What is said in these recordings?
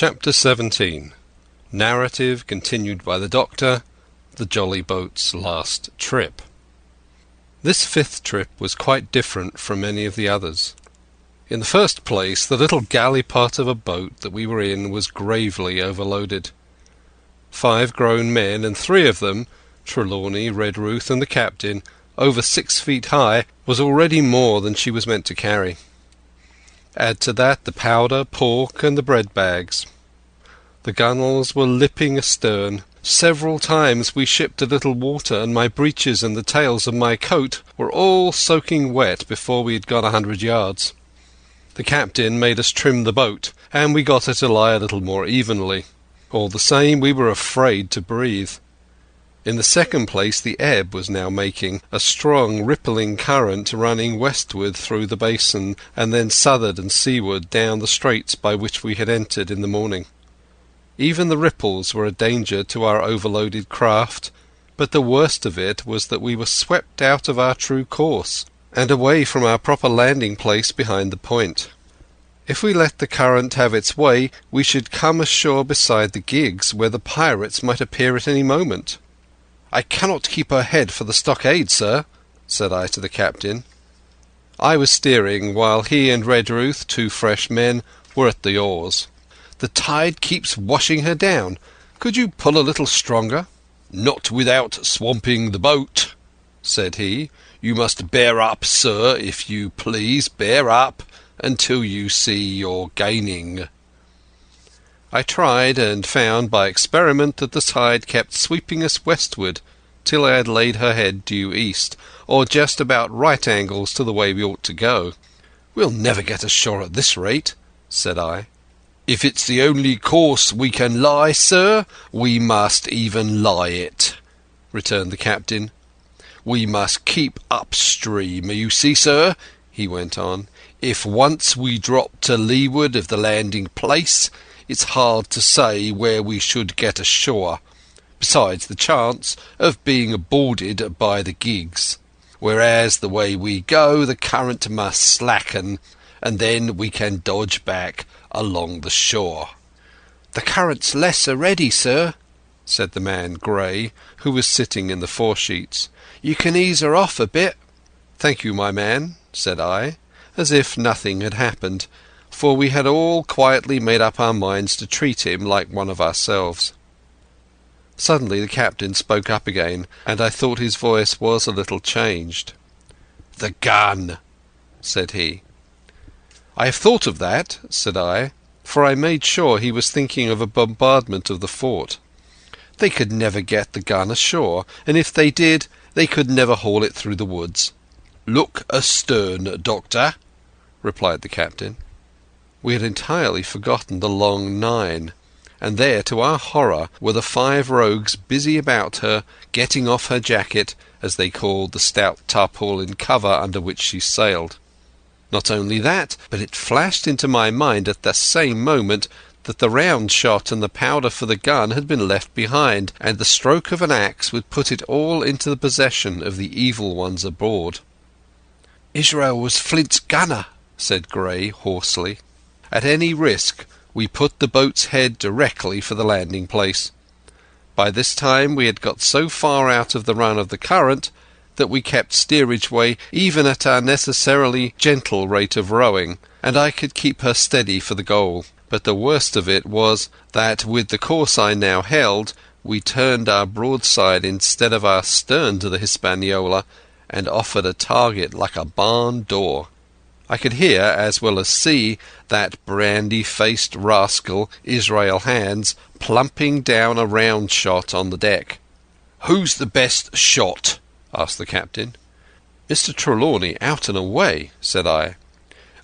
Chapter 17. Narrative continued by the Doctor. The jolly boat's last trip. This fifth trip was quite different from any of the others. In the first place, the little galley-pot of a boat that we were in was gravely overloaded. 5 grown men, and 3 of them, Trelawney, Redruth, and the captain, over 6 feet high, was already more than she was meant to carry. Add to that the powder, pork, and the bread bags. The gunwales were lipping astern. Several times we shipped a little water, and my breeches and the tails of my coat were all soaking wet before we had gone 100 yards. The captain made us trim the boat, and we got her to lie a little more evenly. All the same, we were afraid to breathe. In the second place, the ebb was now making a strong rippling current running westward through the basin, and then southward and seaward down the straits by which we had entered in the morning. Even the ripples were a danger to our overloaded craft, but the worst of it was that we were swept out of our true course, and away from our proper landing place behind the point. If we let the current have its way, we should come ashore beside the gigs, where the pirates might appear at any moment. "I cannot keep her head for the stockade, sir," said I to the captain. I was steering, while he and Redruth, 2 fresh men, were at the oars. "The tide keeps washing her down. Could you pull a little stronger?" "Not without swamping the boat," said he. "You must bear up, sir, if you please, bear up, until you see you're gaining." I tried, and found by experiment that the tide kept sweeping us westward till I had laid her head due east, or just about right angles to the way we ought to go. "We'll never get ashore at this rate," said I. "If it's the only course we can lie, sir, we must even lie it," returned the captain. "We must keep upstream, you see, sir," he went on. "If once we drop to leeward of the landing place, it's hard to say where we should get ashore, besides the chance of being boarded by the gigs. Whereas the way we go, the current must slacken, and then we can dodge back along the shore." "The current's less already, sir," said the man Gray, who was sitting in the foresheets. "You can ease her off a bit." "Thank you, my man," said I, as if nothing had happened, for we had all quietly made up our minds to treat him like one of ourselves. Suddenly the captain spoke up again, and I thought his voice was a little changed. "The gun," said he. "I have thought of that," said I, for I made sure he was thinking of a bombardment of the fort. "They could never get the gun ashore, and if they did, they could never haul it through the woods." "Look astern, Doctor," replied the captain. We had entirely forgotten the long 9, and there, to our horror, were the 5 rogues busy about her, getting off her jacket, as they called the stout tarpaulin cover under which she sailed. Not only that, but it flashed into my mind at the same moment that the round shot and the powder for the gun had been left behind, and the stroke of an axe would put it all into the possession of the evil ones aboard. "Israel was Flint's gunner," said Gray hoarsely. At any risk we put the boat's head directly for the landing place. By this time we had got so far out of the run of the current that we kept steerage way even at our necessarily gentle rate of rowing, and I could keep her steady for the goal. But the worst of it was that with the course I now held we turned our broadside instead of our stern to the Hispaniola, and offered a target like a barn door. I could hear, as well as see, that brandy-faced rascal, Israel Hands, plumping down a round shot on the deck. "Who's the best shot?" asked the captain. "Mr. Trelawney, out and away," said I.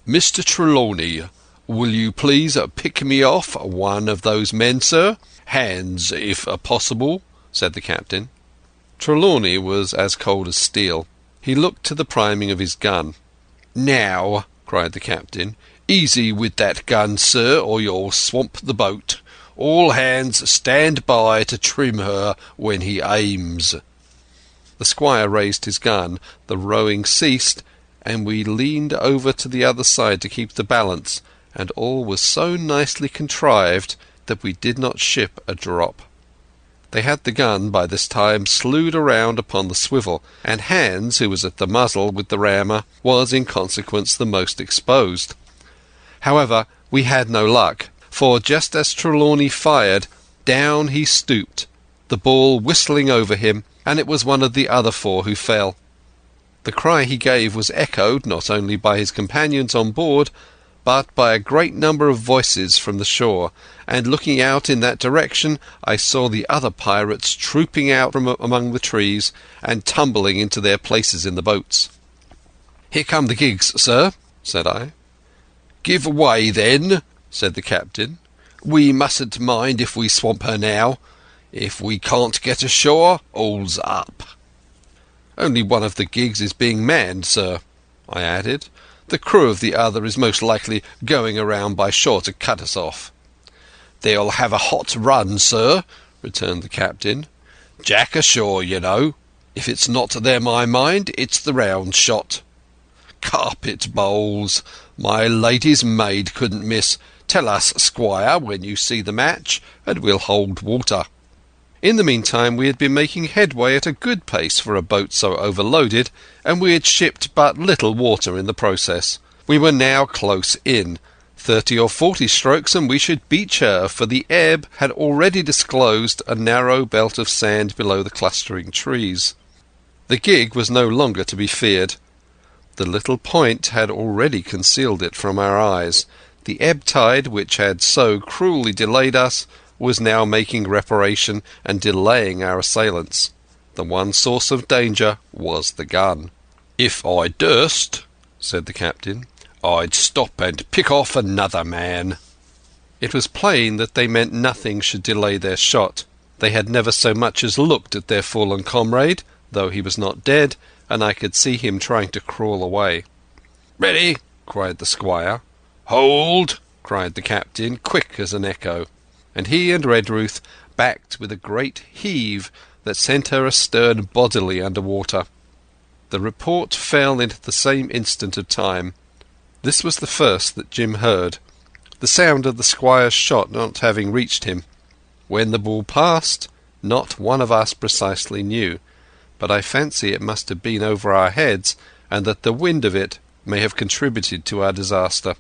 "Mr. Trelawney, will you please pick me off one of those men, sir? Hands, if possible," said the captain. Trelawney was as cold as steel. He looked to the priming of his gun. "Now," cried the captain, "easy with that gun, sir, or you'll swamp the boat. All hands stand by to trim her when he aims." The squire raised his gun, the rowing ceased, and we leaned over to the other side to keep the balance, and all was so nicely contrived that we did not ship a drop. They had the gun by this time slewed around upon the swivel, and Hans, who was at the muzzle with the rammer, was in consequence the most exposed. However, we had no luck, for just as Trelawney fired, down he stooped, the ball whistling over him, and it was one of the other four who fell. The cry he gave was echoed not only by his companions on board, but by a great number of voices from the shore, and looking out in that direction I saw the other pirates trooping out from among the trees and tumbling into their places in the boats. "Here come the gigs, sir," said I. "Give way, then," said the captain. "We mustn't mind if we swamp her now. If we can't get ashore, all's up." "Only one of the gigs is being manned, sir," I added. "The crew of the other is most likely going around by shore to cut us off." "They'll have a hot run, sir," returned the captain. "Jack ashore, you know. If it's not there, my mind, it's the round shot. Carpet bowls! My lady's maid couldn't miss. Tell us, squire, when you see the match, and we'll hold water." In the meantime we had been making headway at a good pace for a boat so overloaded, and we had shipped but little water in the process. We were now close in. 30 or 40 strokes and we should beach her, for the ebb had already disclosed a narrow belt of sand below the clustering trees. The gig was no longer to be feared. The little point had already concealed it from our eyes. The ebb tide, which had so cruelly delayed us, was now making reparation and delaying our assailants. The one source of danger was the gun. "If I durst," said the captain, "I'd stop and pick off another man." It was plain that they meant nothing should delay their shot. They had never so much as looked at their fallen comrade, though he was not dead, and I could see him trying to crawl away. "Ready!" cried the squire. "Hold!" cried the captain, quick as an echo. And he and Redruth backed with a great heave that sent her astern bodily under water. The report fell into the same instant of time. This was the first that Jim heard, the sound of the squire's shot not having reached him. When the ball passed, not one of us precisely knew, but I fancy it must have been over our heads, and that the wind of it may have contributed to our disaster.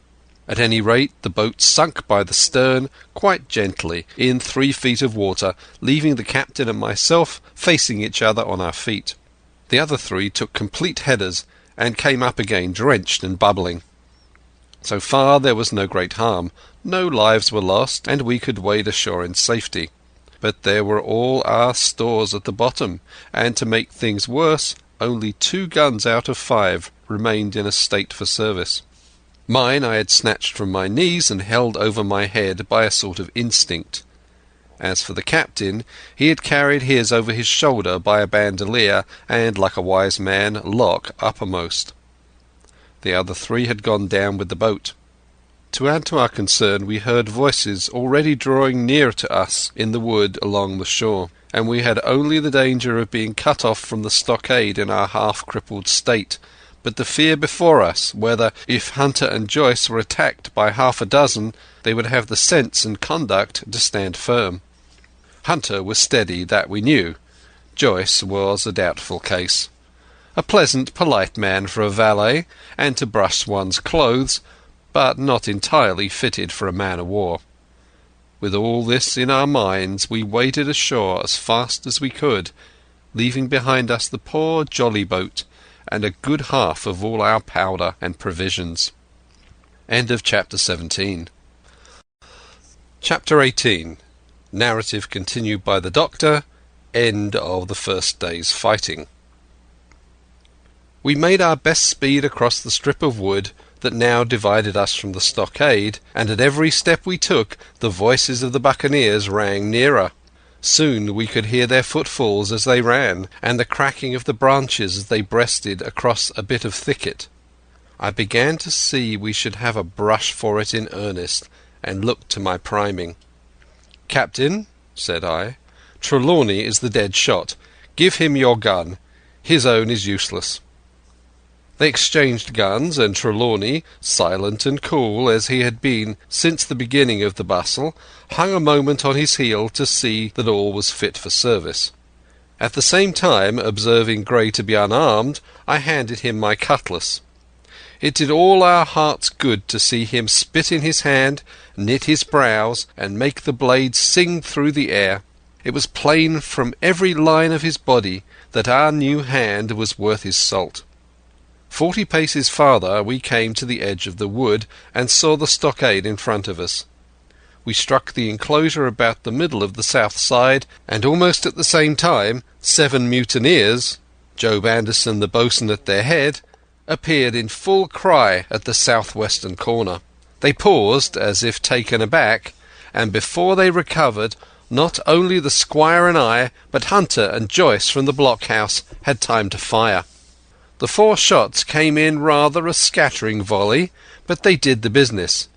At any rate, the boat sunk by the stern quite gently in 3 feet of water, leaving the captain and myself facing each other on our feet. The other 3 took complete headers and came up again drenched and bubbling. So far there was no great harm. No lives were lost, and we could wade ashore in safety. But there were all our stores at the bottom, and to make things worse, only 2 guns out of 5 remained in a state for service. Mine I had snatched from my knees and held over my head by a sort of instinct. As for the captain, he had carried his over his shoulder by a bandolier, and, like a wise man, lock uppermost. The other 3 had gone down with the boat. To add to our concern, we heard voices already drawing near to us in the wood along the shore, and we had only the danger of being cut off from the stockade in our half-crippled state, but the fear before us whether, if Hunter and Joyce were attacked by half a dozen, they would have the sense and conduct to stand firm. Hunter was steady, that we knew. Joyce was a doubtful case. A pleasant, polite man for a valet, and to brush one's clothes, but not entirely fitted for a man-of-war. With all this in our minds, we waded ashore as fast as we could, leaving behind us the poor jolly boat, and a good half of all our powder and provisions. End of Chapter 17. Chapter 18. Narrative continued by the Doctor. End of the first day's fighting. We made our best speed across the strip of wood that now divided us from the stockade, and at every step we took the voices of the buccaneers rang nearer. Soon we could hear their footfalls as they ran, and the cracking of the branches as they breasted across a bit of thicket. I began to see we should have a brush for it in earnest, and looked to my priming. "Captain," said I, "Trelawney is the dead shot. Give him your gun. His own is useless." They exchanged guns, and Trelawney, silent and cool as he had been since the beginning of the bustle, hung a moment on his heel to see that all was fit for service. At the same time, observing Gray to be unarmed, I handed him my cutlass. It did all our hearts good to see him spit in his hand, knit his brows, and make the blade sing through the air. It was plain from every line of his body that our new hand was worth his salt. 40 paces farther we came to the edge of the wood and saw the stockade in front of us. We struck the enclosure about the middle of the south side, and almost at the same time 7 mutineers, Job Anderson the boatswain at their head, appeared in full cry at the south-western corner. They paused as if taken aback, and before they recovered, not only the squire and I, but Hunter and Joyce from the blockhouse had time to fire. The 4 shots came in rather a scattering volley, but they did the business.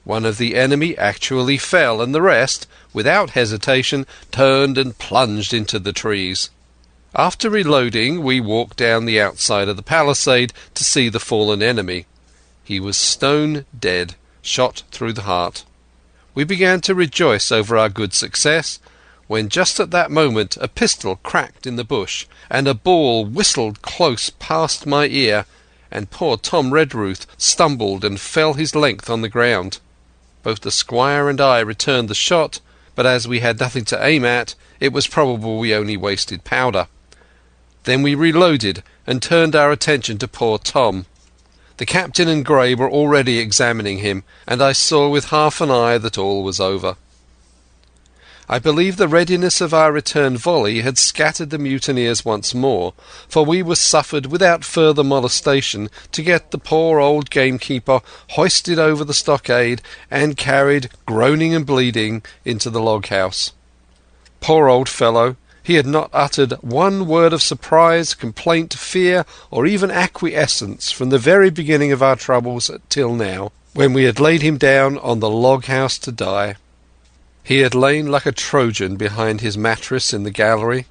One of the enemy actually fell, and the rest, without hesitation, turned and plunged into the trees. After reloading, we walked down the outside of the palisade to see the fallen enemy. He was stone dead, shot through the heart. We began to rejoice over our good success, when just at that moment a pistol cracked in the bush, and a ball whistled close past my ear, and poor Tom Redruth stumbled and fell his length on the ground. Both the squire and I returned the shot, but as we had nothing to aim at, it was probable we only wasted powder. Then we reloaded and turned our attention to poor Tom. The captain and Gray were already examining him, and I saw with half an eye that all was over. I believe the readiness of our return volley had scattered the mutineers once more, for we were suffered without further molestation to get the poor old gamekeeper hoisted over the stockade and carried, groaning and bleeding, into the log-house. Poor old fellow! He had not uttered one word of surprise, complaint, fear, or even acquiescence from the very beginning of our troubles till now, when we had laid him down on the log-house to die. He had lain like a Trojan behind his mattress in the gallery.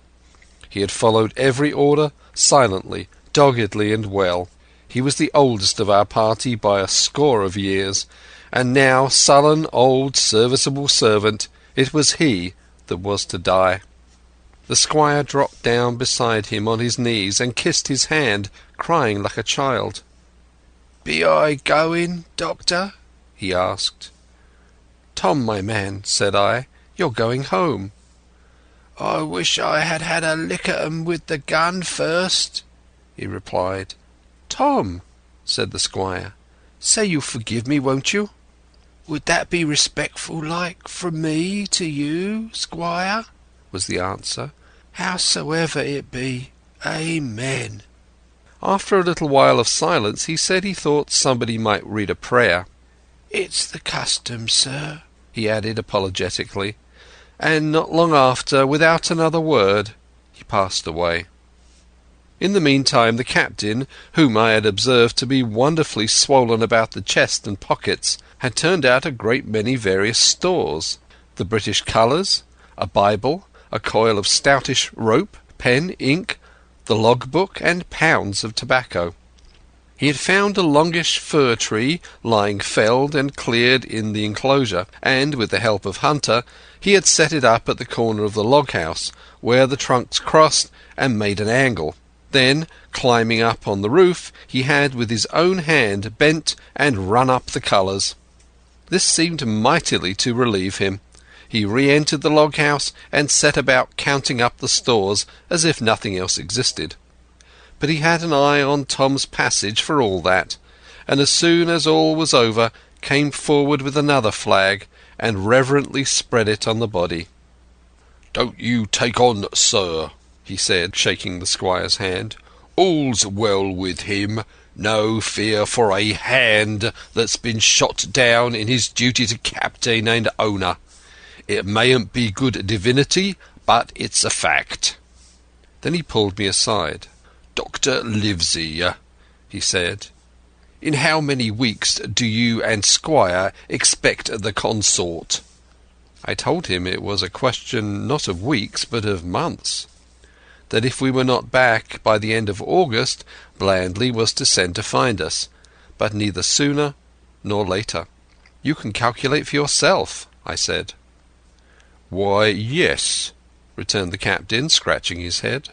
He had followed every order, silently, doggedly, and well. He was the oldest of our party by a score of years, and now, sullen, old, serviceable servant, it was he that was to die. The squire dropped down beside him on his knees and kissed his hand, crying like a child. "Be I going, doctor?" he asked. "Tom, my man," said I, "you're going home." "I wish I had had a lick at 'em with the gun first," he replied. "Tom," said the squire, "say you forgive me, won't you?" "Would that be respectful like from me to you, squire?" was the answer. "Howsoever it be, amen." After a little while of silence he said he thought somebody might read a prayer. "It's the custom, sir," he added apologetically, and not long after, without another word, he passed away. In the meantime the captain, whom I had observed to be wonderfully swollen about the chest and pockets, had turned out a great many various stores: the British colours, a Bible, a coil of stoutish rope, pen, ink, the log-book, and pounds of tobacco. He had found a longish fir tree lying felled and cleared in the enclosure, and with the help of Hunter he had set it up at the corner of the log-house, where the trunks crossed and made an angle. Then, climbing up on the roof, he had with his own hand bent and run up the colours. This seemed mightily to relieve him. He re-entered the log-house and set about counting up the stores as if nothing else existed. But he had an eye on Tom's passage for all that, and as soon as all was over came forward with another flag and reverently spread it on the body. "Don't you take on, sir," he said, shaking the squire's hand. "All's well with him. No fear for a hand that's been shot down in his duty to captain and owner. It mayn't be good divinity, but it's a fact." Then he pulled me aside. "Dr. Livesey," he said, "in how many weeks do you and Squire expect the consort?" I told him it was a question not of weeks but of months. that if we were not back by the end of August, Blandley was to send to find us, but neither sooner nor later. "You can calculate for yourself," I said. "Why, yes," returned the captain, scratching his head,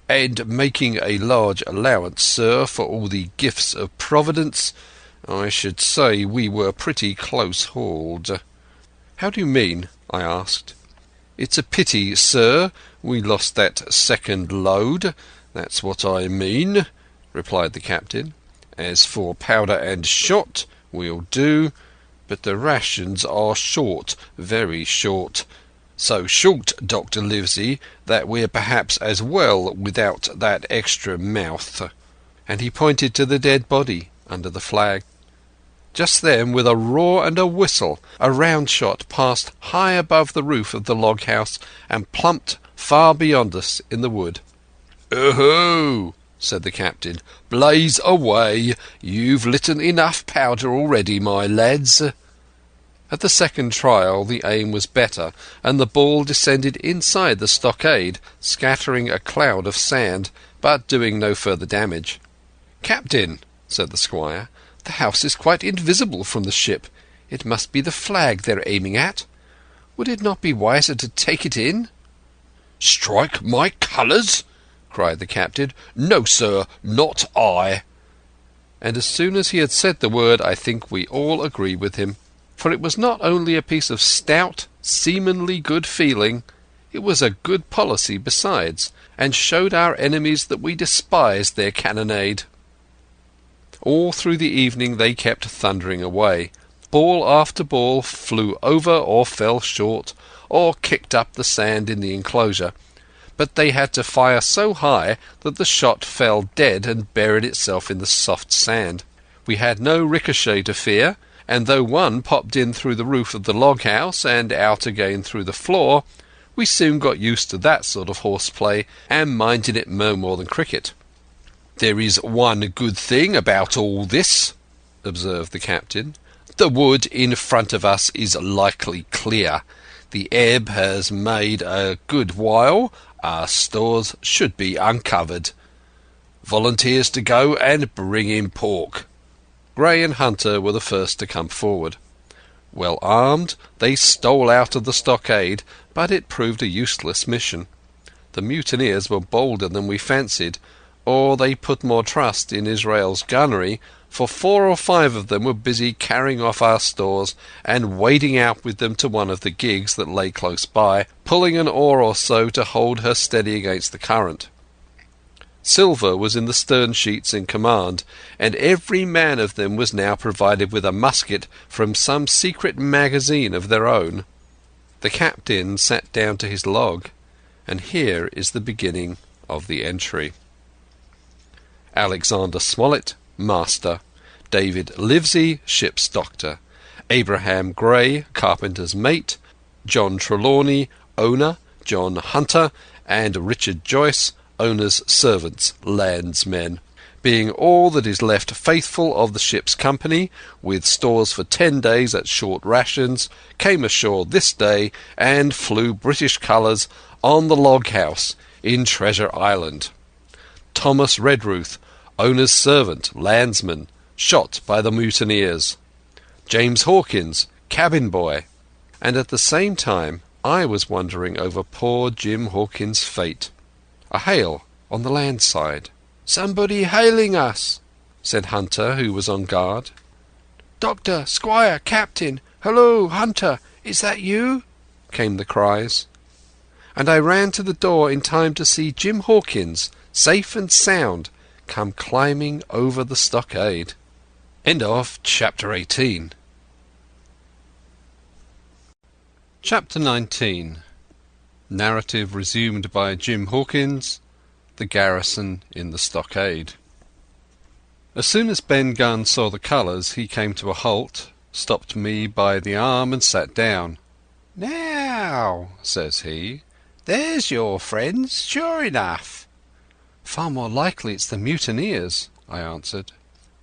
"and making a large allowance, sir, for all the gifts of Providence, I should say we were pretty close hauled." "How do you mean?" I asked. "It's a pity, sir, we lost that second load, that's what I mean," replied the captain. "As for powder and shot, we'll do, but the rations are short, very short. So short, Dr. Livesey, that we're perhaps as well without that extra mouth." And he pointed to the dead body under the flag. Just then, with a roar and a whistle, a round shot passed high above the roof of the log house and plumped far beyond us in the wood. "Oh-ho!" said the captain. "Blaze away! You've lit enough powder already, my lads." At the second trial the aim was better, and the ball descended inside the stockade, scattering a cloud of sand, but doing no further damage. "Captain," said the squire, "the house is quite invisible from the ship. It must be the flag they're aiming at. Would it not be wiser to take it in?" "Strike my colours!" cried the captain. "No, sir, not I." And as soon as he had said the word, I think we all agreed with him. For it was not only a piece of stout, seamanly good feeling, it was a good policy besides, and showed our enemies that we despised their cannonade. All through the evening they kept thundering away. Ball after ball flew over or fell short, or kicked up the sand in the enclosure, but they had to fire so high that the shot fell dead and buried itself in the soft sand. We had no ricochet to fear, and though one popped in through the roof of the log-house and out again through the floor, we soon got used to that sort of horseplay and minded it no more than cricket. "There is one good thing about all this," observed the captain. "The wood in front of us is likely clear. The ebb has made a good while. Our stores should be uncovered. Volunteers to go and bring in pork." Gray and Hunter were the first to come forward. Well armed, they stole out of the stockade, but it proved a useless mission. The mutineers were bolder than we fancied, or they put more trust in Israel's gunnery, for 4 or 5 of them were busy carrying off our stores and wading out with them to one of the gigs that lay close by, pulling an oar or so to hold her steady against the current. Silver was in the stern sheets in command, and every man of them was now provided with a musket from some secret magazine of their own. The captain sat down to his log, and here is the beginning of the entry. Alexander Smollett, master. David Livesey, ship's doctor. Abraham Gray, carpenter's mate. John Trelawney, owner. John Hunter and Richard Joyce, owner's servants, landsmen, being all that is left faithful of the ship's company, with stores for 10 days at short rations, came ashore this day and flew British colours on the log-house in Treasure Island. Thomas Redruth, owner's servant, landsman, shot by the mutineers. James Hawkins, cabin boy. And at the same time I was wondering over poor Jim Hawkins' fate. A hail on the land side. "Somebody hailing us," said Hunter, who was on guard. "Doctor, Squire, Captain, hello, Hunter, is that you?" came the cries. And I ran to the door in time to see Jim Hawkins, safe and sound, come climbing over the stockade. End of Chapter 18. Chapter 19. Narrative resumed by Jim Hawkins. The garrison in the stockade. As soon as Ben Gunn saw the colours, he came to a halt, stopped me by the arm and sat down. "Now," says he, "there's your friends, sure enough." "Far more likely it's the mutineers," I answered.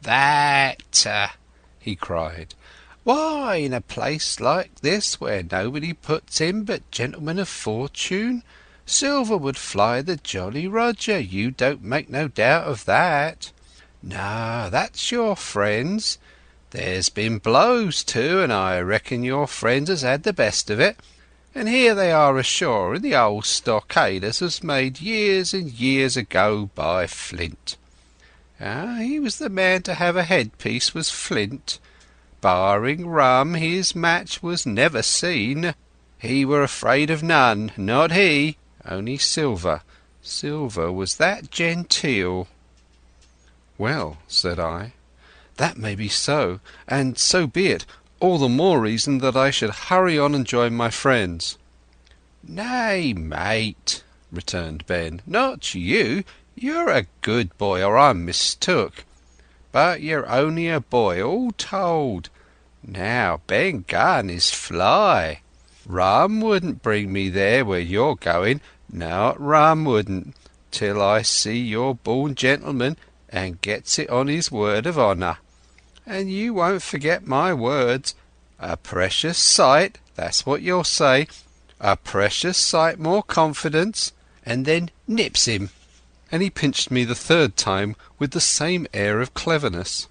"That," he cried. "Why, in a place like this, where nobody puts in but gentlemen of fortune, Silver would fly the Jolly Roger, you don't make no doubt of that. No, that's your friends. There's been blows too, and I reckon your friends has had the best of it. And here they are ashore in the old stockade as was made years and years ago by Flint. He was the man to have a headpiece, was Flint. Barring rum, his match was never seen. He were afraid of none, not he, only Silver. Silver was that genteel." "Well," said I, "that may be so, and so be it. All the more reason that I should hurry on and join my friends." "Nay, mate," returned Ben, "not you. You're a good boy, or I'm mistook. But you're only a boy, all told. Now, Ben Gunn is fly. Rum wouldn't bring me there where you're going, not rum wouldn't, till I see you're born gentleman and gets it on his word of honour. And you won't forget my words. A precious sight, that's what you'll say, a precious sight more confidence, and then nips him." And he pinched me the third time with the same air of cleverness.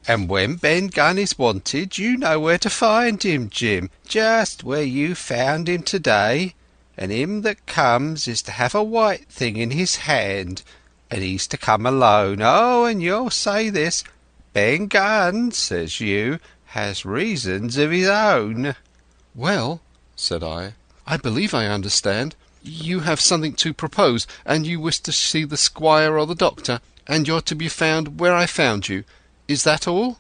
"And when Ben Gunn is wanted, you know where to find him, Jim, just where you found him today. And him that comes is to have a white thing in his hand, and he's to come alone. Oh, and you'll say this, Ben Gunn, says you, has reasons of his own." "Well," said I believe I understand. You have something to propose, and you wish to see the squire or the doctor, and you're to be found where I found you. Is that all?"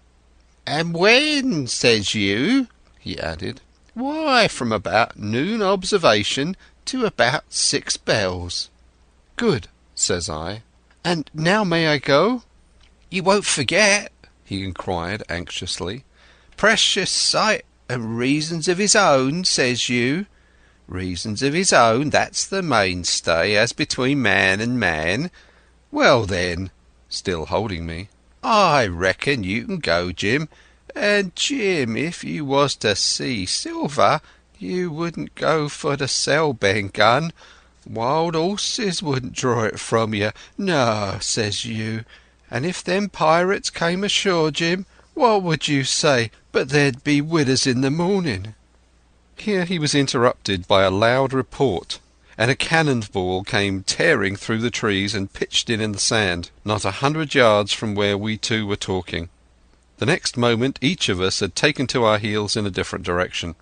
"And when, says you?" he added. "Why, from about noon observation to about 6 bells." "Good," says I. "And now may I go?" "You won't forget?" he inquired anxiously. "Precious sight and reasons of his own, says you. Reasons of his own, that's the mainstay, as between man and man. Well then," still holding me, "I reckon you can go, Jim. And Jim, if you was to see Silver, you wouldn't go for to sell Ben Gunn. Wild horses wouldn't draw it from you. No, says you. And if them pirates came ashore, Jim, what would you say but there'd be widders in the morning?" Here he was interrupted by a loud report, and a cannon ball came tearing through the trees and pitched in the sand, not 100 yards from where we two were talking. The next moment each of us had taken to our heels in a different direction.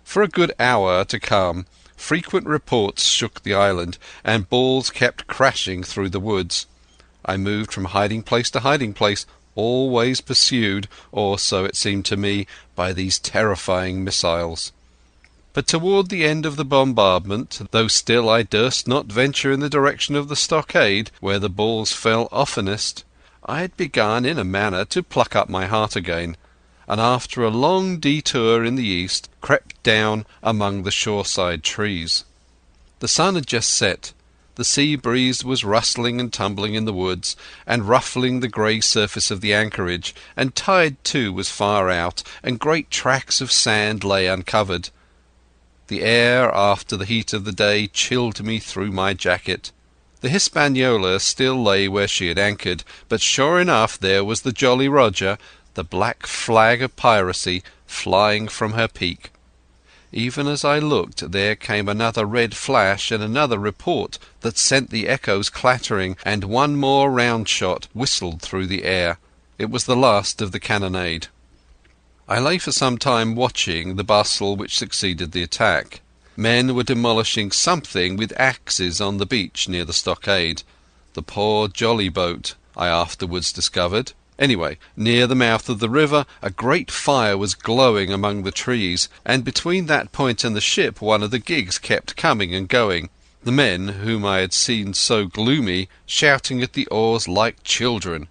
For a good hour to come, frequent reports shook the island, and balls kept crashing through the woods. I moved from hiding place to hiding place, always pursued, or so it seemed to me, by these terrifying missiles. But toward the end of the bombardment, though still I durst not venture in the direction of the stockade, where the balls fell oftenest, I had begun in a manner to pluck up my heart again, and after a long detour in the east crept down among the shoreside trees. The sun had just set. The sea breeze was rustling and tumbling in the woods, and ruffling the grey surface of the anchorage, and tide too was far out, and great tracts of sand lay uncovered. The air after the heat of the day chilled me through my jacket. The Hispaniola still lay where she had anchored, but sure enough there was the Jolly Roger, the black flag of piracy, flying from her peak. Even as I looked there came another red flash and another report that sent the echoes clattering, and one more round shot whistled through the air. It was the last of the cannonade. I lay for some time watching the bustle which succeeded the attack. Men were demolishing something with axes on the beach near the stockade. The poor jolly boat, I afterwards discovered. Anyway, near the mouth of the river a great fire was glowing among the trees, and between that point and the ship one of the gigs kept coming and going, the men, whom I had seen so gloomy, shouting at the oars like children.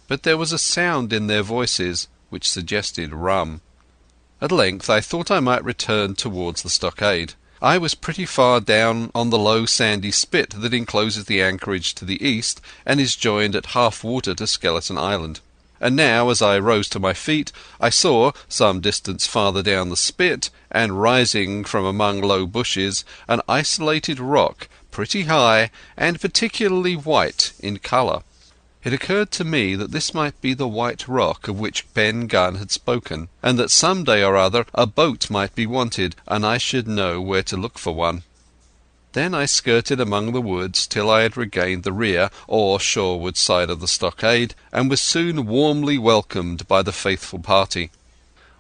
But there was a sound in their voices which suggested rum. At length I thought I might return towards the stockade. I was pretty far down on the low sandy spit that encloses the anchorage to the east and is joined at half water to Skeleton Island. and now, as I rose to my feet, I saw, some distance farther down the spit, and rising from among low bushes, an isolated rock, pretty high, and particularly white in colour. It occurred to me that this might be the white rock of which Ben Gunn had spoken, and that some day or other a boat might be wanted, and I should know where to look for one. Then I skirted among the woods till I had regained the rear or shoreward side of the stockade, and was soon warmly welcomed by the faithful party.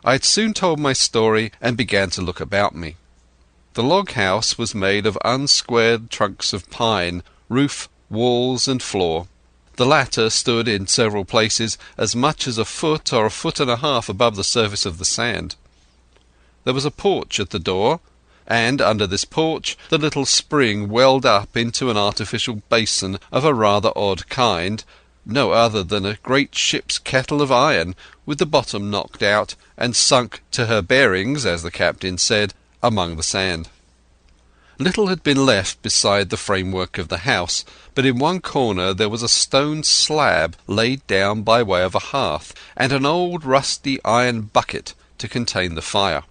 I had soon told my story and began to look about me. The log house was made of unsquared trunks of pine, roof, walls and floor. The latter stood in several places as much as a foot or a foot and a half above the surface of the sand. There was a porch at the door, and under this porch the little spring welled up into an artificial basin of a rather odd kind, no other than a great ship's kettle of iron, with the bottom knocked out and sunk to her bearings, as the captain said, among the sand. Little had been left beside the framework of the house, but in one corner there was a stone slab laid down by way of a hearth, and an old rusty iron bucket to contain the fire.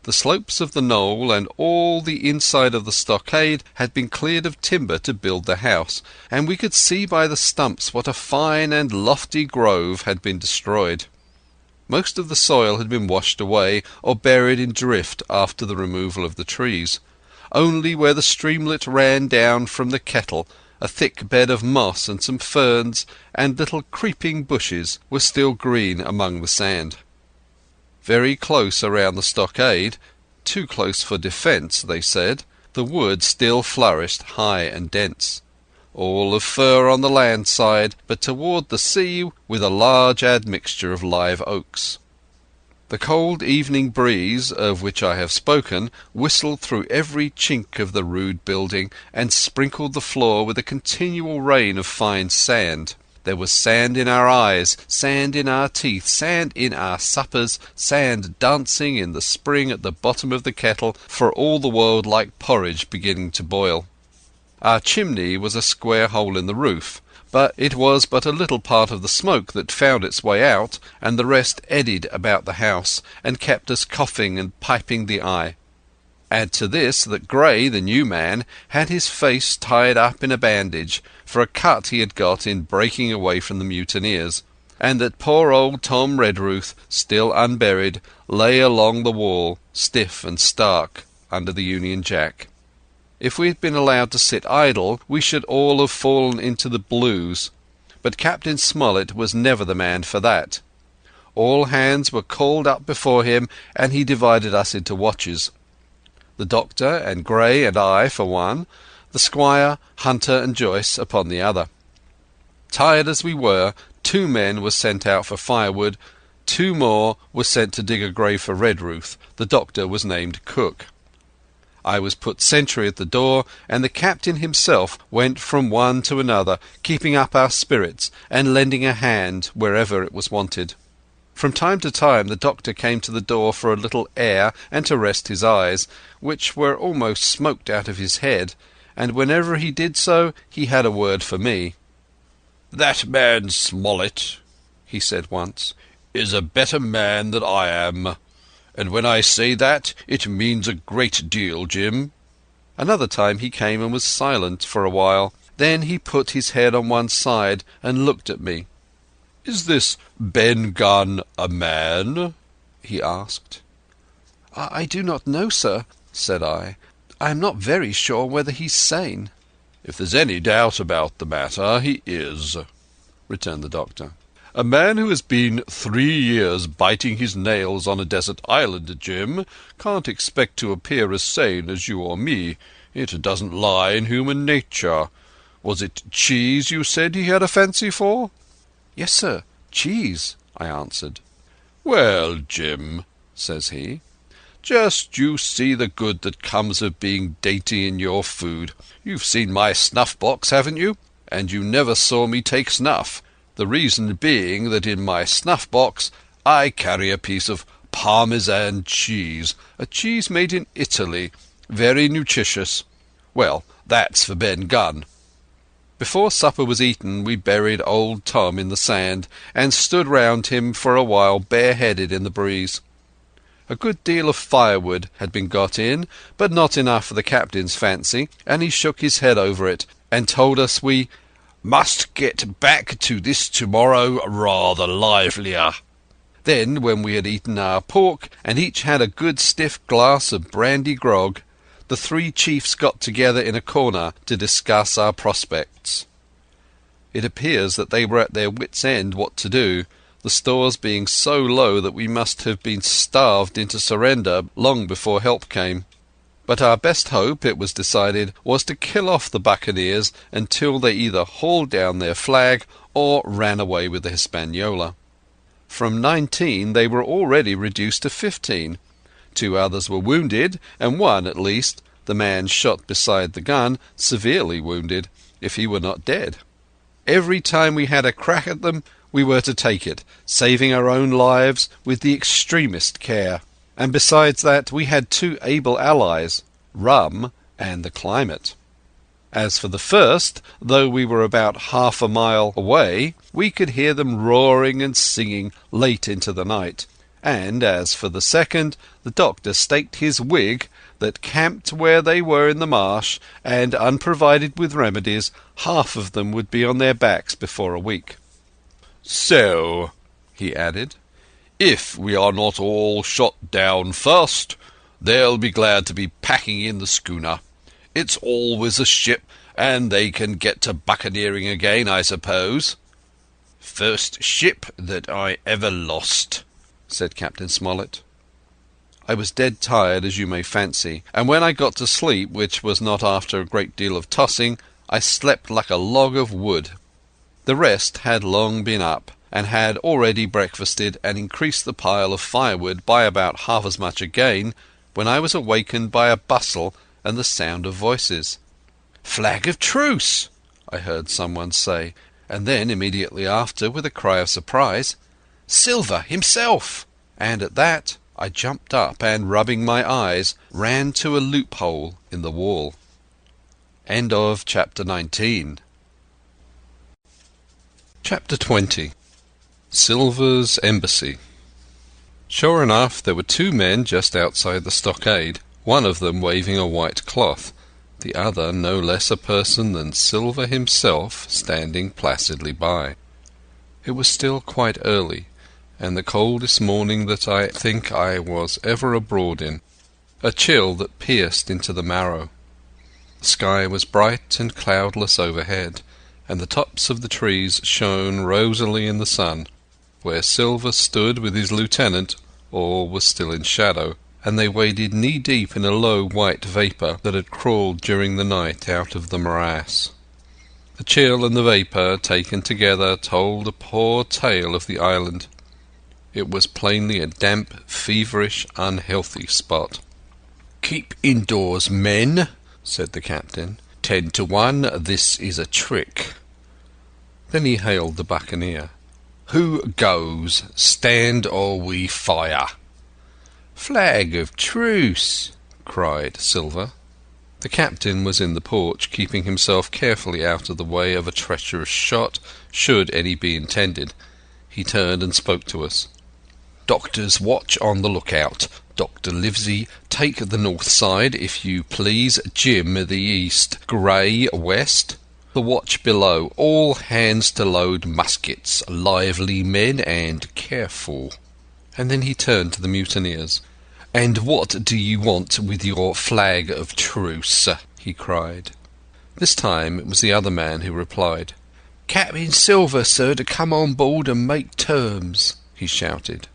The slopes of the knoll and all the inside of the stockade had been cleared of timber to build the house, and we could see by the stumps what a fine and lofty grove had been destroyed. Most of the soil had been washed away or buried in drift after the removal of the trees. Only where the streamlet ran down from the kettle, a thick bed of moss and some ferns and little creeping bushes were still green among the sand. Very close around the stockade, too close for defence, they said, the wood still flourished high and dense, all of fir on the land side, but toward the sea with a large admixture of live oaks. The cold evening breeze, of which I have spoken, whistled through every chink of the rude building, and sprinkled the floor with a continual rain of fine sand. There was sand in our eyes, sand in our teeth, sand in our suppers, sand dancing in the spring at the bottom of the kettle, for all the world like porridge beginning to boil. Our chimney was a square hole in the roof, but it was but a little part of the smoke that found its way out, and the rest eddied about the house, and kept us coughing and piping the eye. Add to this that Gray, the new man, had his face tied up in a bandage for a cut he had got in breaking away from the mutineers, and that poor old Tom Redruth, still unburied, lay along the wall, stiff and stark, under the Union Jack. If we had been allowed to sit idle, we should all have fallen into the blues, but Captain Smollett was never the man for that. All hands were called up before him, and he divided us into watches. The doctor and Gray and I for one, the squire, Hunter and Joyce upon the other. Tired as we were, 2 men were sent out for firewood, 2 more were sent to dig a grave for Redruth. The doctor was named Cook. I was put sentry at the door, and the captain himself went from one to another, keeping up our spirits and lending a hand wherever it was wanted. From time to time the doctor came to the door for a little air and to rest his eyes, which were almost smoked out of his head, and whenever he did so he had a word for me. "That man Smollett," he said once, "is a better man than I am. And when I say that, it means a great deal, Jim." Another time he came and was silent for a while. Then he put his head on one side and looked at me. "Is this Ben Gunn a man?" he asked. I do not know, sir," said I. "I am not very sure whether he's sane." "If there's any doubt about the matter, he is," returned the doctor. "A man who has been 3 years biting his nails on a desert island, Jim, can't expect to appear as sane as you or me. It doesn't lie in human nature. Was it cheese you said he had a fancy for?" "Yes, sir, cheese," I answered. "Well, Jim," says he, "just you see the good that comes of being dainty in your food. You've seen my snuff-box, haven't you? And you never saw me take snuff. The reason being that in my snuff-box I carry a piece of Parmesan cheese, a cheese made in Italy, very nutritious. Well, that's for Ben Gunn." Before supper was eaten we buried old Tom in the sand, and stood round him for a while bareheaded in the breeze. A good deal of firewood had been got in, but not enough for the captain's fancy, and he shook his head over it, and told us we must get back to this tomorrow rather livelier. Then, when we had eaten our pork, and each had a good stiff glass of brandy grog, the three chiefs got together in a corner to discuss our prospects. It appears that they were at their wits' end what to do, the stores being so low that we must have been starved into surrender long before help came. But our best hope, it was decided, was to kill off the buccaneers until they either hauled down their flag or ran away with the Hispaniola. From 19 they were already reduced to 15. 2 others were wounded, and one, at least, the man shot beside the gun, severely wounded, if he were not dead. Every time we had a crack at them, we were to take it, saving our own lives with the extremest care. And besides that, we had 2 able allies, rum and the climate. As for the first, though we were about half a mile away, we could hear them roaring and singing late into the night. And as for the second, the doctor staked his wig that, camped where they were in the marsh, and unprovided with remedies, half of them would be on their backs before a week. "So," he added, "if we are not all shot down first, they'll be glad to be packing in the schooner. It's always a ship, and they can get to buccaneering again, I suppose." "First ship that I ever lost," said Captain Smollett. I was dead tired, as you may fancy, and when I got to sleep, which was not after a great deal of tossing, I slept like a log of wood. The rest had long been up, and had already breakfasted and increased the pile of firewood by about half as much again, when I was awakened by a bustle and the sound of voices. "Flag of truce!" I heard someone say, and then immediately after, with a cry of surprise, "Silver himself!" And at that I jumped up and, rubbing my eyes, ran to a loophole in the wall. End of Chapter 19. Chapter 20. Silver's Embassy. Sure enough, there were 2 men just outside the stockade, one of them waving a white cloth, the other no less a person than Silver himself standing placidly by. It was still quite early, and the coldest morning that I think I was ever abroad in, a chill that pierced into the marrow. The sky was bright and cloudless overhead, and the tops of the trees shone rosily in the sun. Where Silver stood with his lieutenant, all was still in shadow, and they waded knee-deep in a low white vapour that had crawled during the night out of the morass. The chill and the vapour, taken together, told a poor tale of the island. It was plainly a damp, feverish, unhealthy spot. "Keep indoors, men," said the captain. 10 to 1, this is a trick." Then he hailed the buccaneer. "Who goes? Stand or we fire." "Flag of truce!" cried Silver. The captain was in the porch, keeping himself carefully out of the way of a treacherous shot, should any be intended. He turned and spoke to us. "Doctor's watch on the lookout. Dr. Livesey, take the north side, if you please. Jim, the east. Gray, west. The watch below. All hands to load muskets. Lively, men, and careful." And then he turned to the mutineers. "And what do you want with your flag of truce?" he cried. This time it was the other man who replied. "Captain Silver, sir, to come on board and make terms," he shouted.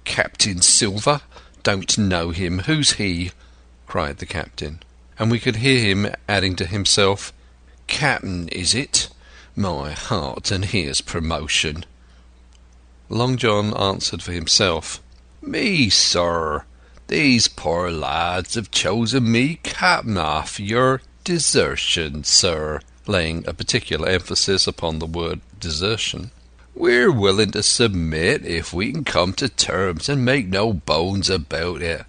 "Captain Silver? Don't know him. Who's he?" cried the captain. And we could hear him adding to himself, "Captain, is it? My heart, and here's promotion." Long John answered for himself. "Me, sir. These poor lads have chosen me captain after your desertion, sir," laying a particular emphasis upon the word desertion. "We're willing to submit if we can come to terms and make no bones about it.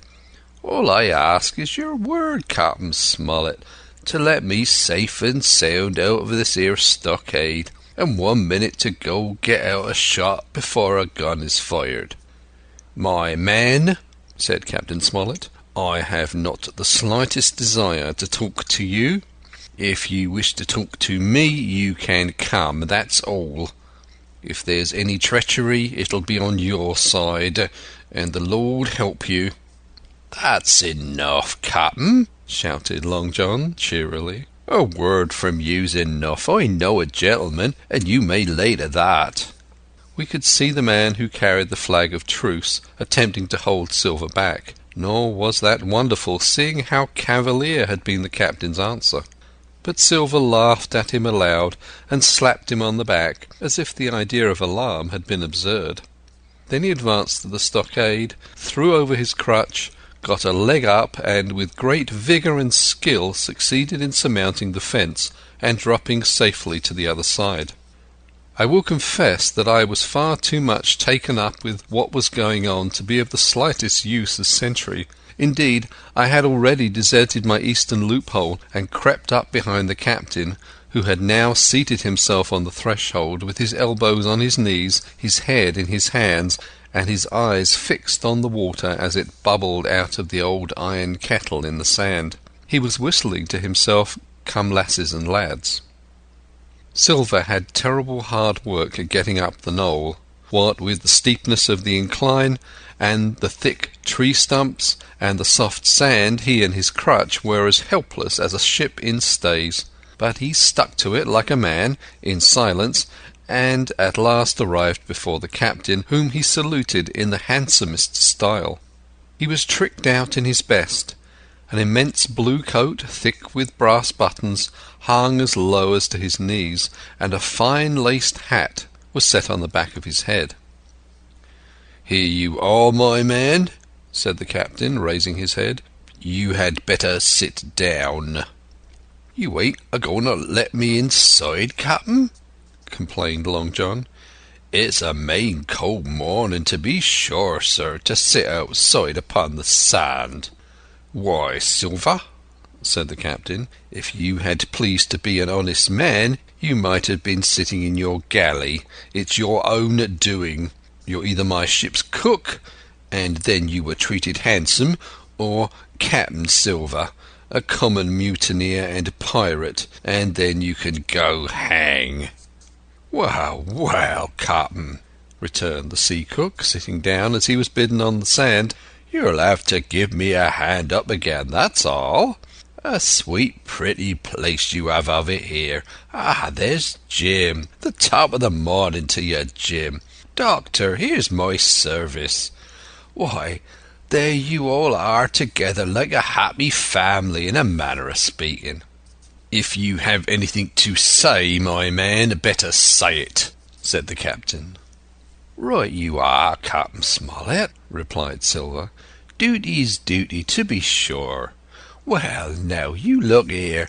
All I ask is your word, Captain Smollett, to let me safe and sound out of this here stockade, and 1 minute to go get out a shot before a gun is fired. My man, said Captain Smollett, I have not the slightest desire to talk to you. If you wish to talk to me, you can come, that's all. If there's any treachery, it'll be on your side, and the Lord help you. That's enough, Captain, shouted Long John cheerily. A word from you's enough. I know a gentleman, and you may lay to that. We could see the man who carried the flag of truce attempting to hold Silver back, nor was that wonderful, seeing how cavalier had been the captain's answer. But Silver laughed at him aloud and slapped him on the back, as if the idea of alarm had been absurd. Then he advanced to the stockade, threw over his crutch, got a leg up, and with great vigour and skill succeeded in surmounting the fence and dropping safely to the other side. I will confess that I was far too much taken up with what was going on to be of the slightest use as sentry. Indeed, I had already deserted my eastern loophole and crept up behind the captain, who had now seated himself on the threshold with his elbows on his knees, his head in his hands, and his eyes fixed on the water as it bubbled out of the old iron kettle in the sand. He was whistling to himself, "Come lasses and lads." Silver had terrible hard work at getting up the knoll, what with the steepness of the incline, and the thick tree stumps, and the soft sand, he and his crutch were as helpless as a ship in stays. But he stuck to it like a man, in silence, and at last arrived before the captain, whom he saluted in the handsomest style. He was tricked out in his best. An immense blue coat, thick with brass buttons, hung as low as to his knees, and a fine laced hat was set on the back of his head. "Here you are, my man," said the captain, raising his head. "You had better sit down." "You ain't a-going to let me inside, Captain?" complained Long John. "It's a main cold morning, to be sure, sir, to sit outside upon the sand." "Why, Silver," said the captain, "if you had pleased to be an honest man, you might have been sitting in your galley. It's your own doing. You're either my ship's cook, and then you were treated handsome, or Captain Silver, a common mutineer and pirate, and then you can go hang." "Well, well, Captain," returned the sea cook, sitting down as he was bidden on the sand, "you'll have to give me a hand up again, that's all. A sweet pretty place you have of it here. Ah, there's Jim. The top of the morning to you, Jim. Doctor, here's my service. Why, there you all are together like a happy family, in a manner of speaking." "If you have anything to say, my man, better say it," said the captain. "Right you are, Captain Smollett," replied Silver. "Duty's duty, to be sure. Well, now, you look here.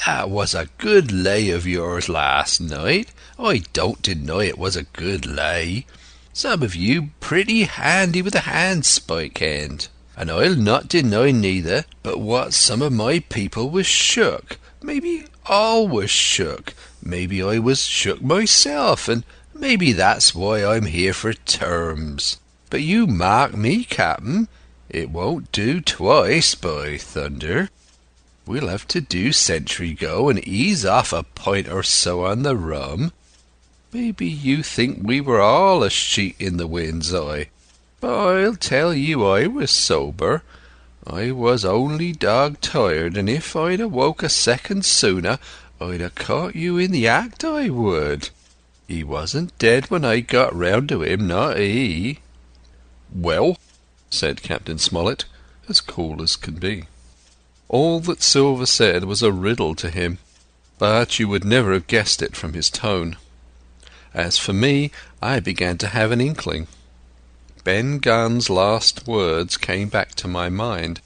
That was a good lay of yours last night. I don't deny it was a good lay. Some of you pretty handy with a handspike end. And I'll not deny neither but what some of my people was shook. Maybe all was shook. Maybe I was shook myself, and maybe that's why I'm here for terms. But you mark me, Captain, it won't do twice, by thunder. We'll have to do sentry go and ease off a pint or so on the rum. Maybe you think we were all a sheet in the wind's eye, but I'll tell you I was sober. I was only dog-tired, and if I'd awoke a second sooner, I'd have caught you in the act, I would. He wasn't dead when I got round to him, not he." "Well," said Captain Smollett, as cool as could be. All that Silver said was a riddle to him, but you would never have guessed it from his tone. As for me, I began to have an inkling. Ben Gunn's last words came back to my mind.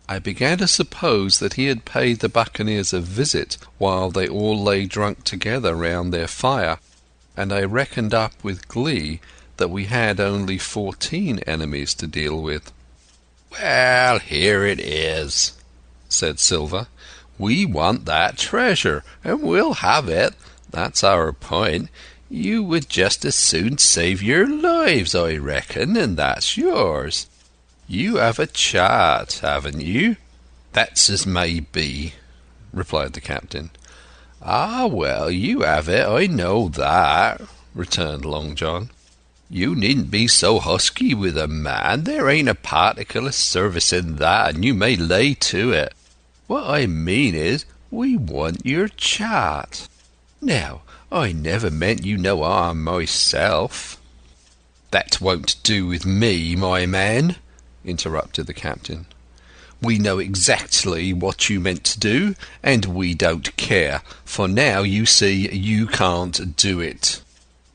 I began to suppose that he had paid the buccaneers a visit while they all lay drunk together round their fire, and I reckoned up with glee that we had only 14 enemies to deal with. "Well, here it is," said Silver. We want that treasure, and we'll have it. That's our point. You would just as soon save your lives, I reckon, and that's yours. You have a chart, haven't you?" "That's as may be," replied the captain. "Ah, well, you have it, I know that," returned Long John. "You needn't be so husky with a man. There ain't a particle of service in that, and you may lay to it. What I mean is, we want your chart. Now, I never meant you no harm myself." "That won't do with me, my man," interrupted the captain. "We know exactly what you meant to do, and we don't care, for now you see you can't do it."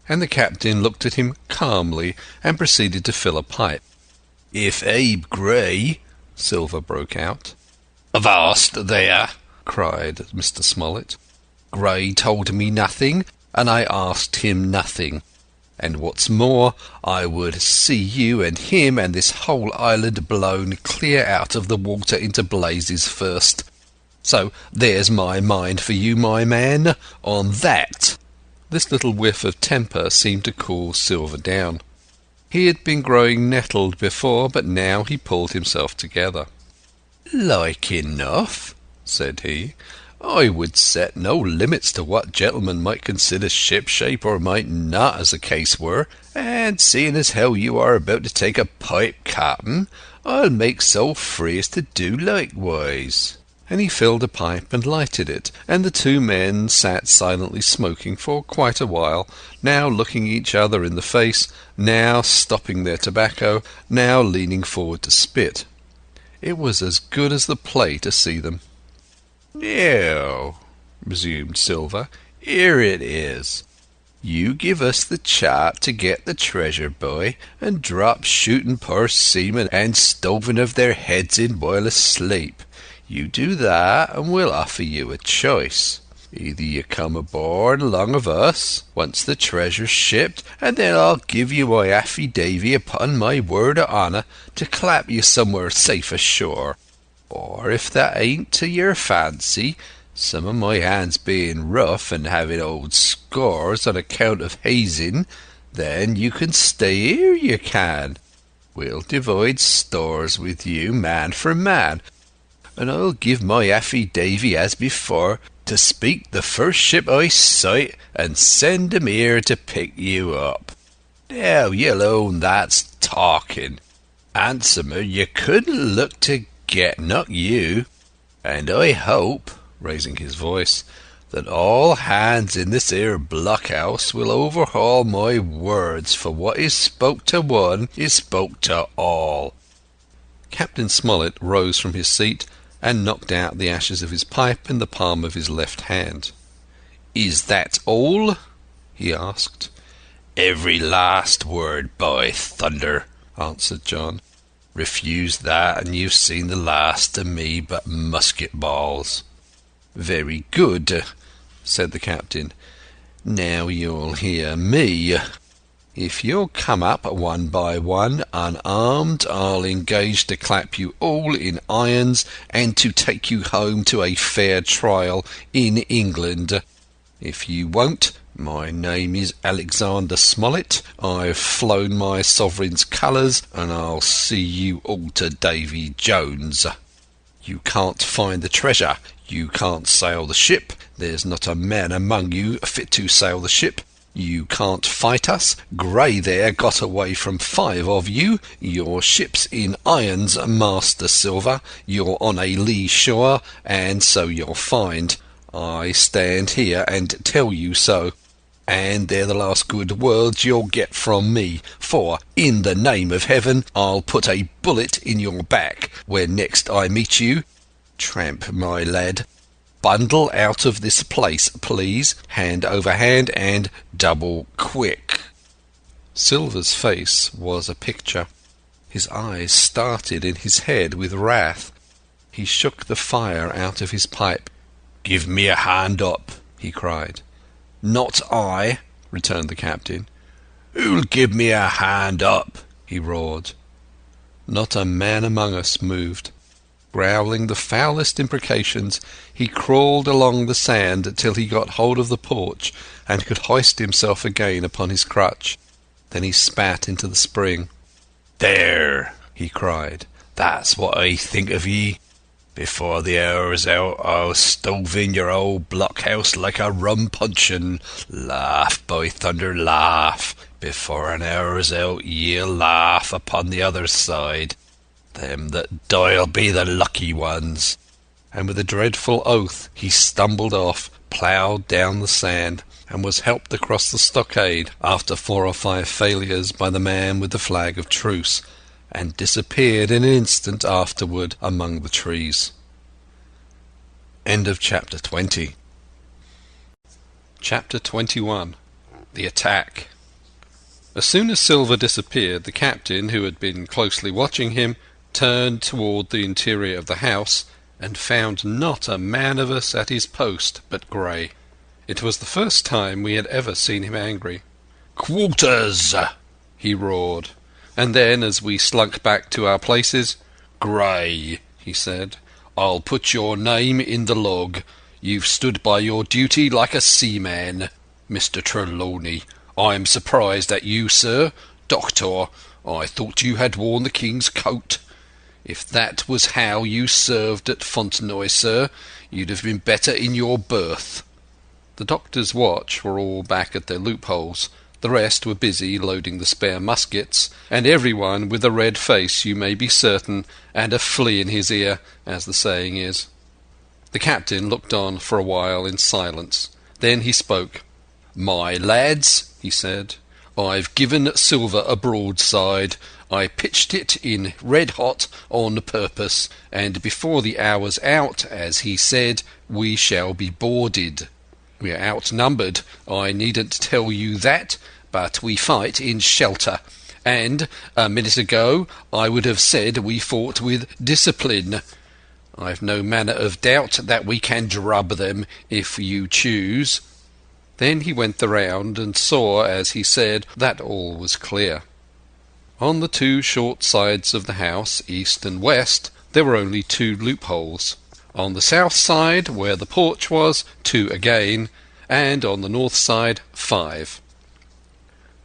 And the captain looked at him calmly and proceeded to fill a pipe. "If Abe Gray—" Silver broke out. "Avast there!" cried Mr. Smollett. "Gray told me nothing, and I asked him nothing. And what's more, I would see you and him and this whole island blown clear out of the water into blazes first. So there's my mind for you, my man, on that." This little whiff of temper seemed to cool Silver down. He had been growing nettled before, but now he pulled himself together. "Like enough," said he. "I would set no limits to what gentlemen might consider ship-shape or might not, as the case were, and seeing as how you are about to take a pipe, captain, I'll make so free as to do likewise." And he filled a pipe and lighted it, and the two men sat silently smoking for quite a while, now looking each other in the face, now stopping their tobacco, now leaning forward to spit. It was as good as the play to see them. "Now," resumed Silver, "here it is. You give us the chart to get the treasure by, and drop shooting poor seamen and stoving of their heads in while asleep. You do that, and we'll offer you a choice. Either you come aboard along of us, once the treasure's shipped, and then I'll give you my affidavy upon my word of honour to clap you somewhere safe ashore. Or if that ain't to your fancy, some of my hands being rough and having old scores on account of hazing, then you can stay here, you can. We'll divide stores with you, man for man, and I'll give my affidavy as before to speak the first ship I sight and send 'em here to pick you up. Now you'll own that's talking. Handsomer you couldn't look to get, not you. And I hope," raising his voice, "that all hands in this here blockhouse will overhaul my words, for what is spoke to one is spoke to all." Captain Smollett rose from his seat and knocked out the ashes of his pipe in the palm of his left hand. "Is that all?" he asked. "Every last word, by thunder," answered John. "Refuse that, and you've seen the last of me but musket balls." "Very good," said the captain. "Now you'll hear me. If you'll come up one by one, unarmed, I'll engage to clap you all in irons and to take you home to a fair trial in England. If you won't, my name is Alexander Smollett, I've flown my sovereign's colours, and I'll see you all to Davy Jones. You can't find the treasure, you can't sail the ship, there's not a man among you fit to sail the ship. You can't fight us. Gray there got away from 5 of you. Your ship's in irons, Master Silver. You're on a lee shore, and so you'll find. I stand here and tell you so. And they're the last good words you'll get from me, for, in the name of heaven, I'll put a bullet in your back when next I meet you. Tramp, my lad. Bundle out of this place, please, hand over hand, and double quick." Silver's face was a picture. His eyes started in his head with wrath. He shook the fire out of his pipe. "Give me a hand up," he cried. "Not I," returned the captain. "Who'll give me a hand up?" he roared. Not a man among us moved. Growling the foulest imprecations, he crawled along the sand till he got hold of the porch and could hoist himself again upon his crutch. Then he spat into the spring. "There," he cried, "that's what I think of ye. Before the hour's out, I'll stove in your old blockhouse like a rum puncheon. Laugh, by thunder, laugh. Before an hour's out, ye'll laugh upon the other side. Them that die'll be the lucky ones." And with a dreadful oath he stumbled off, ploughed down the sand, and was helped across the stockade after 4 or 5 failures by the man with the flag of truce, and disappeared in an instant afterward among the trees. End of Chapter 20. Chapter 21. The Attack. As soon as Silver disappeared, the captain, who had been closely watching him, turned toward the interior of the house, and found not a man of us at his post but Gray. It was the first time we had ever seen him angry. "Quarters!" he roared, and then, as we slunk back to our places, "Gray," he said, "I'll put your name in the log. You've stood by your duty like a seaman. Mr. Trelawney, I'm surprised at you, sir. Doctor, I thought you had worn the King's coat. If that was how you served at Fontenoy, sir, you'd have been better in your berth." The doctor's watch were all back at their loopholes. The rest were busy loading the spare muskets, and everyone with a red face, you may be certain, and a flea in his ear, as the saying is. The captain looked on for a while in silence. Then he spoke. "My lads," he said, "I've given Silver a broadside. I pitched it in red hot on purpose, and before the hour's out, as he said, we shall be boarded. We are outnumbered, I needn't tell you that, but we fight in shelter, and a minute ago I would have said we fought with discipline. I've no manner of doubt that we can drub them, if you choose." Then he went the round and saw, as he said, that all was clear. On the 2 short sides of the house, east and west, there were only 2 loopholes. On the south side, where the porch was, 2 again, and on the north side, 5.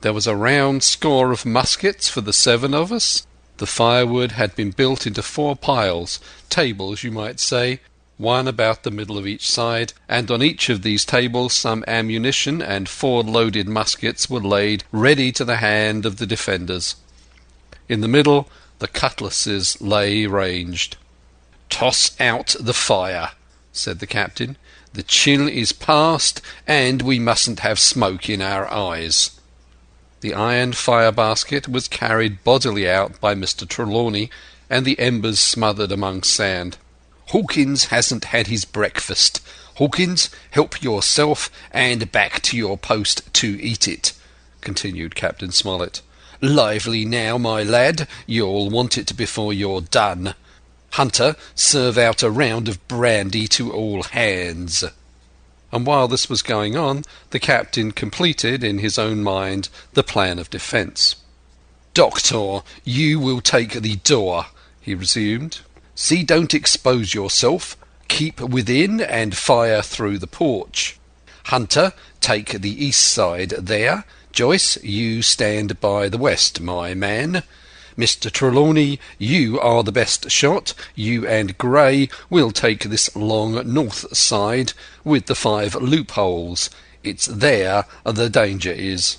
There was a round score of muskets for the 7 of us. The firewood had been built into 4 piles, tables you might say, one about the middle of each side, and on each of these tables some ammunition and 4 loaded muskets were laid ready to the hand of the defenders. In the middle the cutlasses lay ranged. "Toss out the fire," said the captain. "The chill is past, and we mustn't have smoke in our eyes." The iron fire-basket was carried bodily out by Mr. Trelawney, and the embers smothered among sand. "Hawkins hasn't had his breakfast. Hawkins, help yourself, and back to your post to eat it," continued Captain Smollett. "Lively now, my lad, you'll want it before you're done. Hunter, serve out a round of brandy to all hands." And while this was going on, the captain completed in his own mind the plan of defence. "Doctor, you will take the door," he resumed. "See, don't expose yourself. Keep within and fire through the porch. Hunter, take the east side there. Joyce, you stand by the west, my man. Mr. Trelawney, you are the best shot. You and Gray will take this long north side with the 5 loopholes. It's there the danger is.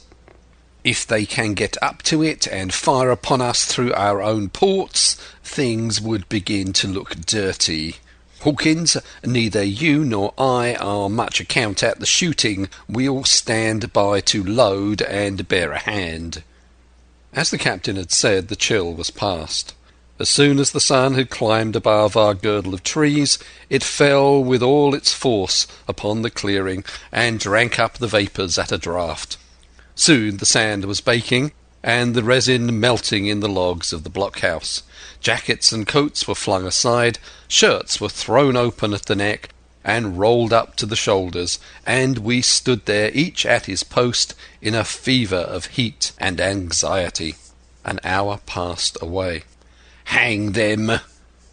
If they can get up to it and fire upon us through our own ports, things would begin to look dirty. Hawkins, neither you nor I are much account at the shooting. We'll stand by to load and bear a hand." As the captain had said, the chill was past. As soon as the sun had climbed above our girdle of trees, it fell with all its force upon the clearing and drank up the vapours at a draught. Soon the sand was baking, and the resin melting in the logs of the blockhouse. Jackets and coats were flung aside, shirts were thrown open at the neck and rolled up to the shoulders, and we stood there, each at his post, in a fever of heat and anxiety. An hour passed away. "Hang them!"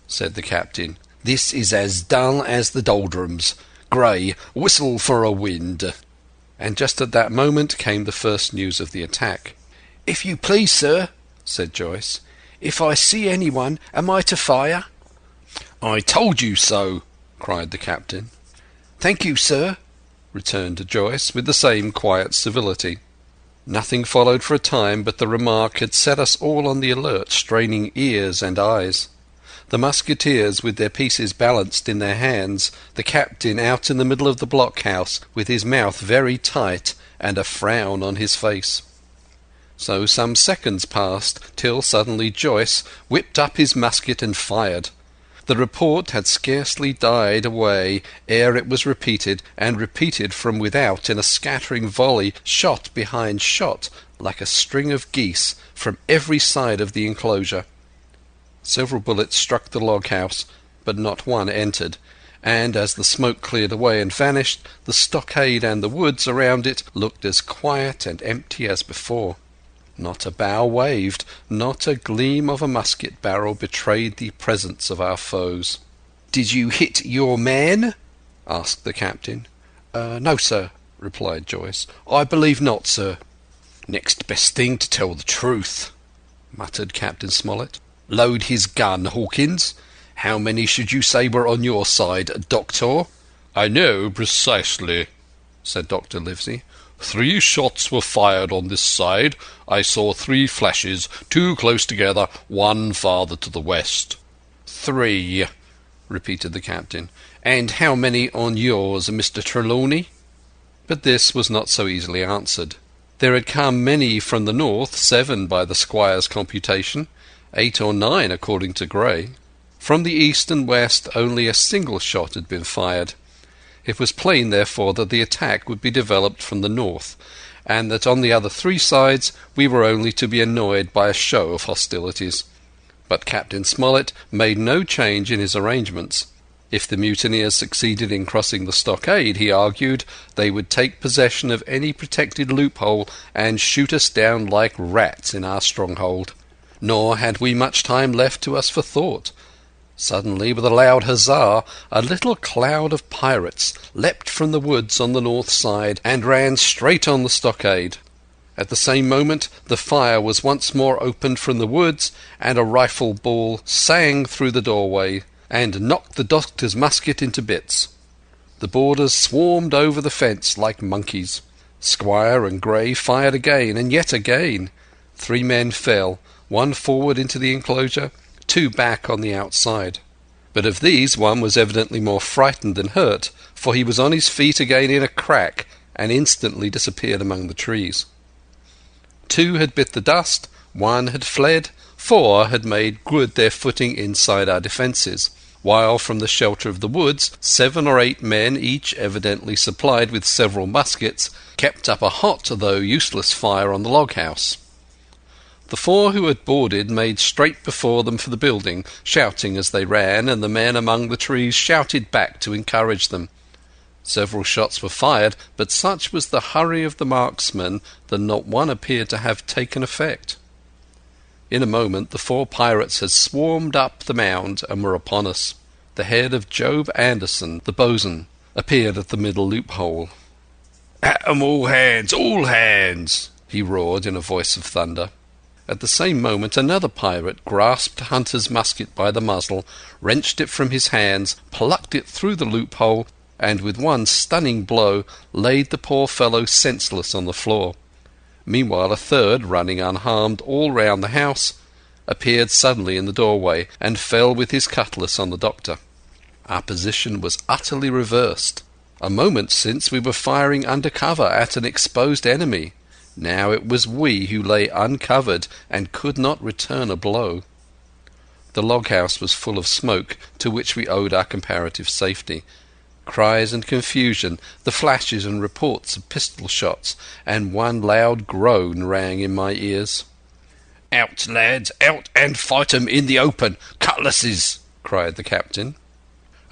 said the captain. "This is as dull as the doldrums. Gray, whistle for a wind." And just at that moment came the first news of the attack. "If you please, sir," said Joyce, "if I see anyone, am I to fire?" "I told you so," cried the captain. "Thank you, sir," returned Joyce with the same quiet civility. Nothing followed for a time, but the remark had set us all on the alert, straining ears and eyes. The musketeers with their pieces balanced in their hands, the captain out in the middle of the blockhouse with his mouth very tight and a frown on his face. So some seconds passed, till suddenly Joyce whipped up his musket and fired. The report had scarcely died away ere it was repeated, and repeated from without in a scattering volley, shot behind shot, like a string of geese, from every side of the enclosure. Several bullets struck the log-house, but not one entered, and as the smoke cleared away and vanished, the stockade and the woods around it looked as quiet and empty as before. Not a bough waved, not a gleam of a musket barrel betrayed the presence of our foes. "Did you hit your man?" asked the captain. No, sir," replied Joyce. "I believe not, sir." "Next best thing to tell the truth," muttered Captain Smollett. "Load his gun, Hawkins. How many should you say were on your side, Doctor?" "I know precisely," said Dr. Livesey. "3 shots were fired on this side. I saw 3 flashes, 2 close together, 1 farther to the west." "3," repeated the captain. "And how many on yours, Mr. Trelawney?" But this was not so easily answered. There had come many from the north, 7 by the squire's computation, 8 or 9 according to Gray. From the east and west only a single shot had been fired. It was plain, therefore, that the attack would be developed from the north, and that on the other 3 sides we were only to be annoyed by a show of hostilities. But Captain Smollett made no change in his arrangements. If the mutineers succeeded in crossing the stockade, he argued, they would take possession of any protected loophole and shoot us down like rats in our stronghold. Nor had we much time left to us for thought. Suddenly, with a loud huzzah, a little cloud of pirates leapt from the woods on the north side and ran straight on the stockade. At the same moment the fire was once more opened from the woods, and a rifle ball sang through the doorway and knocked the doctor's musket into bits. The boarders swarmed over the fence like monkeys. Squire and Gray fired again and yet again. 3 men fell, 1 forward into the enclosure, 2 back on the outside. But of these 1 was evidently more frightened than hurt, for he was on his feet again in a crack, and instantly disappeared among the trees. 2 had bit the dust, 1 had fled, 4 had made good their footing inside our defences, while from the shelter of the woods 7 or 8 men, each evidently supplied with several muskets, kept up a hot though useless fire on the log-house. The 4 who had boarded made straight before them for the building, shouting as they ran, and the men among the trees shouted back to encourage them. Several shots were fired, but such was the hurry of the marksmen that not one appeared to have taken effect. In a moment the 4 pirates had swarmed up the mound and were upon us. The head of Job Anderson, the boatswain, appeared at the middle loophole. "At 'em, all hands!" he roared in a voice of thunder. At the same moment another pirate grasped Hunter's musket by the muzzle, wrenched it from his hands, plucked it through the loophole, and with one stunning blow laid the poor fellow senseless on the floor. Meanwhile a 3rd, running unharmed all round the house, appeared suddenly in the doorway, and fell with his cutlass on the doctor. Our position was utterly reversed. A moment since we were firing under cover at an exposed enemy. Now it was we who lay uncovered and could not return a blow. The log-house was full of smoke, to which we owed our comparative safety. Cries and confusion, the flashes and reports of pistol shots, and 1 loud groan rang in my ears. "Out, lads, out and fight 'em in the open! Cutlasses!" cried the captain.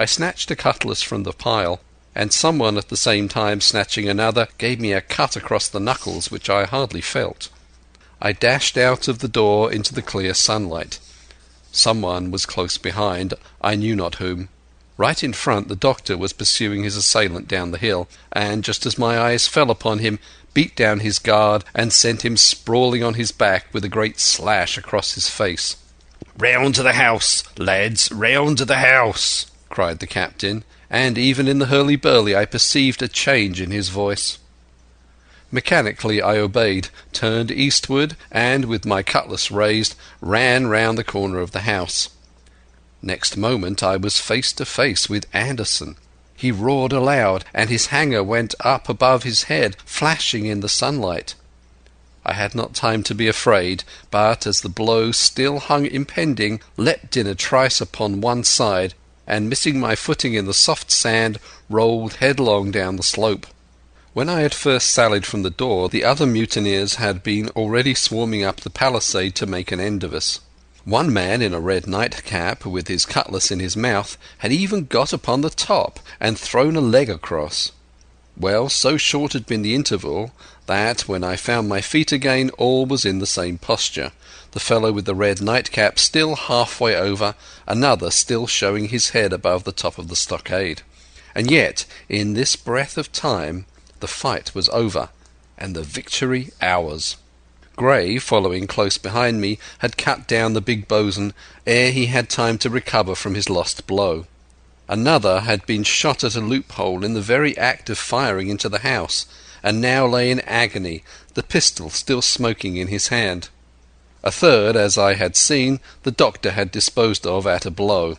I snatched a cutlass from the pile, and someone at the same time snatching another gave me a cut across the knuckles which I hardly felt. I dashed out of the door into the clear sunlight. Someone was close behind, I knew not whom. Right in front the doctor was pursuing his assailant down the hill, and just as my eyes fell upon him, beat down his guard and sent him sprawling on his back with a great slash across his face. "Round to the house, lads, round to the house!" cried the captain, and even in the hurly-burly I perceived a change in his voice. Mechanically I obeyed, turned eastward, and with my cutlass raised, ran round the corner of the house. Next moment I was face to face with Anderson. He roared aloud, and his hanger went up above his head, flashing in the sunlight. I had not time to be afraid, but as the blow still hung impending, leapt in a trice upon one side, and missing my footing in the soft sand, rolled headlong down the slope. When I had first sallied from the door, the other mutineers had been already swarming up the palisade to make an end of us. One man in a red nightcap, with his cutlass in his mouth, had even got upon the top and thrown a leg across. Well, so short had been the interval that when I found my feet again all was in the same posture, the fellow with the red nightcap still halfway over, another still showing his head above the top of the stockade. And yet, in this breath of time, the fight was over, and the victory ours. Gray, following close behind me, had cut down the big bosun ere he had time to recover from his lost blow. Another had been shot at a loophole in the very act of firing into the house, and now lay in agony, the pistol still smoking in his hand. A third, as I had seen, the doctor had disposed of at a blow.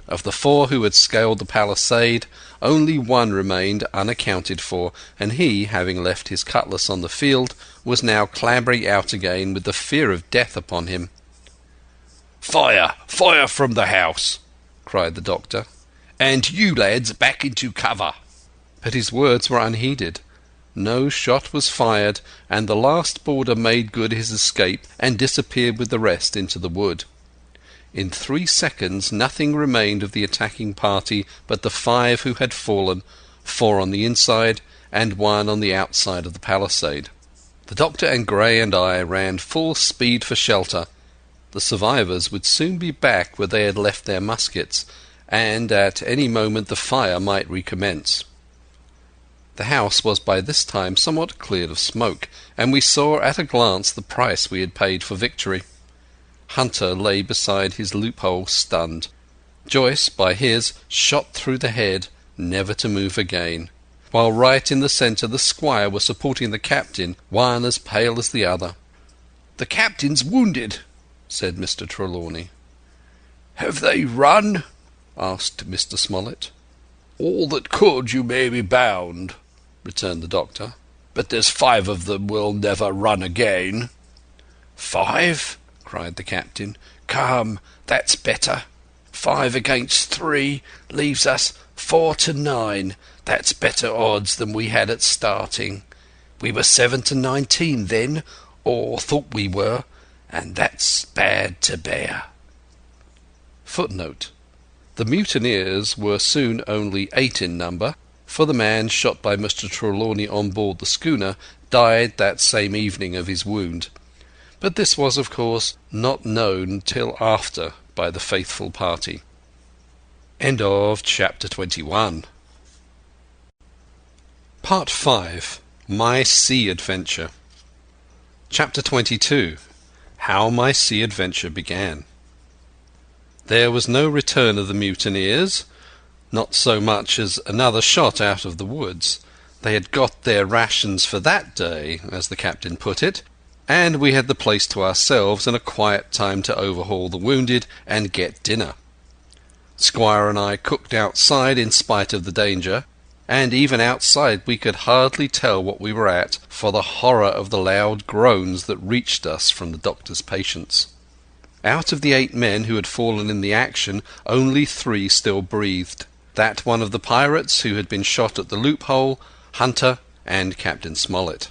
Of the four who had scaled the palisade, only one remained unaccounted for, and he, having left his cutlass on the field, was now clambering out again with the fear of death upon him. "Fire! Fire from the house!" cried the doctor. "And you lads back into cover!" But his words were unheeded. No shot was fired, and the last boarder made good his escape and disappeared with the rest into the wood. In 3 seconds nothing remained of the attacking party but the 5 who had fallen, 4 on the inside and 1 on the outside of the palisade. The doctor and Gray and I ran full speed for shelter. The survivors would soon be back where they had left their muskets, and at any moment the fire might recommence. The house was by this time somewhat cleared of smoke, and we saw at a glance the price we had paid for victory. Hunter lay beside his loophole stunned. Joyce, by his, shot through the head, never to move again, while right in the centre the squire was supporting the captain, one as pale as the other. "The captain's wounded," said Mr. Trelawney. "Have they run?" asked Mr. Smollett. "All that could, you may be bound," returned the doctor. "But there's 5 of them will never run again." "5?" cried the captain. "Come, that's better. 5 against 3 leaves us 4 to 9. That's better odds than we had at starting. We were 7 to 19 then, or thought we were, and that's bad to bear." Footnote: the mutineers were soon only 8 in number, for the man shot by Mr. Trelawney on board the schooner died that same evening of his wound. But this was, of course, not known till after by the faithful party. End of chapter 21. Part 5. My Sea Adventure. Chapter 22. How my sea adventure began. There was no return of the mutineers, not so much as another shot out of the woods. They had got their rations for that day, as the captain put it, and we had the place to ourselves and a quiet time to overhaul the wounded and get dinner. Squire and I cooked outside in spite of the danger, and even outside we could hardly tell what we were at for the horror of the loud groans that reached us from the doctor's patients. Out of the 8 men who had fallen in the action, only 3 still breathed. That one of the pirates who had been shot at the loophole, Hunter, and Captain Smollett.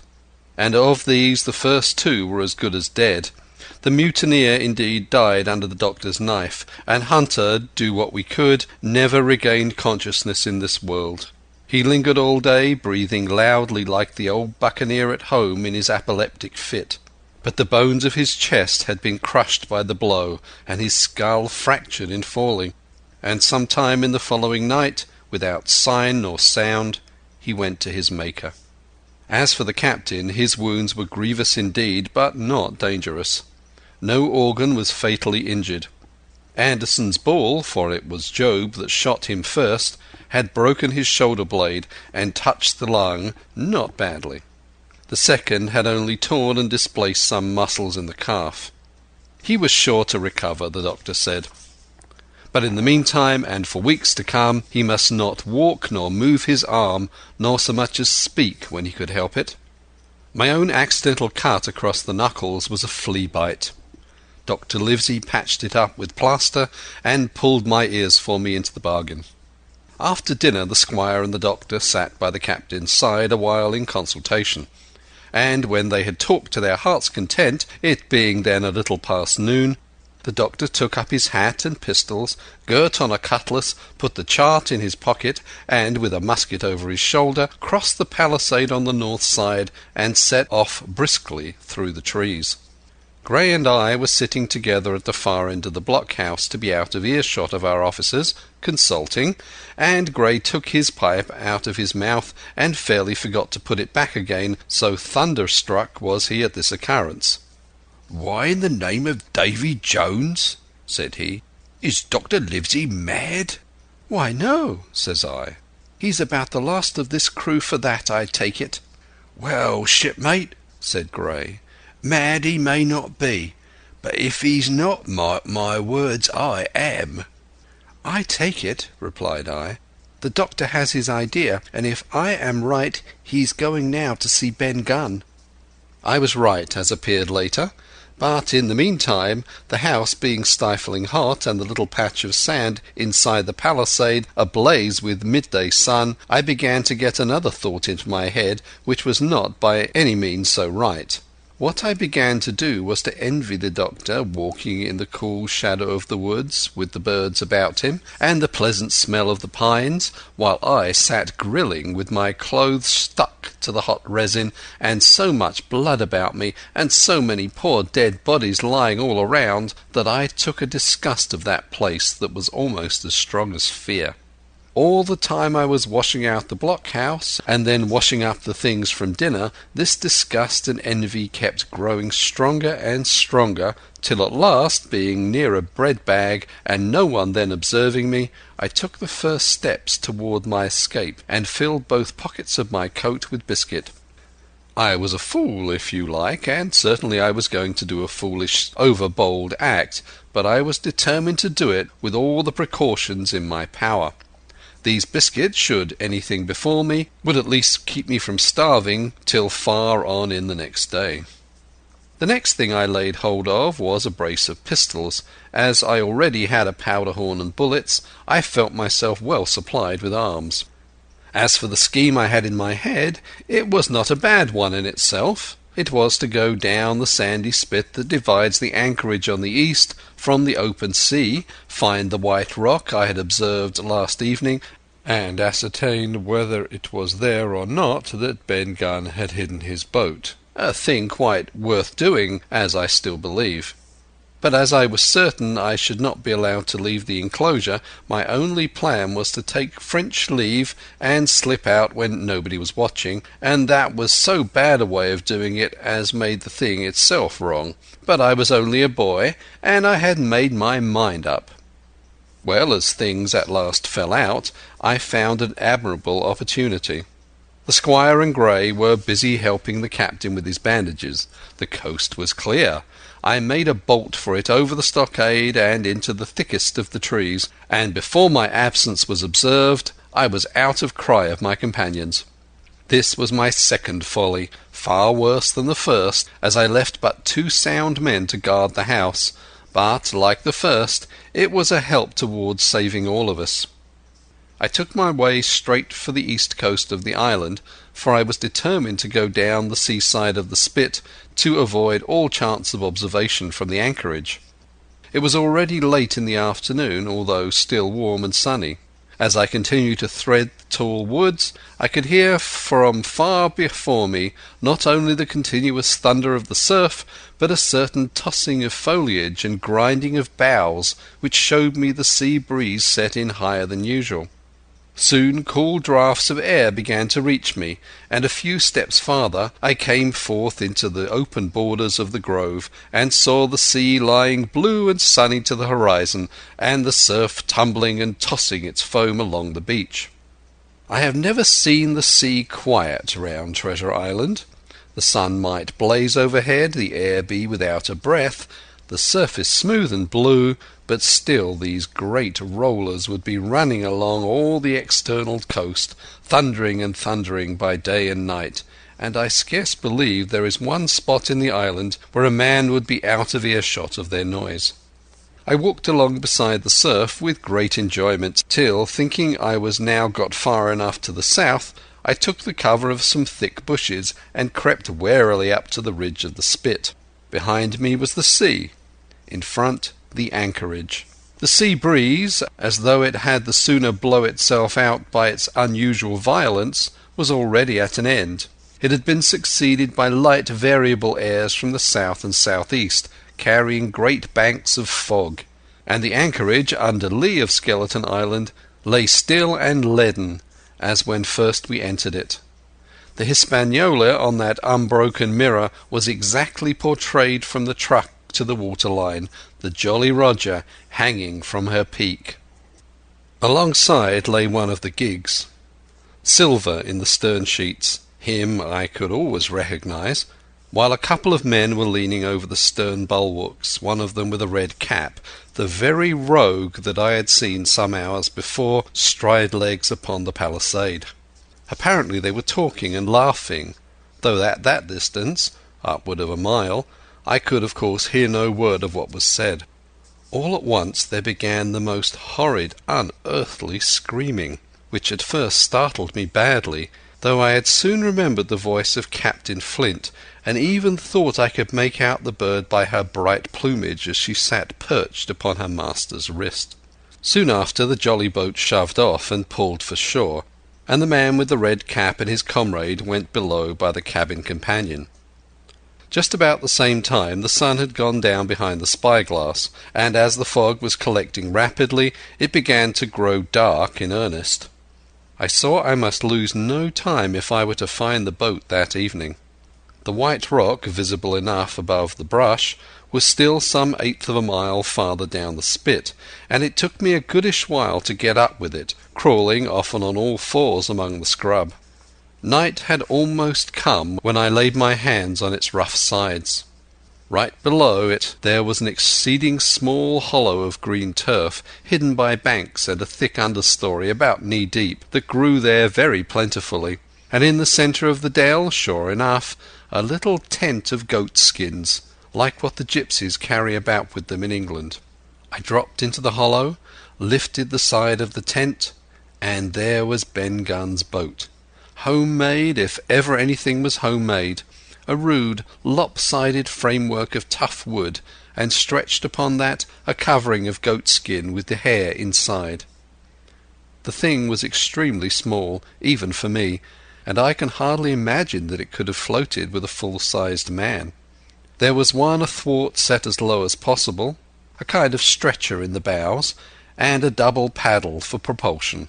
And of these the first 2 were as good as dead. The mutineer indeed died under the doctor's knife, and Hunter, do what we could, never regained consciousness in this world. He lingered all day, breathing loudly like the old buccaneer at home in his apoplectic fit. but the bones of his chest had been crushed by the blow, and his skull fractured in falling, and some time in the following night, without sign nor sound, he went to his Maker. As for the captain, his wounds were grievous indeed, but not dangerous. No organ was fatally injured. Anderson's ball, for it was Job that shot him first, had broken his shoulder blade and touched the lung not badly. The second had only torn and displaced some muscles in the calf. He was sure to recover, the doctor said. But in the meantime, and for weeks to come, he must not walk nor move his arm, nor so much as speak when he could help it. My own accidental cut across the knuckles was a flea bite. Dr. Livesey patched it up with plaster and pulled my ears for me into the bargain. After dinner the squire and the doctor sat by the captain's side a while in consultation, and when they had talked to their hearts' content, it being then a little past noon, the doctor took up his hat and pistols, girt on a cutlass, put the chart in his pocket, and, with a musket over his shoulder, crossed the palisade on the north side and set off briskly through the trees. Gray and I were sitting together at the far end of the blockhouse to be out of earshot of our officers, consulting, and Gray took his pipe out of his mouth and fairly forgot to put it back again, so thunderstruck was he at this occurrence. "Why in the name of Davy Jones," said he, "is Dr. Livesey mad?" "Why, no," says I. "He's about the last of this crew for that, I take it." "Well, shipmate," said Gray, "mad he may not be, but if he's not, my words, I am." "I take it," replied I, "the doctor has his idea, and if I am right, he's going now to see Ben Gunn." I was right, as appeared later, but in the meantime, the house being stifling hot and the little patch of sand inside the palisade ablaze with midday sun, I began to get another thought into my head which was not by any means so right. What I began to do was to envy the doctor walking in the cool shadow of the woods with the birds about him and the pleasant smell of the pines, while I sat grilling with my clothes stuck to the hot resin and so much blood about me and so many poor dead bodies lying all around that I took a disgust of that place that was almost as strong as fear. All the time I was washing out the blockhouse and then washing up the things from dinner, this disgust and envy kept growing stronger and stronger, till at last, being near a bread bag and no one then observing me, I took the first steps toward my escape and filled both pockets of my coat with biscuit. I was a fool, if you like, and certainly I was going to do a foolish, over-bold act, but I was determined to do it with all the precautions in my power. These biscuits, should anything befall me, would at least keep me from starving till far on in the next day. The next thing I laid hold of was a brace of pistols. As I already had a powder horn and bullets, I felt myself well supplied with arms. As for the scheme I had in my head, it was not a bad one in itself. It was to go down the sandy spit that divides the anchorage on the east from the open sea, find the white rock I had observed last evening, and ascertain whether it was there or not that Ben Gunn had hidden his boat, a thing quite worth doing, as I still believe. But as I was certain I should not be allowed to leave the enclosure, my only plan was to take French leave and slip out when nobody was watching, and that was so bad a way of doing it as made the thing itself wrong. But I was only a boy, and I had made my mind up. Well, as things at last fell out, I found an admirable opportunity. The squire and Gray were busy helping the captain with his bandages. The coast was clear. I made a bolt for it over the stockade and into the thickest of the trees, and before my absence was observed, I was out of cry of my companions. This was my second folly, far worse than the first, as I left but 2 sound men to guard the house, but, like the first, it was a help towards saving all of us. I took my way straight for the east coast of the island, for I was determined to go down the seaside of the spit to avoid all chance of observation from the anchorage. It was already late in the afternoon, although still warm and sunny. As I continued to thread the tall woods, I could hear from far before me not only the continuous thunder of the surf, but a certain tossing of foliage and grinding of boughs which showed me the sea breeze set in higher than usual. Soon cool draughts of air began to reach me, and a few steps farther I came forth into the open borders of the grove, and saw the sea lying blue and sunny to the horizon, and the surf tumbling and tossing its foam along the beach. I have never seen the sea quiet round Treasure Island. The sun might blaze overhead, the air be without a breath, the surface smooth and blue, but still these great rollers would be running along all the external coast, thundering and thundering by day and night, and I scarce believe there is one spot in the island where a man would be out of earshot of their noise. I walked along beside the surf with great enjoyment, till, thinking I was now got far enough to the south, I took the cover of some thick bushes and crept warily up to the ridge of the spit. Behind me was the sea, in front the anchorage. The sea breeze, as though it had the sooner blow itself out by its unusual violence, was already at an end. It had been succeeded by light variable airs from the south and southeast, carrying great banks of fog, and the anchorage under lee of Skeleton Island lay still and leaden as when first we entered it. The Hispaniola on that unbroken mirror was exactly portrayed from the truck to the waterline, the Jolly Roger hanging from her peak. Alongside lay one of the gigs. Silver in the stern sheets, him I could always recognize, while a couple of men were leaning over the stern bulwarks, one of them with a red cap, the very rogue that I had seen some hours before stride legs upon the palisade. Apparently they were talking and laughing, though at that distance, upward of a mile, I could of course hear no word of what was said. All at once there began the most horrid, unearthly screaming, which at first startled me badly, though I had soon remembered the voice of Captain Flint, and even thought I could make out the bird by her bright plumage as she sat perched upon her master's wrist. Soon after the jolly boat shoved off and pulled for shore, and the man with the red cap and his comrade went below by the cabin companion. Just about the same time the sun had gone down behind the spyglass, and as the fog was collecting rapidly, it began to grow dark in earnest. I saw I must lose no time if I were to find the boat that evening. The white rock, visible enough above the brush, was still some eighth of a mile farther down the spit, and it took me a goodish while to get up with it, crawling often on all fours among the scrub. Night had almost come when I laid my hands on its rough sides. Right below it there was an exceeding small hollow of green turf, hidden by banks and a thick understory about knee-deep, that grew there very plentifully, and in the centre of the dell, sure enough, a little tent of goat skins, like what the gypsies carry about with them in England. I dropped into the hollow, lifted the side of the tent, and there was Ben Gunn's boat. Homemade, if ever anything was homemade, a rude, lopsided framework of tough wood, and stretched upon that a covering of goatskin with the hair inside. The thing was extremely small, even for me, and I can hardly imagine that it could have floated with a full-sized man. There was one athwart set as low as possible, a kind of stretcher in the bows, and a double paddle for propulsion.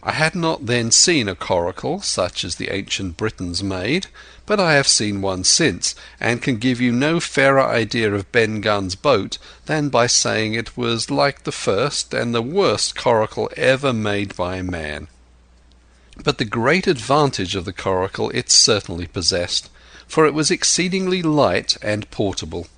I had not then seen a coracle such as the ancient Britons made, but I have seen one since, and can give you no fairer idea of Ben Gunn's boat than by saying it was like the first and the worst coracle ever made by man. But the great advantage of the coracle it certainly possessed, for it was exceedingly light and portable.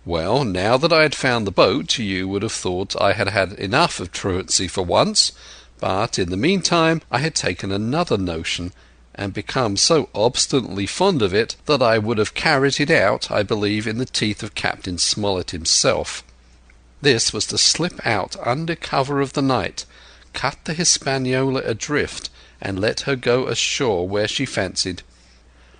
Well, now that I had found the boat, you would have thought I had had enough of truancy for once, but in the meantime I had taken another notion, and become so obstinately fond of it that I would have carried it out, I believe, in the teeth of Captain Smollett himself. This was to slip out under cover of the night, cut the Hispaniola adrift, and let her go ashore where she fancied.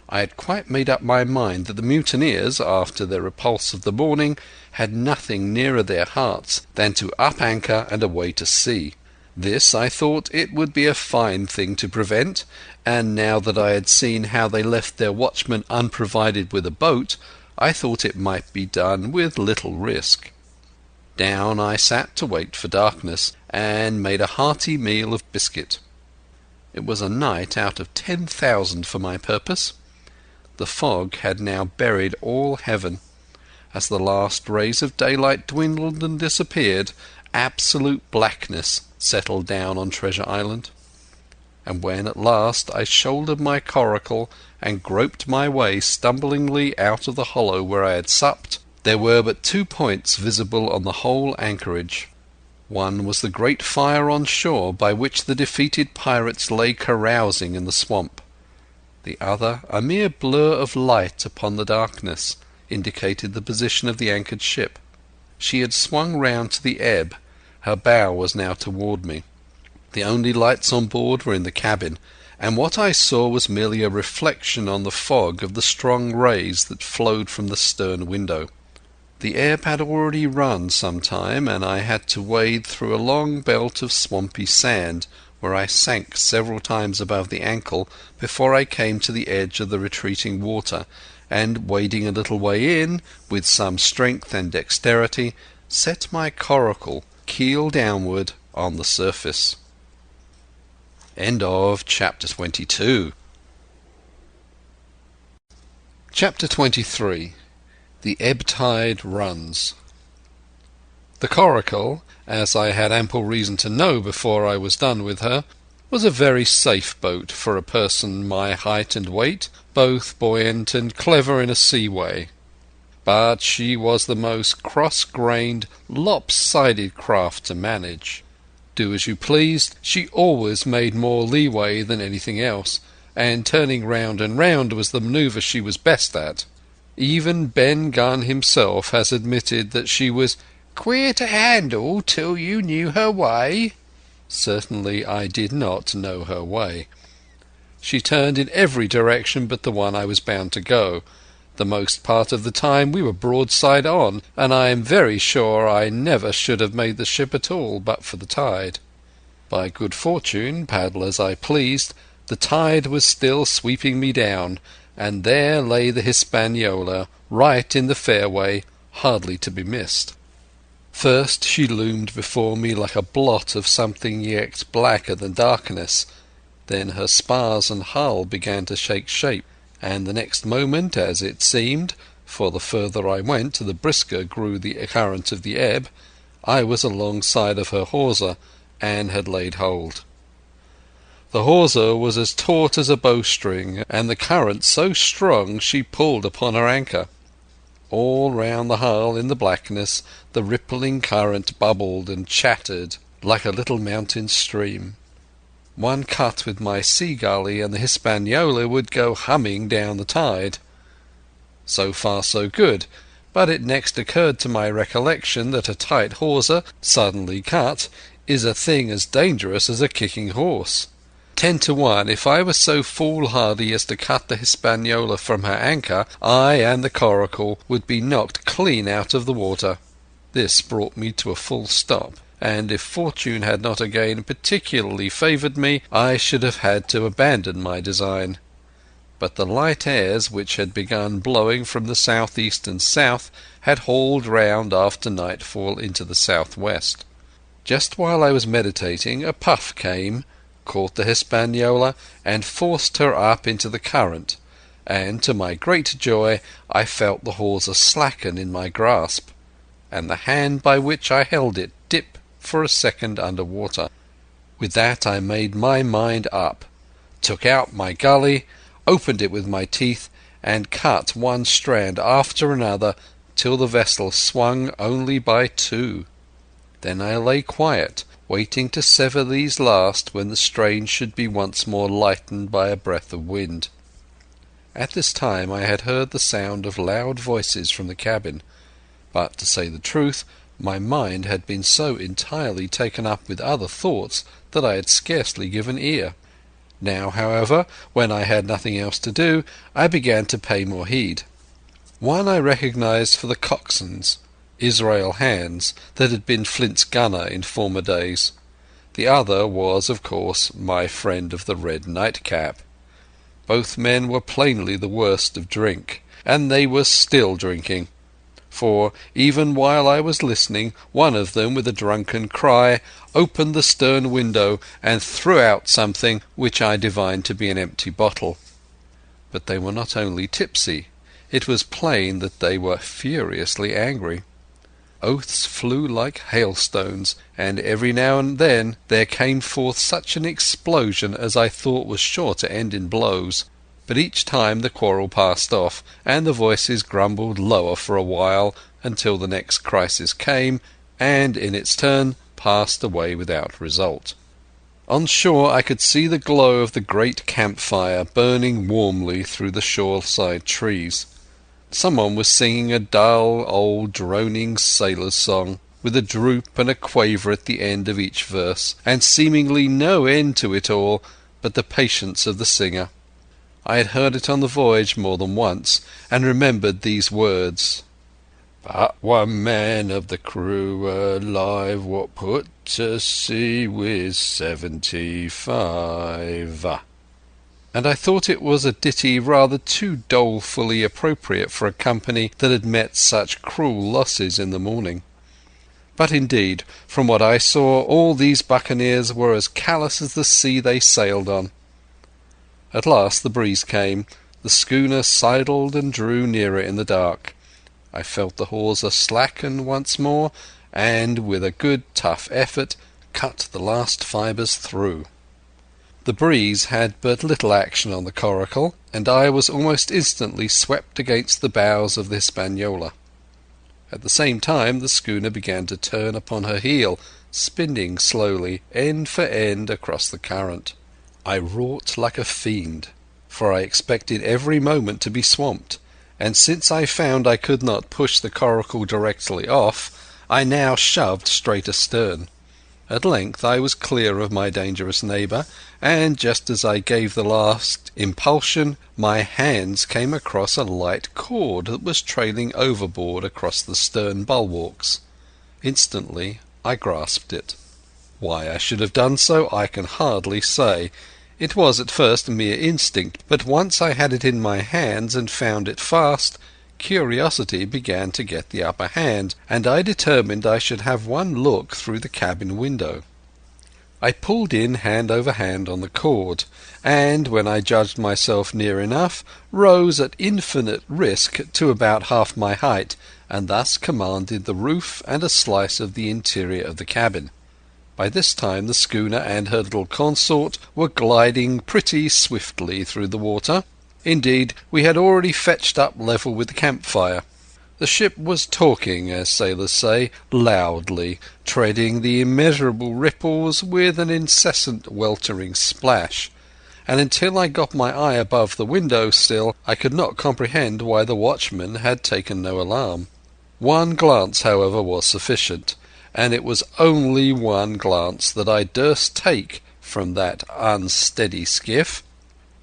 I had quite made up my mind that the mutineers, after their repulse of the morning, had nothing nearer their hearts than to up anchor and away to sea. This I thought it would be a fine thing to prevent, and now that I had seen how they left their watchman unprovided with a boat, I thought it might be done with little risk. Down I sat to wait for darkness, and made a hearty meal of biscuit. It was a night out of 10,000 for my purpose. The fog had now buried all heaven. As the last rays of daylight dwindled and disappeared, absolute blackness settled down on Treasure Island. And when at last I shouldered my coracle and groped my way stumblingly out of the hollow where I had supped, there were but 2 points visible on the whole anchorage. One was the great fire on shore by which the defeated pirates lay carousing in the swamp. The other, a mere blur of light upon the darkness, indicated the position of the anchored ship. She had swung round to the ebb. Her bow was now toward me. The only lights on board were in the cabin, and what I saw was merely a reflection on the fog of the strong rays that flowed from the stern window. The ebb had already run some time, and I had to wade through a long belt of swampy sand, where I sank several times above the ankle before I came to the edge of the retreating water, and wading a little way in, with some strength and dexterity, set my coracle keel downward on the surface. End of Chapter 22. Chapter 23. The ebb tide runs. The coracle, as I had ample reason to know before I was done with her, was a very safe boat for a person my height and weight, both buoyant and clever in a sea way. But she was the most cross-grained, lopsided craft to manage. Do as you pleased, she always made more leeway than anything else, and turning round and round was the manoeuvre she was best at. Even Ben Gunn himself has admitted that she was "queer to handle till you knew her way." Certainly I did not know her way. She turned in every direction but the one I was bound to go. The most part of the time we were broadside on, and I am very sure I never should have made the ship at all but for the tide. By good fortune, paddle as I pleased, the tide was still sweeping me down, and there lay the Hispaniola, right in the fairway, hardly to be missed. First she loomed before me like a blot of something yet blacker than darkness. Then her spars and hull began to take shape, and the next moment, as it seemed, for the further I went the brisker grew the current of the ebb, I was alongside of her hawser, and had laid hold. The hawser was as taut as a bowstring, and the current so strong she pulled upon her anchor. All round the hull in the blackness the rippling current bubbled and chattered like a little mountain stream. One cut with my sea gully and the Hispaniola would go humming down the tide. So far so good, but it next occurred to my recollection that a tight hawser, suddenly cut, is a thing as dangerous as a kicking horse. 10 to 1, if I was so foolhardy as to cut the Hispaniola from her anchor, I and the coracle would be knocked clean out of the water. This brought me to a full stop, and if fortune had not again particularly favoured me, I should have had to abandon my design. But the light airs which had begun blowing from the south-east and south had hauled round after nightfall into the south-west. Just while I was meditating, a puff came, caught the Hispaniola, and forced her up into the current, and to my great joy I felt the hawser slacken in my grasp, and the hand by which I held it dip for a second under water. With that I made my mind up, took out my gully, opened it with my teeth, and cut one strand after another till the vessel swung only by 2. Then I lay quiet, waiting to sever these last when the strain should be once more lightened by a breath of wind. At this time I had heard the sound of loud voices from the cabin, but to say the truth, my mind had been so entirely taken up with other thoughts that I had scarcely given ear. Now, however, when I had nothing else to do, I began to pay more heed. One I recognized for the coxswains, Israel Hands, that had been Flint's gunner in former days. The other was, of course, my friend of the red nightcap. Both men were plainly the worst of drink, and they were still drinking. For, even while I was listening, one of them, with a drunken cry, opened the stern window and threw out something which I divined to be an empty bottle. But they were not only tipsy, it was plain that they were furiously angry. Oaths flew like hailstones, and every now and then there came forth such an explosion as I thought was sure to end in blows. But each time the quarrel passed off, and the voices grumbled lower for a while until the next crisis came, and in its turn passed away without result. On shore I could see the glow of the great campfire burning warmly through the shoreside trees. Someone was singing a dull, old, droning sailor's song, with a droop and a quaver at the end of each verse, and seemingly no end to it all but the patience of the singer. I had heard it on the voyage more than once, and remembered these words: "But one man of the crew alive, what put to sea with 75. And I thought it was a ditty rather too dolefully appropriate for a company that had met such cruel losses in the morning. But indeed, from what I saw, all these buccaneers were as callous as the sea they sailed on. At last the breeze came, the schooner sidled and drew nearer in the dark. I felt the hawser slacken once more, and with a good tough effort cut the last fibres through. The breeze had but little action on the coracle, and I was almost instantly swept against the bows of the Hispaniola. At the same time the schooner began to turn upon her heel, spinning slowly, end for end, across the current. I wrought like a fiend, for I expected every moment to be swamped, and since I found I could not push the coracle directly off, I now shoved straight astern. At length I was clear of my dangerous neighbour, and just as I gave the last impulsion, my hands came across a light cord that was trailing overboard across the stern bulwarks. Instantly I grasped it. Why I should have done so I can hardly say. It was at first mere instinct, but once I had it in my hands and found it fast, curiosity began to get the upper hand, and I determined I should have one look through the cabin window. I pulled in hand over hand on the cord, and when I judged myself near enough, rose at infinite risk to about half my height, and thus commanded the roof and a slice of the interior of the cabin. By this time the schooner and her little consort were gliding pretty swiftly through the water. Indeed, we had already fetched up level with the campfire. The ship was talking, as sailors say, loudly, treading the immeasurable ripples with an incessant weltering splash, and until I got my eye above the window sill I could not comprehend why the watchman had taken no alarm. One glance, however, was sufficient, and it was only one glance that I durst take from that unsteady skiff.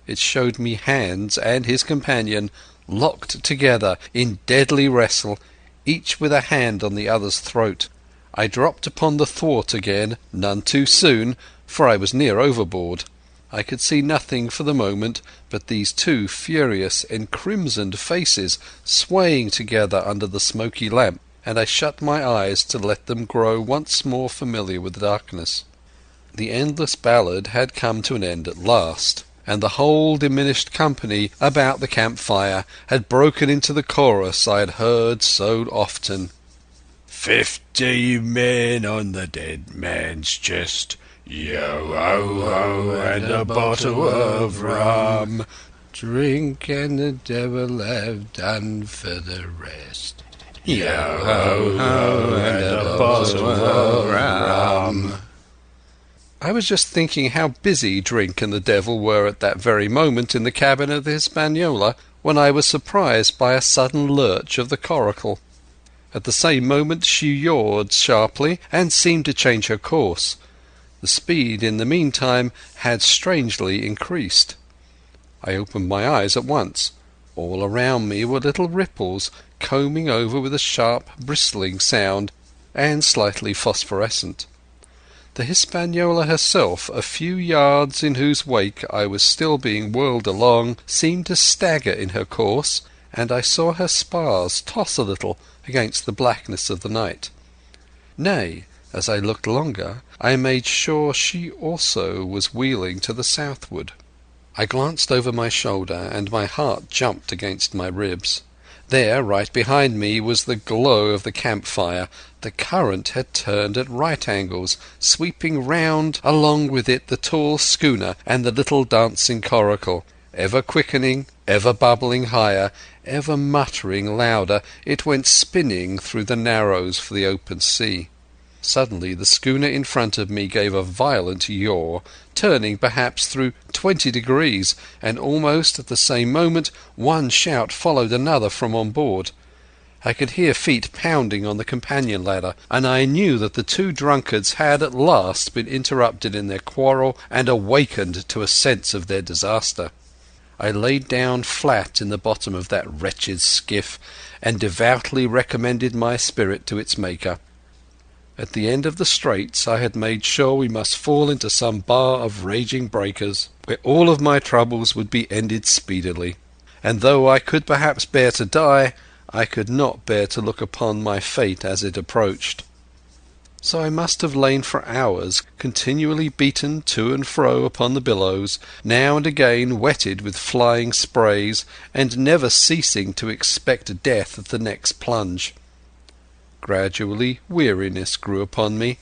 It showed me Hans and his companion locked together in deadly wrestle, each with a hand on the other's throat. I dropped upon the thwart again, none too soon, for I was near overboard. I could see nothing for the moment but these two furious, encrimsoned faces swaying together under the smoky lamp, and I shut my eyes to let them grow once more familiar with the darkness. The endless ballad had come to an end at last, and the whole diminished company about the campfire had broken into the chorus I had heard so often. 50 men on the dead man's chest, yo-ho-ho, and a bottle of rum. Drink and the devil have done for the rest. Yo-ho-ho, and a bottle of rum. I was just thinking how busy drink and the devil were at that very moment in the cabin of the Hispaniola when I was surprised by a sudden lurch of the coracle. At the same moment she yawed sharply and seemed to change her course. The speed in the meantime had strangely increased. I opened my eyes at once. All around me were little ripples, combing over with a sharp bristling sound, and slightly phosphorescent. The Hispaniola herself, a few yards in whose wake I was still being whirled along, seemed to stagger in her course, and I saw her spars toss a little against the blackness of the night. Nay, as I looked longer, I made sure she also was wheeling to the southward. I glanced over my shoulder, and my heart jumped against my ribs. There, right behind me, was the glow of the campfire. The current had turned at right angles, sweeping round along with it the tall schooner and the little dancing coracle. Ever quickening, ever bubbling higher, ever muttering louder, it went spinning through the narrows for the open sea. Suddenly the schooner in front of me gave a violent yaw, turning perhaps through 20 degrees, and almost at the same moment one shout followed another from on board. I could hear feet pounding on the companion ladder, and I knew that the two drunkards had at last been interrupted in their quarrel and awakened to a sense of their disaster. I laid down flat in the bottom of that wretched skiff, and devoutly recommended my spirit to its Maker. At the end of the straits I had made sure we must fall into some bar of raging breakers, where all of my troubles would be ended speedily, and though I could perhaps bear to die, I could not bear to look upon my fate as it approached. So I must have lain for hours, continually beaten to and fro upon the billows, now and again wetted with flying sprays, and never ceasing to expect death at the next plunge. Gradually weariness grew upon me,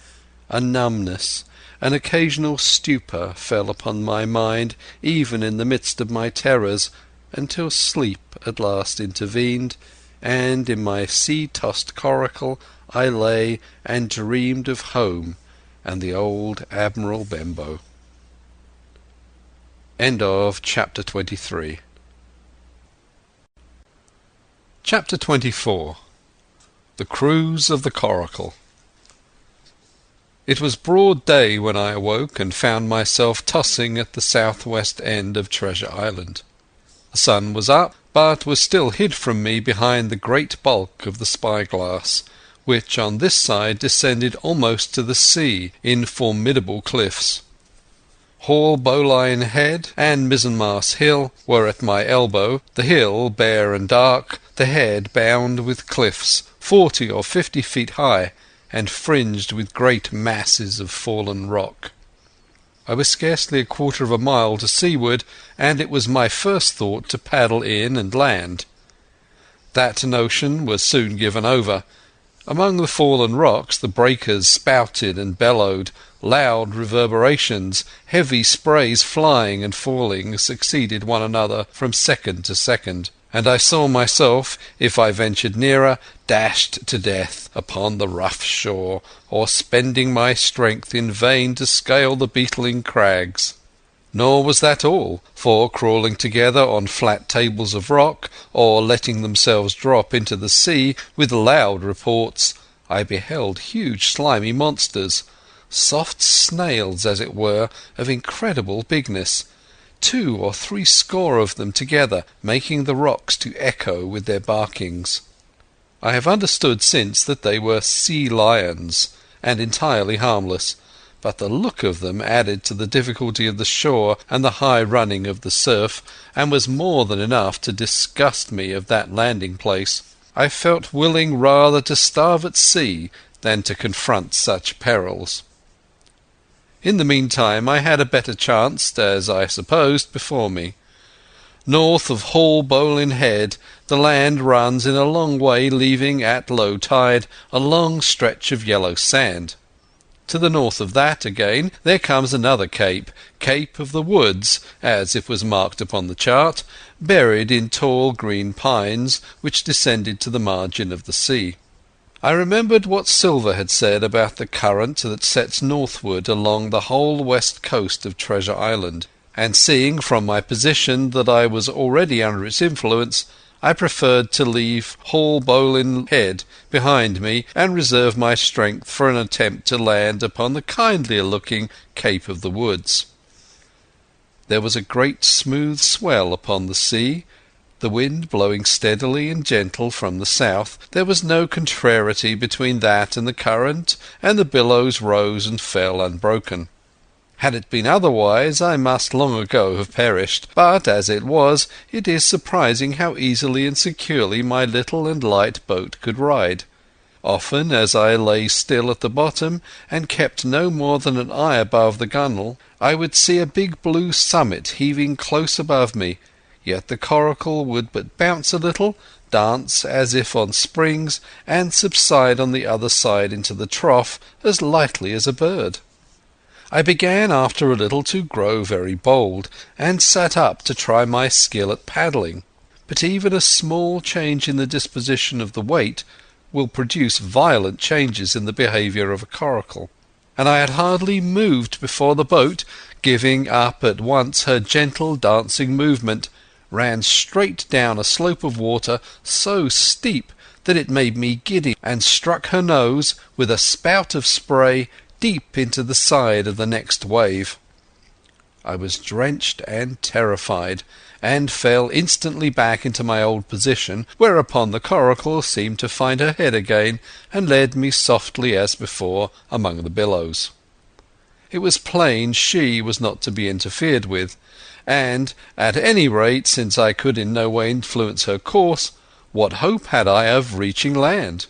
a numbness, an occasional stupor fell upon my mind even in the midst of my terrors, until sleep at last intervened, and in my sea-tossed coracle I lay and dreamed of home and the old Admiral Benbow. End of Chapter 23. Chapter 24. The Cruise of the Coracle. It was broad day when I awoke and found myself tossing at the southwest end of Treasure Island. The sun was up, but was still hid from me behind the great bulk of the spyglass, which on this side descended almost to the sea in formidable cliffs. Haulbowline Head and Mizzenmast Hill were at my elbow, the hill bare and dark, the head bound with cliffs 40 or 50 feet high and fringed with great masses of fallen rock. I was scarcely a quarter of a mile to seaward, and it was my first thought to paddle in and land. That notion was soon given over. Among the fallen rocks the breakers spouted and bellowed, loud reverberations, heavy sprays flying and falling succeeded one another from second to second, and I saw myself, if I ventured nearer, dashed to death upon the rough shore, or spending my strength in vain to scale the beetling crags. Nor was that all, for crawling together on flat tables of rock, or letting themselves drop into the sea with loud reports, I beheld huge slimy monsters, soft snails as it were, of incredible bigness, 2 or 3 score of them together, making the rocks to echo with their barkings. I have understood since that they were sea lions, and entirely harmless, but the look of them added to the difficulty of the shore and the high running of the surf, and was more than enough to disgust me of that landing place. I felt willing rather to starve at sea than to confront such perils. In the meantime I had a better chance, as I supposed, before me. North of Haulbowline Head the land runs in a long way, leaving at low tide a long stretch of yellow sand. To the north of that again there comes another cape, Cape of the Woods, as it was marked upon the chart, buried in tall green pines which descended to the margin of the sea. I remembered what Silver had said about the current that sets northward along the whole west coast of Treasure Island, and seeing from my position that I was already under its influence, I preferred to leave Haulbowline Head behind me and reserve my strength for an attempt to land upon the kindlier-looking Cape of the Woods. There was a great smooth swell upon the sea, The wind blowing steadily and gentle from the south, there was no contrariety between that and the current, and the billows rose and fell unbroken. Had it been otherwise, I must long ago have perished, but as it was, it is surprising how easily and securely my little and light boat could ride. Often, as I lay still at the bottom, and kept no more than an eye above the gunwale, I would see a big blue summit heaving close above me, yet the coracle would but bounce a little, dance as if on springs, and subside on the other side into the trough as lightly as a bird. I began after a little to grow very bold, and sat up to try my skill at paddling. But even a small change in the disposition of the weight will produce violent changes in the behaviour of a coracle, and I had hardly moved before the boat, giving up at once her gentle dancing movement, ran straight down a slope of water so steep that it made me giddy, and struck her nose, with a spout of spray, deep into the side of the next wave. I was drenched and terrified, and fell instantly back into my old position, whereupon the coracle seemed to find her head again, and led me softly as before among the billows. It was plain she was not to be interfered with, and, at any rate, since I could in no way influence her course, what hope had I of reaching land?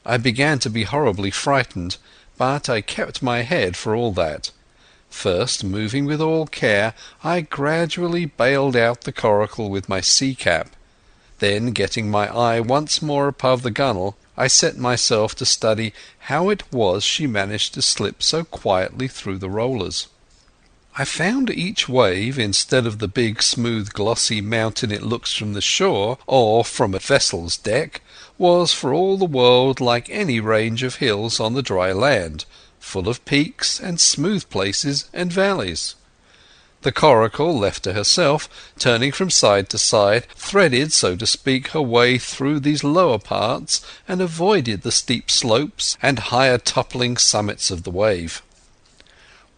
I began to be horribly frightened, but I kept my head for all that. First, moving with all care, I gradually bailed out the coracle with my sea-cap. Then, getting my eye once more above the gunwale, I set myself to study how it was she managed to slip so quietly through the rollers. I found each wave, instead of the big smooth glossy mountain it looks from the shore or from a vessel's deck, was for all the world like any range of hills on the dry land, full of peaks and smooth places and valleys. The coracle, left to herself, turning from side to side, threaded, so to speak, her way through these lower parts, and avoided the steep slopes and higher toppling summits of the wave.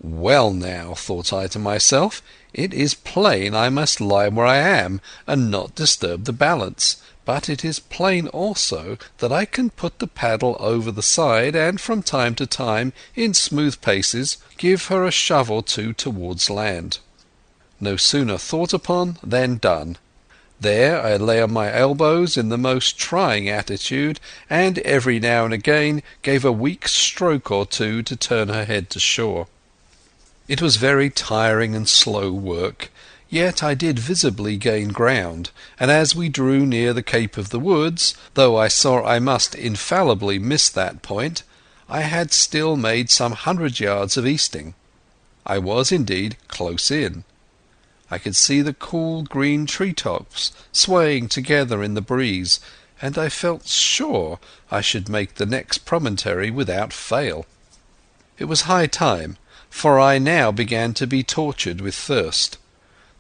Well now, thought I to myself, it is plain I must lie where I am, and not disturb the balance, but it is plain also that I can put the paddle over the side, and from time to time, in smooth paces, give her a shove or two towards land. No sooner thought upon than done. There I lay on my elbows in the most trying attitude, and every now and again gave a weak stroke or two to turn her head to shore. It was very tiring and slow work, yet I did visibly gain ground, and as we drew near the Cape of the Woods, though I saw I must infallibly miss that point, I had still made some 100 yards of easting. I was indeed close in. I could see the cool green tree-tops swaying together in the breeze, and I felt sure I should make the next promontory without fail. It was high time, for I now began to be tortured with thirst.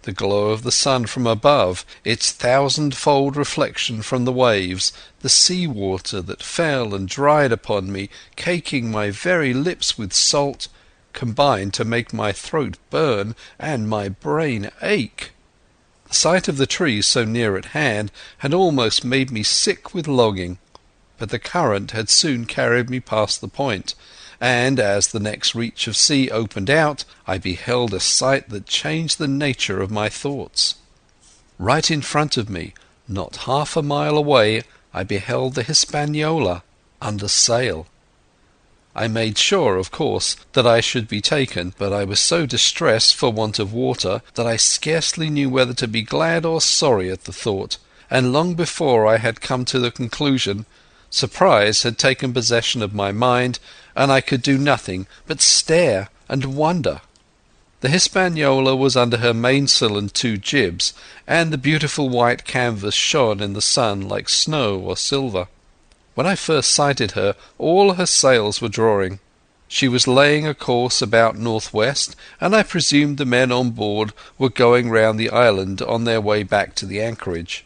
The glow of the sun from above, its thousand-fold reflection from the waves, the sea-water that fell and dried upon me, caking my very lips with salt, combined to make my throat burn and my brain ache. The sight of the trees so near at hand had almost made me sick with longing, but the current had soon carried me past the point, and as the next reach of sea opened out, I beheld a sight that changed the nature of my thoughts. Right in front of me, not half a mile away, I beheld the Hispaniola under sail. I made sure, of course, that I should be taken, but I was so distressed for want of water that I scarcely knew whether to be glad or sorry at the thought, and long before I had come to the conclusion, surprise had taken possession of my mind, and I could do nothing but stare and wonder. The Hispaniola was under her mainsail and 2 jibs, and the beautiful white canvas shone in the sun like snow or silver. When I first sighted her, all her sails were drawing. She was laying a course about northwest, and I presumed the men on board were going round the island on their way back to the anchorage.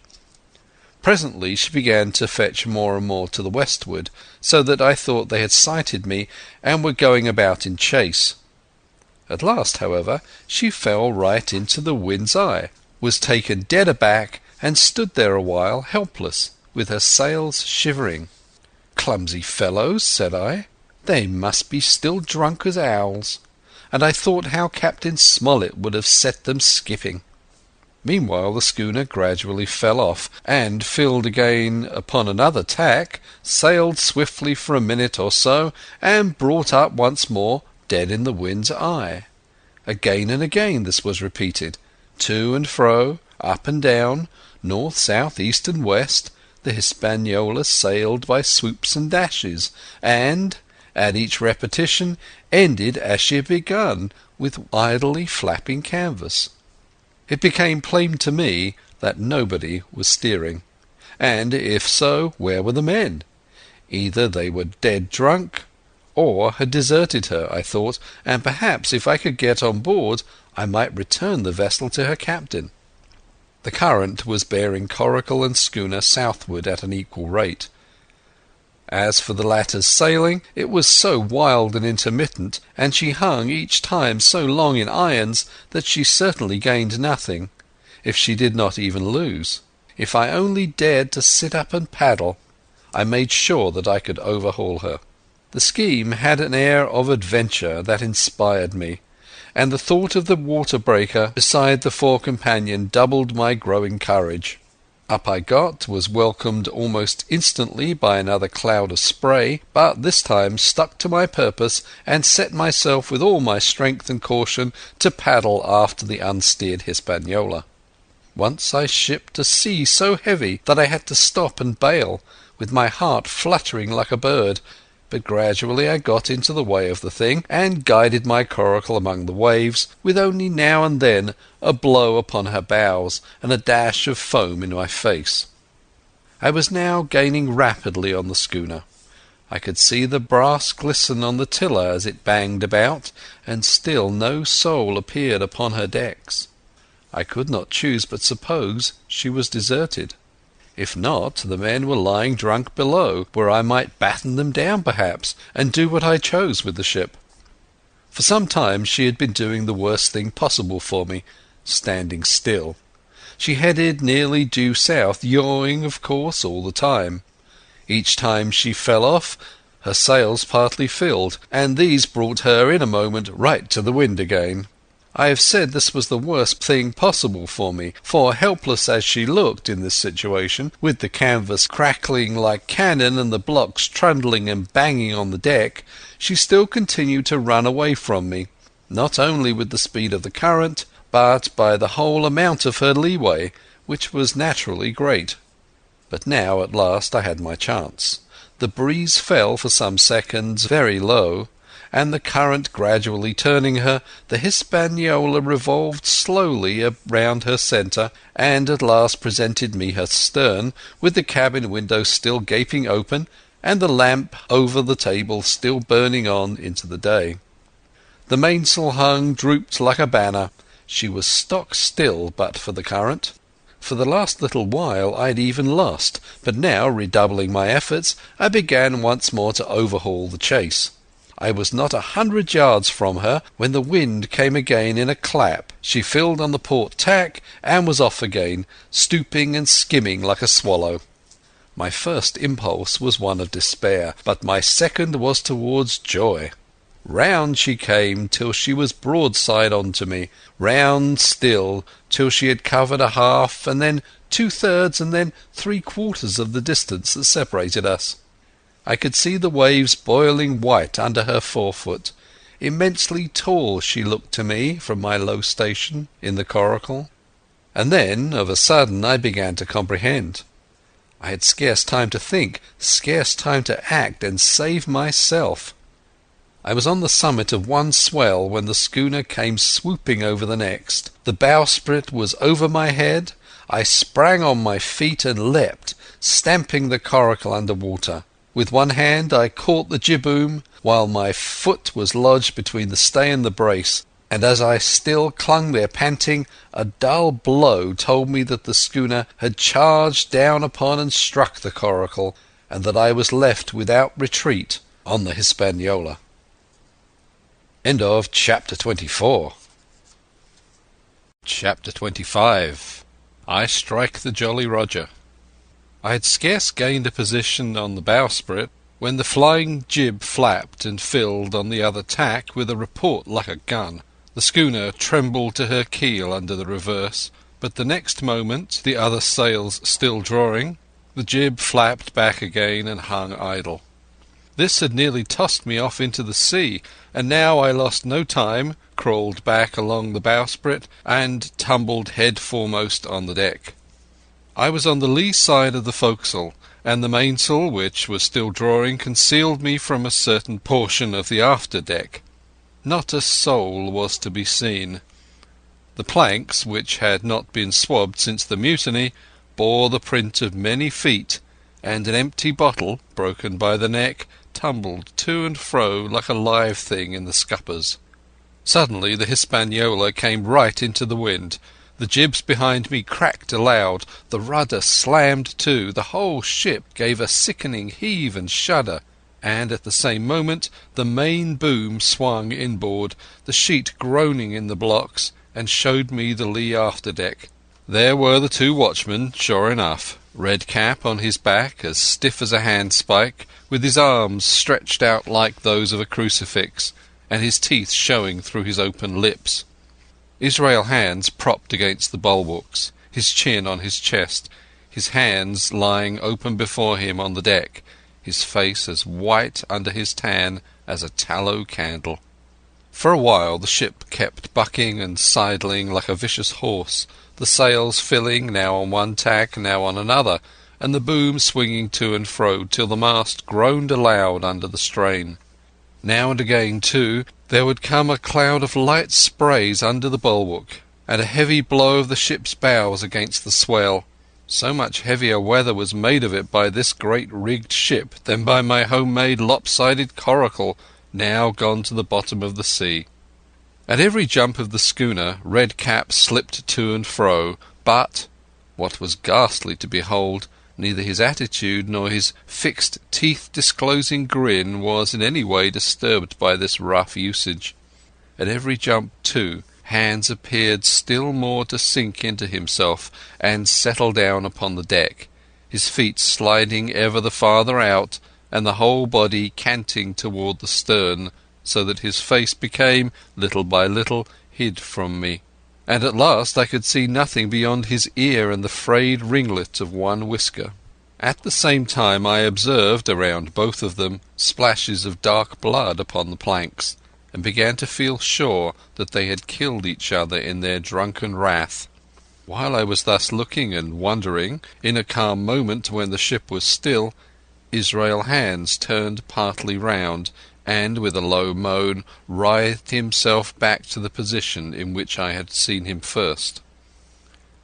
Presently she began to fetch more and more to the westward, so that I thought they had sighted me and were going about in chase. At last, however, she fell right into the wind's eye, was taken dead aback, and stood there a while helpless, with her sails shivering. "Clumsy fellows," said I. "They must be still drunk as owls." And I thought how Captain Smollett would have set them skipping. Meanwhile the schooner gradually fell off, and, filled again upon another tack, sailed swiftly for a minute or so, and brought up once more dead in the wind's eye. Again and again this was repeated. To and fro, up and down, north, south, east and west, the Hispaniola sailed by swoops and dashes, and, at each repetition, ended as she had begun, with idly flapping canvas. It became plain to me that nobody was steering, and if so, where were the men? Either they were dead drunk, or had deserted her, I thought, and perhaps if I could get on board I might return the vessel to her captain. The current was bearing coracle and schooner southward at an equal rate. As for the latter's sailing, it was so wild and intermittent, and she hung each time so long in irons, that she certainly gained nothing, if she did not even lose. If I only dared to sit up and paddle, I made sure that I could overhaul her. The scheme had an air of adventure that inspired me, and the thought of the water breaker beside the fore companion doubled my growing courage. Up I got, was welcomed almost instantly by another cloud of spray, but this time stuck to my purpose and set myself with all my strength and caution to paddle after the unsteered Hispaniola. Once I shipped a sea so heavy that I had to stop and bail, with my heart fluttering like a bird, but gradually I got into the way of the thing, and guided my coracle among the waves, with only now and then a blow upon her bows and a dash of foam in my face. I was now gaining rapidly on the schooner. I could see the brass glisten on the tiller as it banged about, and still no soul appeared upon her decks. I could not choose but suppose she was deserted. If not, the men were lying drunk below, where I might batten them down perhaps, and do what I chose with the ship. For some time she had been doing the worst thing possible for me, standing still. She headed nearly due south, yawing, of course, all the time. Each time she fell off, her sails partly filled, and these brought her in a moment right to the wind again. I have said this was the worst thing possible for me, for helpless as she looked in this situation, with the canvas crackling like cannon and the blocks trundling and banging on the deck, she still continued to run away from me, not only with the speed of the current, but by the whole amount of her leeway, which was naturally great. But now at last I had my chance. The breeze fell for some seconds very low, and the current gradually turning her, the Hispaniola revolved slowly round her centre, and at last presented me her stern, with the cabin window still gaping open, and the lamp over the table still burning on into the day. The mainsail hung drooped like a banner. She was stock still but for the current. For the last little while I had even lost, but now, redoubling my efforts, I began once more to overhaul the chase. I was not 100 yards from her when the wind came again in a clap. She filled on the port tack and was off again, stooping and skimming like a swallow. My first impulse was one of despair, but my second was towards joy. Round she came till she was broadside on to me, round still till she had covered a half, and then 2/3, and then 3/4 of the distance that separated us. I could see the waves boiling white under her forefoot. Immensely tall she looked to me from my low station in the coracle. And then, of a sudden, I began to comprehend. I had scarce time to think, scarce time to act and save myself. I was on the summit of one swell when the schooner came swooping over the next. The bowsprit was over my head. I sprang on my feet and leapt, stamping the coracle under water. With one hand I caught the jibboom, while my foot was lodged between the stay and the brace, and as I still clung there panting, a dull blow told me that the schooner had charged down upon and struck the coracle, and that I was left without retreat on the Hispaniola. End of Chapter 24. Chapter 25. I strike the Jolly Roger. I had scarce gained a position on the bowsprit when the flying jib flapped and filled on the other tack with a report like a gun. The schooner trembled to her keel under the reverse, but the next moment, the other sails still drawing, the jib flapped back again and hung idle. This had nearly tossed me off into the sea, and now I lost no time, crawled back along the bowsprit, and tumbled head foremost on the deck. I was on the lee side of the forecastle, and the mainsail, which was still drawing, concealed me from a certain portion of the after deck. Not a soul was to be seen. The planks, which had not been swabbed since the mutiny, bore the print of many feet, and an empty bottle, broken by the neck, tumbled to and fro like a live thing in the scuppers. Suddenly the Hispaniola came right into the wind. The jibs behind me cracked aloud, the rudder slammed to, the whole ship gave a sickening heave and shudder, and at the same moment the main boom swung inboard, the sheet groaning in the blocks, and showed me the lee after deck. There were the two watchmen, sure enough, Redcap on his back, as stiff as a handspike, with his arms stretched out like those of a crucifix, and his teeth showing through his open lips. Israel Hands propped against the bulwarks, his chin on his chest, his hands lying open before him on the deck, his face as white under his tan as a tallow candle. For a while the ship kept bucking and sidling like a vicious horse, the sails filling now on one tack, now on another, and the boom swinging to and fro till the mast groaned aloud under the strain. Now and again, too, there would come a cloud of light sprays under the bulwark, and a heavy blow of the ship's bows against the swell. So much heavier weather was made of it by this great rigged ship than by my home-made lopsided coracle, now gone to the bottom of the sea. At every jump of the schooner Redcap slipped to and fro, but, what was ghastly to behold, neither his attitude nor his fixed teeth-disclosing grin was in any way disturbed by this rough usage. At every jump, too, Hands appeared still more to sink into himself and settle down upon the deck, his feet sliding ever the farther out, and the whole body canting toward the stern, so that his face became, little by little, hid from me, and at last I could see nothing beyond his ear and the frayed ringlet of one whisker. At the same time I observed, around both of them, splashes of dark blood upon the planks, and began to feel sure that they had killed each other in their drunken wrath. While I was thus looking and wondering, in a calm moment when the ship was still, Israel Hands turned partly round, and with a low moan writhed himself back to the position in which I had seen him first.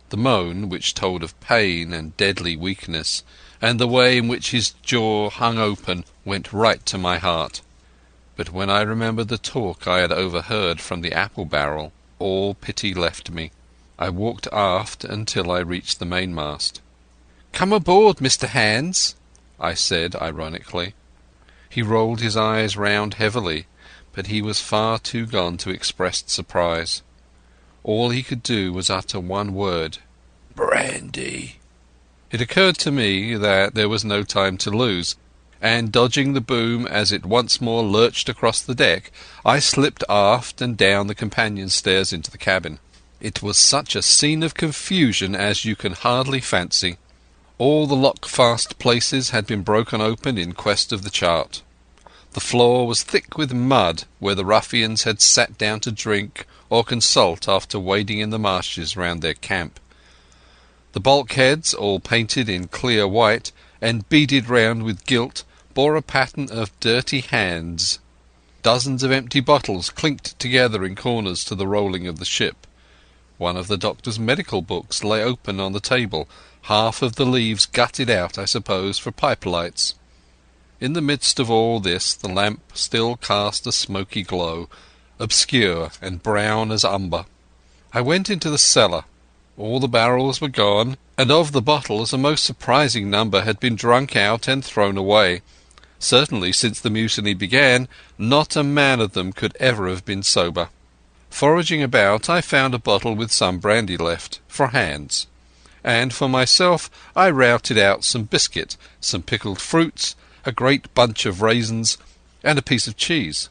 The moan, which told of pain and deadly weakness, and the way in which his jaw hung open, went right to my heart. But when I remembered the talk I had overheard from the apple barrel, all pity left me. I walked aft until I reached the mainmast. "Come aboard, Mr. Hands," I said ironically. He rolled his eyes round heavily, but he was far too gone to express surprise. All he could do was utter one word: "Brandy." It occurred to me that there was no time to lose, and dodging the boom as it once more lurched across the deck, I slipped aft and down the companion stairs into the cabin. It was such a scene of confusion as you can hardly fancy. All the lock-fast places had been broken open in quest of the chart. The floor was thick with mud where the ruffians had sat down to drink or consult after wading in the marshes round their camp. The bulkheads, all painted in clear white and beaded round with gilt, bore a pattern of dirty hands. Dozens of empty bottles clinked together in corners to the rolling of the ship. One of the doctor's medical books lay open on the table, half of the leaves gutted out, I suppose, for pipe lights. In the midst of all this the lamp still cast a smoky glow, obscure and brown as umber. I went into the cellar. All the barrels were gone, and of the bottles a most surprising number had been drunk out and thrown away. Certainly since the mutiny began, not a man of them could ever have been sober. Foraging about, I found a bottle with some brandy left, for Hands, and for myself I routed out some biscuit, some pickled fruits, a great bunch of raisins, and a piece of cheese.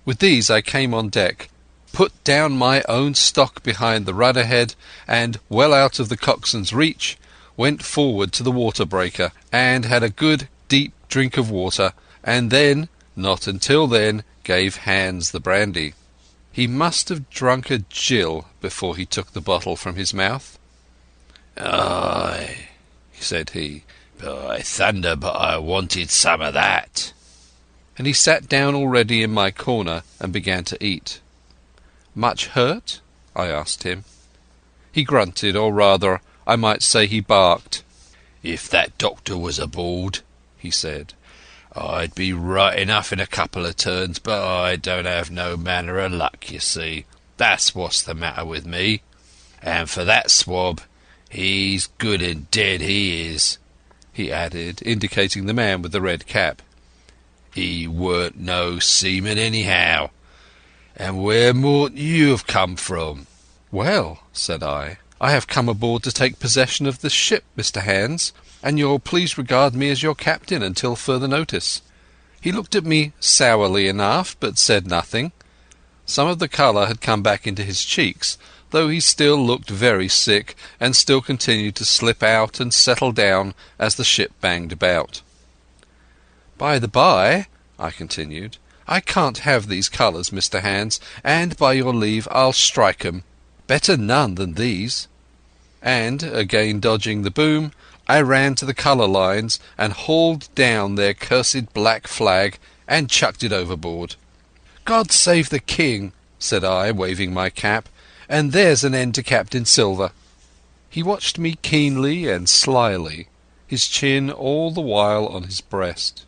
With these I came on deck, put down my own stock behind the rudder-head, and, well out of the coxswain's reach, went forward to the water-breaker and had a good deep drink of water, and then, not until then, gave Hans the brandy. He must have drunk a gill before he took the bottle from his mouth. "Aye," said he, "by thunder, but I wanted some of that." And he sat down already in my corner and began to eat. "Much hurt?" I asked him. He grunted, or rather, I might say he barked. "If that doctor was aboard," he said, "I'd be right enough in a couple of turns, but I don't have no manner of luck, you see. That's what's the matter with me. And for that swab, he's good and dead, he is," he added, indicating the man with the red cap. "He weren't no seaman anyhow. And where mought you have come from?" "Well," said I have come aboard to take possession of this ship, Mr. Hans, and you'll please regard me as your captain until further notice." He looked at me sourly enough, but said nothing. Some of the colour had come back into his cheeks, though he still looked very sick, and still continued to slip out and settle down as the ship banged about. "By the by," I continued, "I can't have these colours, Mr. Hans, and by your leave I'll strike 'em. Better none than these." And, again dodging the boom, I ran to the colour lines and hauled down their cursed black flag and chucked it overboard. "God save the King," said I, waving my cap, "and there's an end to Captain Silver." He watched me keenly and slyly, his chin all the while on his breast.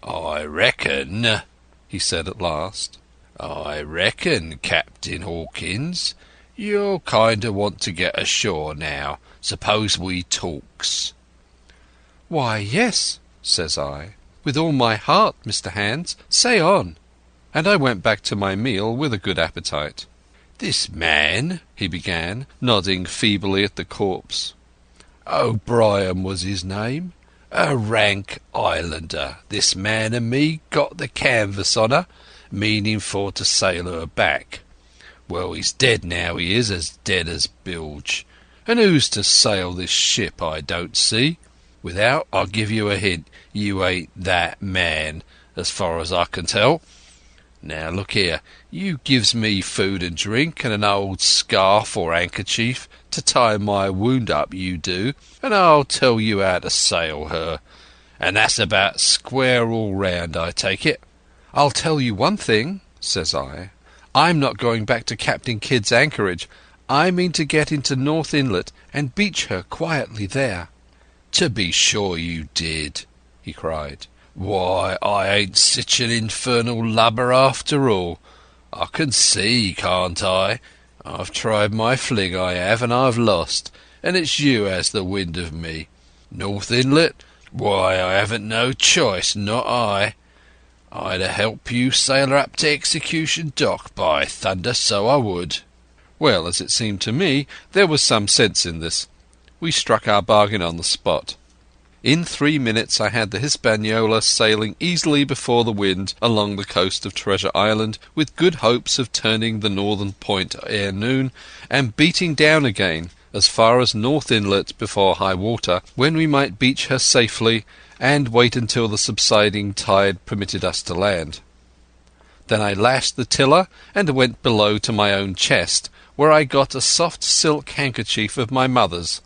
"I reckon," he said at last, "I reckon, Captain Hawkins, you'll kind of want to get ashore now. Suppose we talks?" "Why, yes," says I, "with all my heart, Mr. Hans. Say on." And I went back to my meal with a good appetite. "This man," he began, nodding feebly at the corpse. "O'Brien was his name. A rank islander. This man and me got the canvas on her, meaning for to sail her back. Well, he's dead now, he is, as dead as bilge. And who's to sail this ship, I don't see. Without, I'll give you a hint, you ain't that man, as far as I can tell. Now, look here, you gives me food and drink and an old scarf or handkerchief to tie my wound up, you do, and I'll tell you how to sail her. And that's about square all round, I take it." "I'll tell you one thing," says I. "I'm not going back to Captain Kidd's anchorage. I mean to get into North Inlet and beach her quietly there." "To be sure you did," he cried. "Why, I ain't sich an infernal lubber after all. I can see, can't I? I've tried my fling, I have, and I've lost, and it's you has the wind of me. North Inlet? Why, I haven't no choice, not I. I'd help you sail her up to Execution Dock, by thunder, so I would." Well, as it seemed to me, there was some sense in this. We struck our bargain on the spot. In 3 minutes I had the Hispaniola sailing easily before the wind along the coast of Treasure Island, with good hopes of turning the northern point ere noon, and beating down again as far as North Inlet before high water, when we might beach her safely and wait until the subsiding tide permitted us to land. Then I lashed the tiller and went below to my own chest, where I got a soft silk handkerchief of my mother's.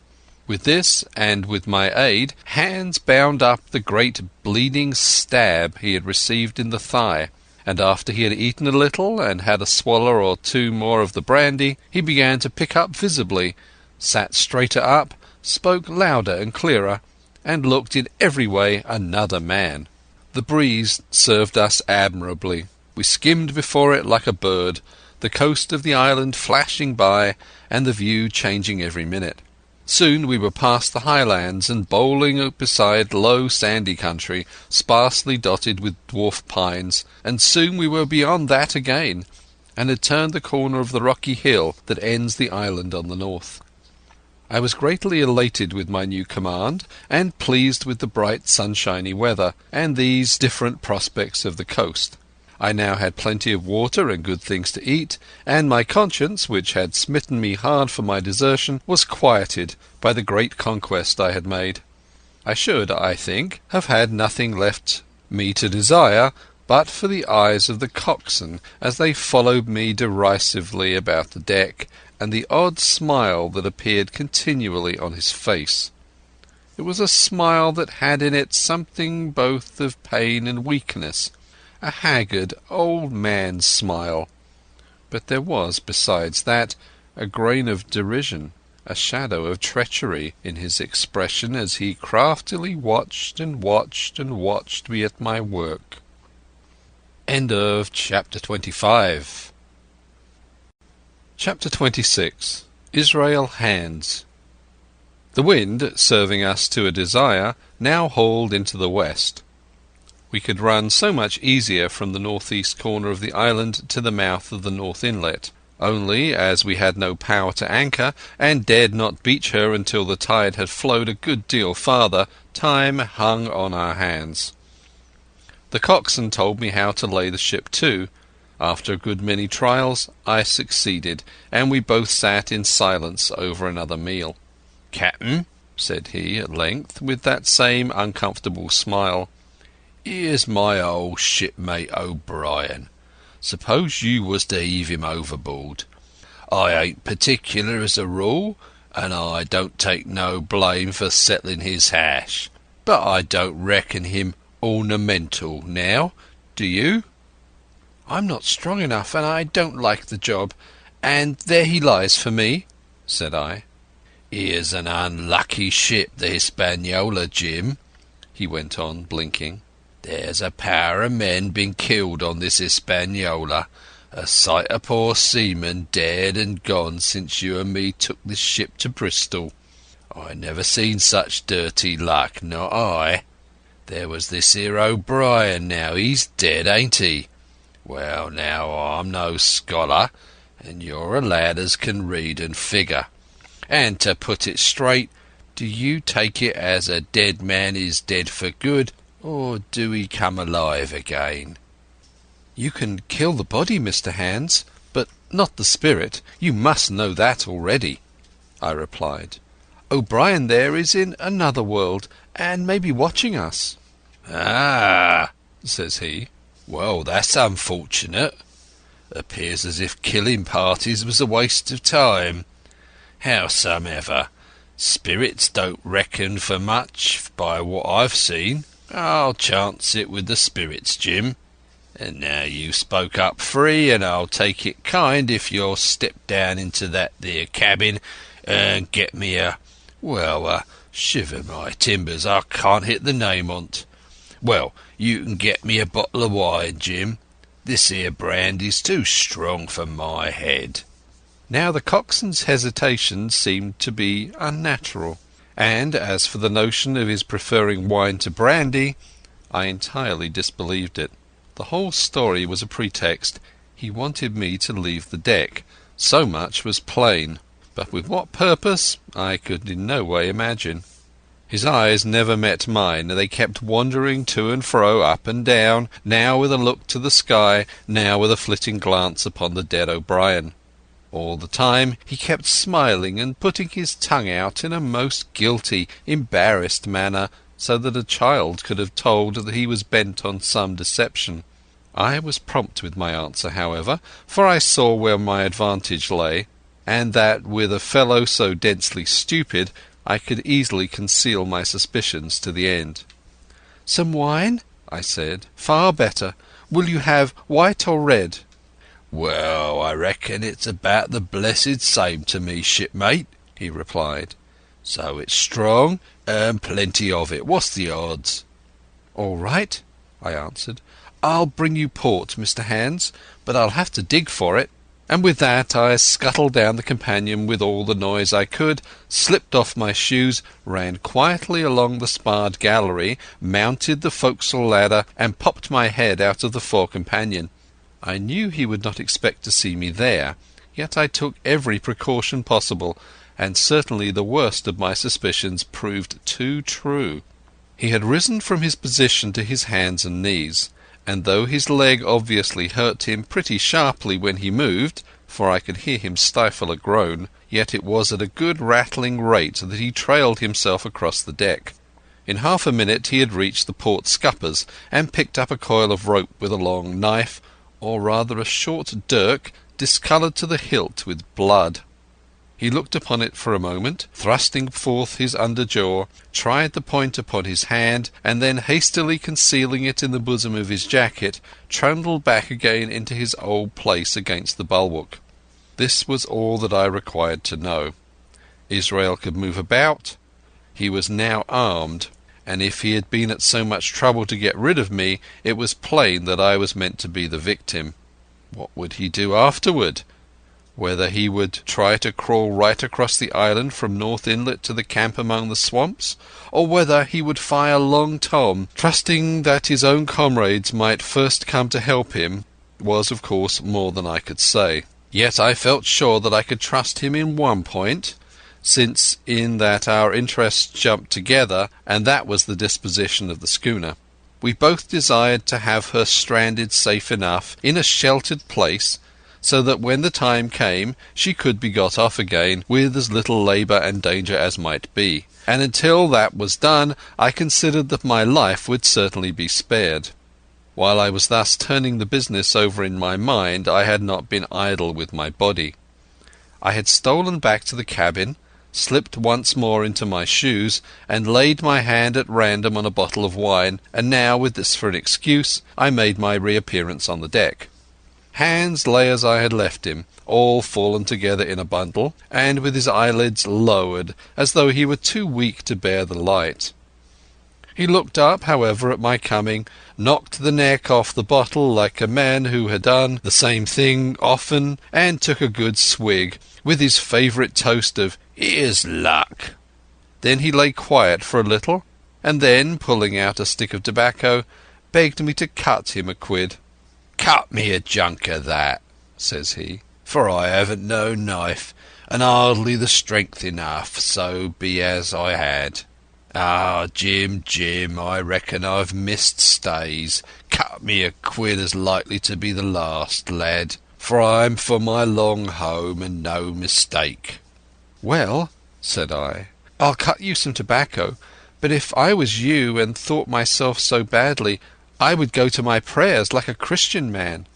With this, and with my aid, Hans bound up the great bleeding stab he had received in the thigh, and after he had eaten a little and had a swallow or two more of the brandy, he began to pick up visibly, sat straighter up, spoke louder and clearer, and looked in every way another man. The breeze served us admirably. We skimmed before it like a bird, the coast of the island flashing by, and the view changing every minute. Soon we were past the highlands and bowling beside low sandy country, sparsely dotted with dwarf pines, and soon we were beyond that again, and had turned the corner of the rocky hill that ends the island on the north. I was greatly elated with my new command, and pleased with the bright sunshiny weather, and these different prospects of the coast. I now had plenty of water and good things to eat, and my conscience, which had smitten me hard for my desertion, was quieted by the great conquest I had made. I should, I think, have had nothing left me to desire but for the eyes of the coxswain as they followed me derisively about the deck, and the odd smile that appeared continually on his face. It was a smile that had in it something both of pain and weakness, a haggard old man's smile, but there was, besides that, a grain of derision, a shadow of treachery in his expression as he craftily watched and watched and watched me at my work. End of Chapter 25. Chapter 26. Israel Hands. The wind, serving us to a desire, now hauled into the west. We could run so much easier from the northeast corner of the island to the mouth of the north inlet. Only, as we had no power to anchor, and dared not beach her until the tide had flowed a good deal farther, time hung on our hands. The coxswain told me how to lay the ship to. After a good many trials I succeeded, and we both sat in silence over another meal. "Captain," said he at length, with that same uncomfortable smile, "here's my old shipmate O'Brien. Suppose you was to heave him overboard. I ain't particular as a rule, and I don't take no blame for settling his hash, but I don't reckon him ornamental now, do you?" "I'm not strong enough, and I don't like the job, and there he lies for me," said I. "Here's an unlucky ship, the Hispaniola, Jim," he went on, blinking. "There's a power of men been killed on this Hispaniola, a sight of poor seamen dead and gone since you and me took this ship to Bristol. I never seen such dirty luck, not I. There was this here O'Brien now, he's dead, ain't he? Well, now, I'm no scholar, and you're a lad as can read and figure. And to put it straight, do you take it as a dead man is dead for good, or do he come alive again?" "You can kill the body, Mr. Hands, but not the spirit. You must know that already," I replied. "O'Brien there is in another world, and may be watching us." "Ah," says he. "Well, that's unfortunate. Appears as if killing parties was a waste of time. Howsomever, spirits don't reckon for much by what I've seen. I'll chance it with the spirits, Jim. And now you spoke up free, and I'll take it kind if you'll step down into that there cabin and get me shiver my timbers, I can't hit the name on't. Well, you can get me a bottle of wine, Jim. This here brandy's too strong for my head." Now the coxswain's hesitation seemed to be unnatural, and as for the notion of his preferring wine to brandy, I entirely disbelieved it. The whole story was a pretext. He wanted me to leave the deck. So much was plain, but with what purpose I could in no way imagine. His eyes never met mine. They kept wandering to and fro, up and down, now with a look to the sky, now with a flitting glance upon the dead O'Brien. All the time he kept smiling and putting his tongue out in a most guilty, embarrassed manner, so that a child could have told that he was bent on some deception. I was prompt with my answer, however, for I saw where my advantage lay, and that with a fellow so densely stupid I could easily conceal my suspicions to the end. "Some wine?" I said. "Far better. Will you have white or red?" "Well, I reckon it's about the blessed same to me, shipmate," he replied. "So it's strong, and plenty of it. What's the odds?" "All right," I answered. "I'll bring you port, Mr. Hands, but I'll have to dig for it." And with that I scuttled down the companion with all the noise I could, slipped off my shoes, ran quietly along the sparred gallery, mounted the forecastle ladder, and popped my head out of the fore companion. I knew he would not expect to see me there, yet I took every precaution possible, and certainly the worst of my suspicions proved too true. He had risen from his position to his hands and knees, and though his leg obviously hurt him pretty sharply when he moved, for I could hear him stifle a groan, yet it was at a good rattling rate that he trailed himself across the deck. In half a minute he had reached the port scuppers and picked up a coil of rope with a long knife, or rather a short dirk, discoloured to the hilt with blood. He looked upon it for a moment, thrusting forth his under jaw, tried the point upon his hand, and then hastily concealing it in the bosom of his jacket, trundled back again into his old place against the bulwark. This was all that I required to know. Israel could move about. He was now armed, and if he had been at so much trouble to get rid of me, it was plain that I was meant to be the victim. What would he do afterward? Whether he would try to crawl right across the island from North Inlet to the camp among the swamps, or whether he would fire Long Tom, trusting that his own comrades might first come to help him, was of course more than I could say. Yet I felt sure that I could trust him in one point, since in that our interests jumped together, and that was the disposition of the schooner. We both desired to have her stranded safe enough in a sheltered place, so that when the time came she could be got off again with as little labour and danger as might be, and until that was done I considered that my life would certainly be spared. While I was thus turning the business over in my mind, I had not been idle with my body. I had stolen back to the cabin, slipped once more into my shoes, and laid my hand at random on a bottle of wine, and now, with this for an excuse, I made my reappearance on the deck. Hans lay as I had left him, all fallen together in a bundle, and with his eyelids lowered, as though he were too weak to bear the light. He looked up, however, at my coming, knocked the neck off the bottle like a man who had done the same thing often, and took a good swig, with his favourite toast of "Here's luck." Then he lay quiet for a little, and then, pulling out a stick of tobacco, begged me to cut him a quid. "Cut me a junk of that," says he, "for I haven't no knife, and hardly the strength enough, so be as I had. Ah, Jim, I reckon I've missed stays. Cut me a quid as likely to be the last, lad, for I'm for my long home and no mistake." "Well," said I, "I'll cut you some tobacco, but if I was you and thought myself so badly, I would go to my prayers like a Christian man."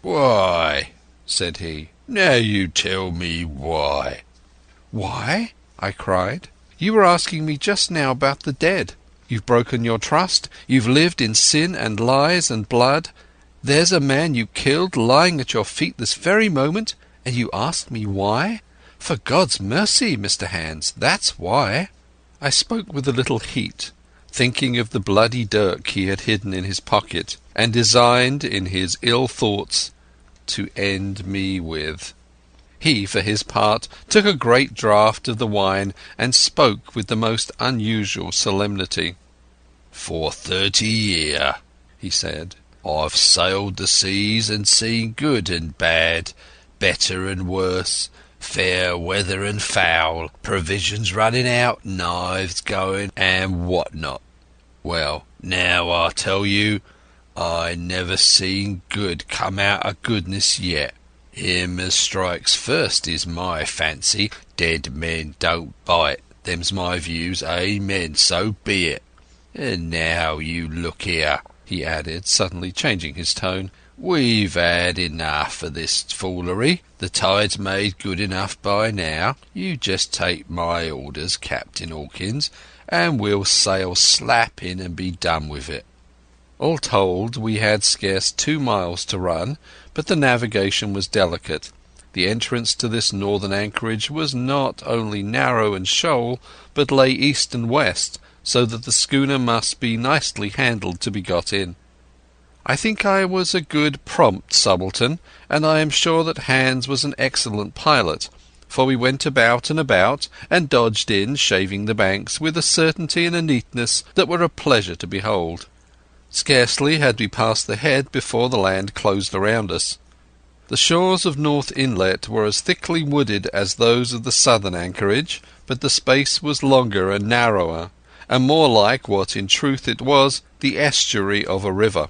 "Why?" said he. "Now you tell me why." "Why?" I cried. "You were asking me just now about the dead. You've broken your trust, you've lived in sin and lies and blood. There's a man you killed lying at your feet this very moment, and you ask me why? For God's mercy, Mr. Hans, that's why." I spoke with a little heat, thinking of the bloody dirk he had hidden in his pocket, and designed, in his ill thoughts, to end me with. He, for his part, took a great draught of the wine, and spoke with the most unusual solemnity. "For 30 year," he said, "I've sailed the seas and seen good and bad, better and worse, fair weather and foul, provisions running out, knives going, and what not. Well, now I tell you, I never seen good come out of goodness yet. Him as strikes first is my fancy. Dead men don't bite. Them's my views. Amen. So be it. And now you look here," he added, suddenly changing his tone. "We've had enough of this foolery. The tide's made good enough by now. You just take my orders, Captain Hawkins, and we'll sail slap in and be done with it." All told, we had scarce 2 miles to run, but the navigation was delicate. The entrance to this northern anchorage was not only narrow and shoal, but lay east and west, so that the schooner must be nicely handled to be got in. I think I was a good prompt subaltern, and I am sure that Hans was an excellent pilot, for we went about and dodged in, shaving the banks, with a certainty and a neatness that were a pleasure to behold. Scarcely had we passed the head before the land closed around us. The shores of North Inlet were as thickly wooded as those of the southern anchorage, but the space was longer and narrower, and more like what in truth it was, the estuary of a river.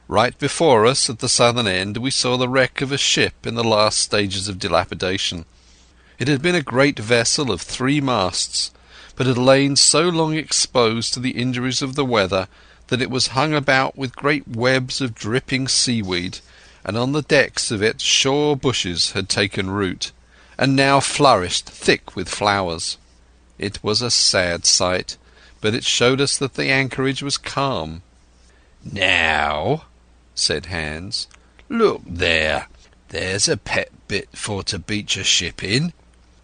Right before us at the southern end we saw the wreck of a ship in the last stages of dilapidation. It had been a great vessel of 3 masts, but had lain so long exposed to the injuries of the weather that it was hung about with great webs of dripping seaweed, and on the decks of it shore bushes had taken root, and now flourished thick with flowers. It was a sad sight, but it showed us that the anchorage was calm. "Now," said Hans, "look there. There's a pet bit for to beach a ship in.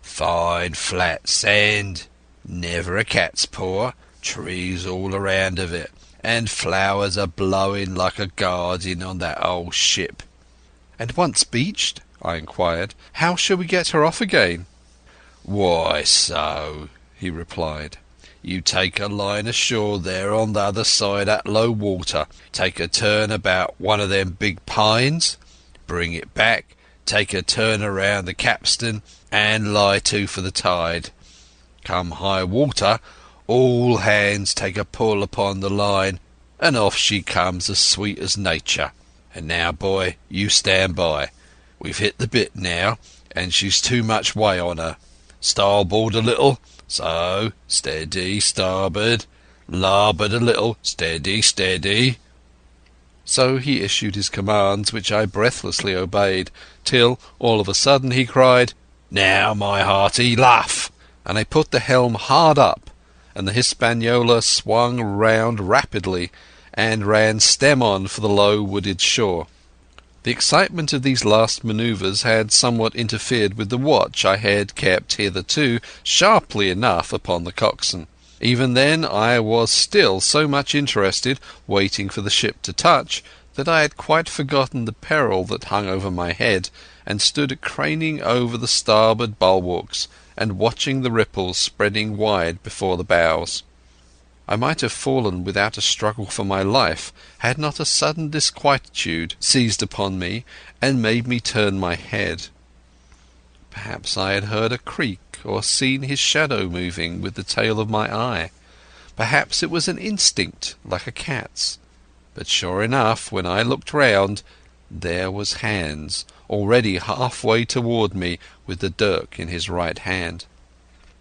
Fine flat sand, never a cat's paw, trees all around of it, and flowers a blowing like a garden on that old ship." "And once beached," I inquired, "how shall we get her off again?" "Why so," he replied. "You take a line ashore there on the other side at low water, take a turn about one of them big pines, bring it back, take a turn around the capstan, and lie to for the tide. Come high water, all hands take a pull upon the line, and off she comes as sweet as nature. And now, boy, you stand by. We've hit the bit now, and she's too much way on her. Starboard a little, so, steady, starboard. Larboard a little, steady, steady." So he issued his commands, which I breathlessly obeyed, till all of a sudden he cried, "Now, my hearty, luff!" and I put the helm hard up, and the Hispaniola swung round rapidly and ran stem on for the low wooded shore. The excitement of these last manoeuvres had somewhat interfered with the watch I had kept hitherto sharply enough upon the coxswain. Even then I was still so much interested, waiting for the ship to touch, that I had quite forgotten the peril that hung over my head, and stood craning over the starboard bulwarks and watching the ripples spreading wide before the bows. I might have fallen without a struggle for my life had not a sudden disquietude seized upon me and made me turn my head. Perhaps I had heard a creak or seen his shadow moving with the tail of my eye. Perhaps it was an instinct like a cat's. But sure enough, when I looked round, there was Hans already half-way toward me with the dirk in his right hand.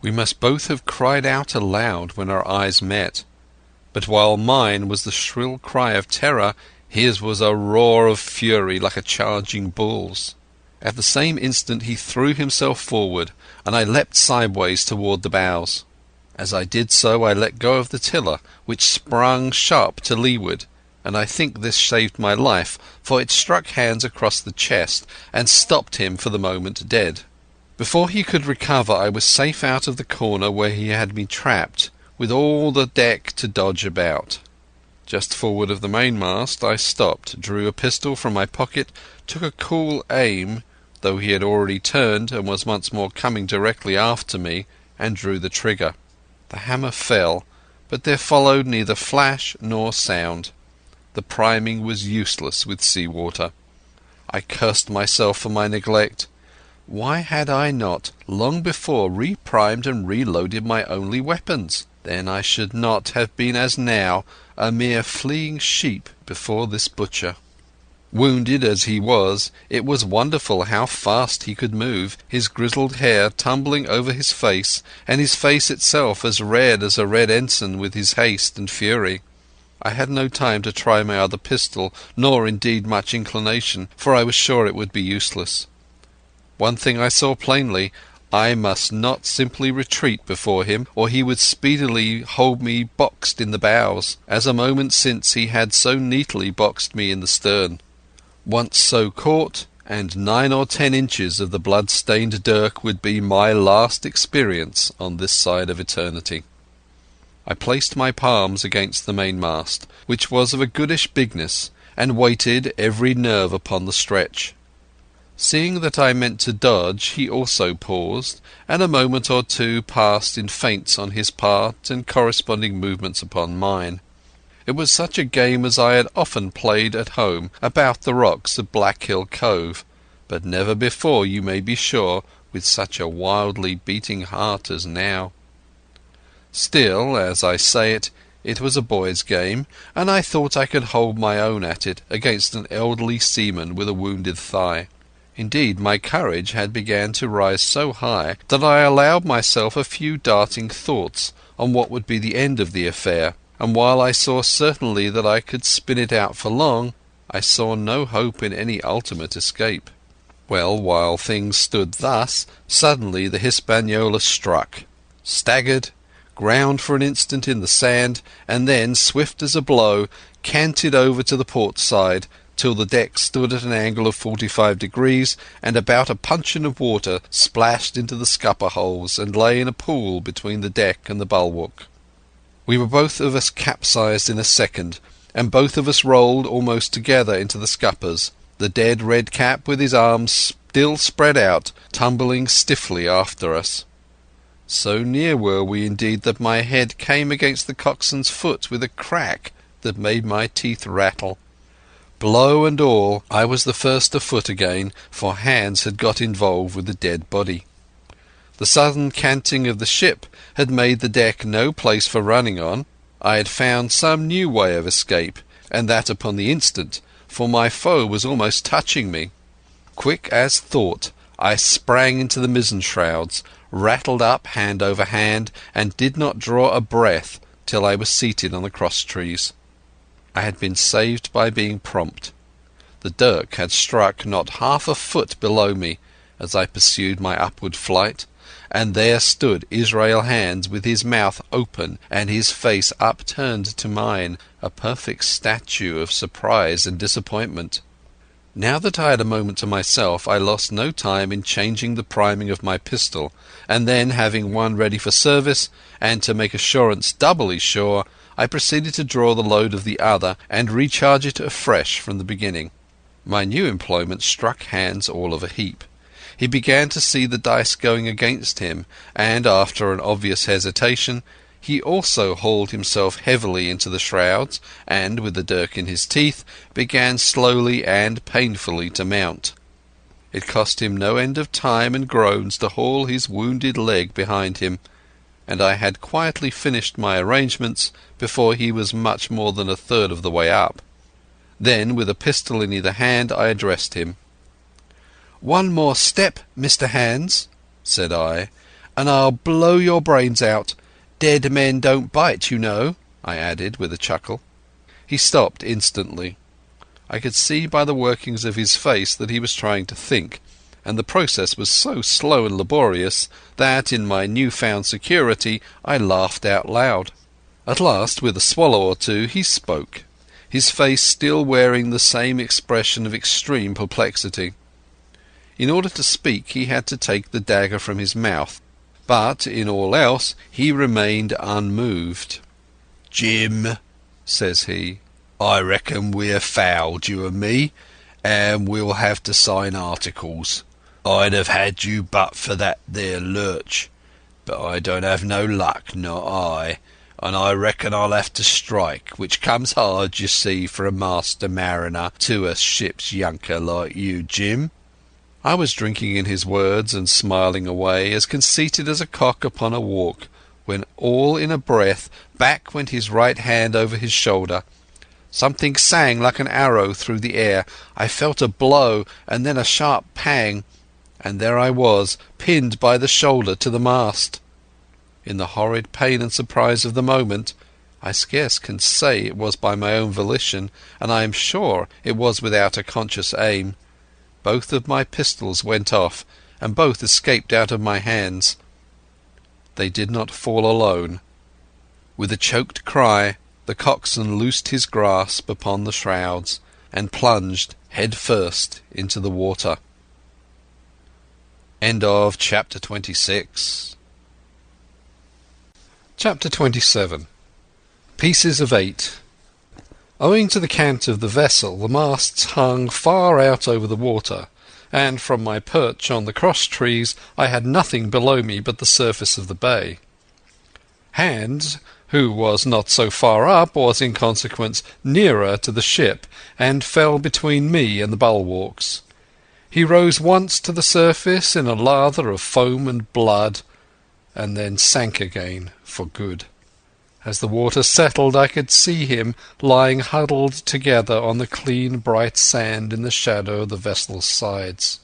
We must both have cried out aloud when our eyes met, but while mine was the shrill cry of terror, his was a roar of fury like a charging bull's. At the same instant he threw himself forward, and I leapt sideways toward the bows. As I did so I let go of the tiller, which sprung sharp to leeward, and I think this saved my life, for it struck Hans across the chest and stopped him for the moment dead. Before he could recover I was safe out of the corner where he had me trapped, with all the deck to dodge about. Just forward of the mainmast I stopped, drew a pistol from my pocket, took a cool aim, though he had already turned and was once more coming directly after me, and drew the trigger. The hammer fell, but there followed neither flash nor sound. The priming was useless with sea-water. I cursed myself for my neglect. Why had I not long before reprimed and reloaded my only weapons? Then I should not have been as now, a mere fleeing sheep before this butcher. Wounded as he was, it was wonderful how fast he could move, his grizzled hair tumbling over his face, and his face itself as red as a red ensign with his haste and fury. I had no time to try my other pistol, nor indeed much inclination, for I was sure it would be useless. One thing I saw plainly, I must not simply retreat before him, or he would speedily hold me boxed in the bows, as a moment since he had so neatly boxed me in the stern. Once so caught, and 9 or 10 inches of the blood-stained dirk would be my last experience on this side of eternity. I placed my palms against the mainmast, which was of a goodish bigness, and waited every nerve upon the stretch. Seeing that I meant to dodge, he also paused, and a moment or two passed in feints on his part and corresponding movements upon mine. It was such a game as I had often played at home about the rocks of Black Hill Cove, but never before, you may be sure, with such a wildly beating heart as now. Still, as I say it was a boy's game, and I thought I could hold my own at it against an elderly seaman with a wounded thigh. Indeed, my courage had begun to rise so high that I allowed myself a few darting thoughts on what would be the end of the affair, and while I saw certainly that I could spin it out for long, I saw no hope in any ultimate escape. Well, while things stood thus, suddenly the Hispaniola struck, staggered, ground for an instant in the sand, and then, swift as a blow, canted over to the port side, till the deck stood at an angle of 45 degrees, and about a puncheon of water splashed into the scupper holes and lay in a pool between the deck and the bulwark. We were both of us capsized in a second, and both of us rolled almost together into the scuppers, the dead red cap with his arms still spread out, tumbling stiffly after us. So near were we indeed that my head came against the coxswain's foot with a crack that made my teeth rattle. Blow and all, I was the first afoot again, for hands had got involved with the dead body. The sudden canting of the ship had made the deck no place for running on. I had found some new way of escape, and that upon the instant, for my foe was almost touching me. Quick as thought, I sprang into the mizzen shrouds, rattled up hand over hand, and did not draw a breath till I was seated on the cross trees. I had been saved by being prompt. The dirk had struck not half a foot below me as I pursued my upward flight, and there stood Israel Hands with his mouth open and his face upturned to mine, a perfect statue of surprise and disappointment. Now that I had a moment to myself, I lost no time in changing the priming of my pistol, and then, having one ready for service, and to make assurance doubly sure, I proceeded to draw the load of the other and recharge it afresh from the beginning. My new employment struck Hands all of a heap. He began to see the dice going against him, and after an obvious hesitation, he also hauled himself heavily into the shrouds, and, with the dirk in his teeth, began slowly and painfully to mount. It cost him no end of time and groans to haul his wounded leg behind him, and I had quietly finished my arrangements before he was much more than a third of the way up. Then, with a pistol in either hand, I addressed him. "One more step, Mr. Hands," said I, "and I'll blow your brains out. Dead men don't bite, you know," I added with a chuckle. He stopped instantly. I could see by the workings of his face that he was trying to think, and the process was so slow and laborious that, in my new-found security, I laughed out loud. At last, with a swallow or two, he spoke, his face still wearing the same expression of extreme perplexity. In order to speak he had to take the dagger from his mouth, but in all else he remained unmoved. "Jim," says he, "I reckon we're fouled, you and me, and we'll have to sign articles. I'd have had you but for that there lurch, but I don't have no luck, not I, and I reckon I'll have to strike, which comes hard, you see, for a master mariner to a ship's yunker like you, Jim." I was drinking in his words and smiling away, as conceited as a cock upon a walk, when all in a breath back went his right hand over his shoulder. Something sang like an arrow through the air. I felt a blow and then a sharp pang, and there I was, pinned by the shoulder to the mast. In the horrid pain and surprise of the moment, I scarce can say it was by my own volition, and I am sure it was without a conscious aim. Both of my pistols went off, and both escaped out of my hands. They did not fall alone. With a choked cry, the coxswain loosed his grasp upon the shrouds, and plunged head first into the water. End of chapter 26. Chapter 27. Pieces of 8. Owing to the cant of the vessel, the masts hung far out over the water, and from my perch on the cross trees I had nothing below me but the surface of the bay. Hands, who was not so far up, was in consequence nearer to the ship, and fell between me and the bulwarks. He rose once to the surface in a lather of foam and blood, and then sank again for good. As the water settled, I could see him lying huddled together on the clean bright sand in the shadow of the vessel's sides.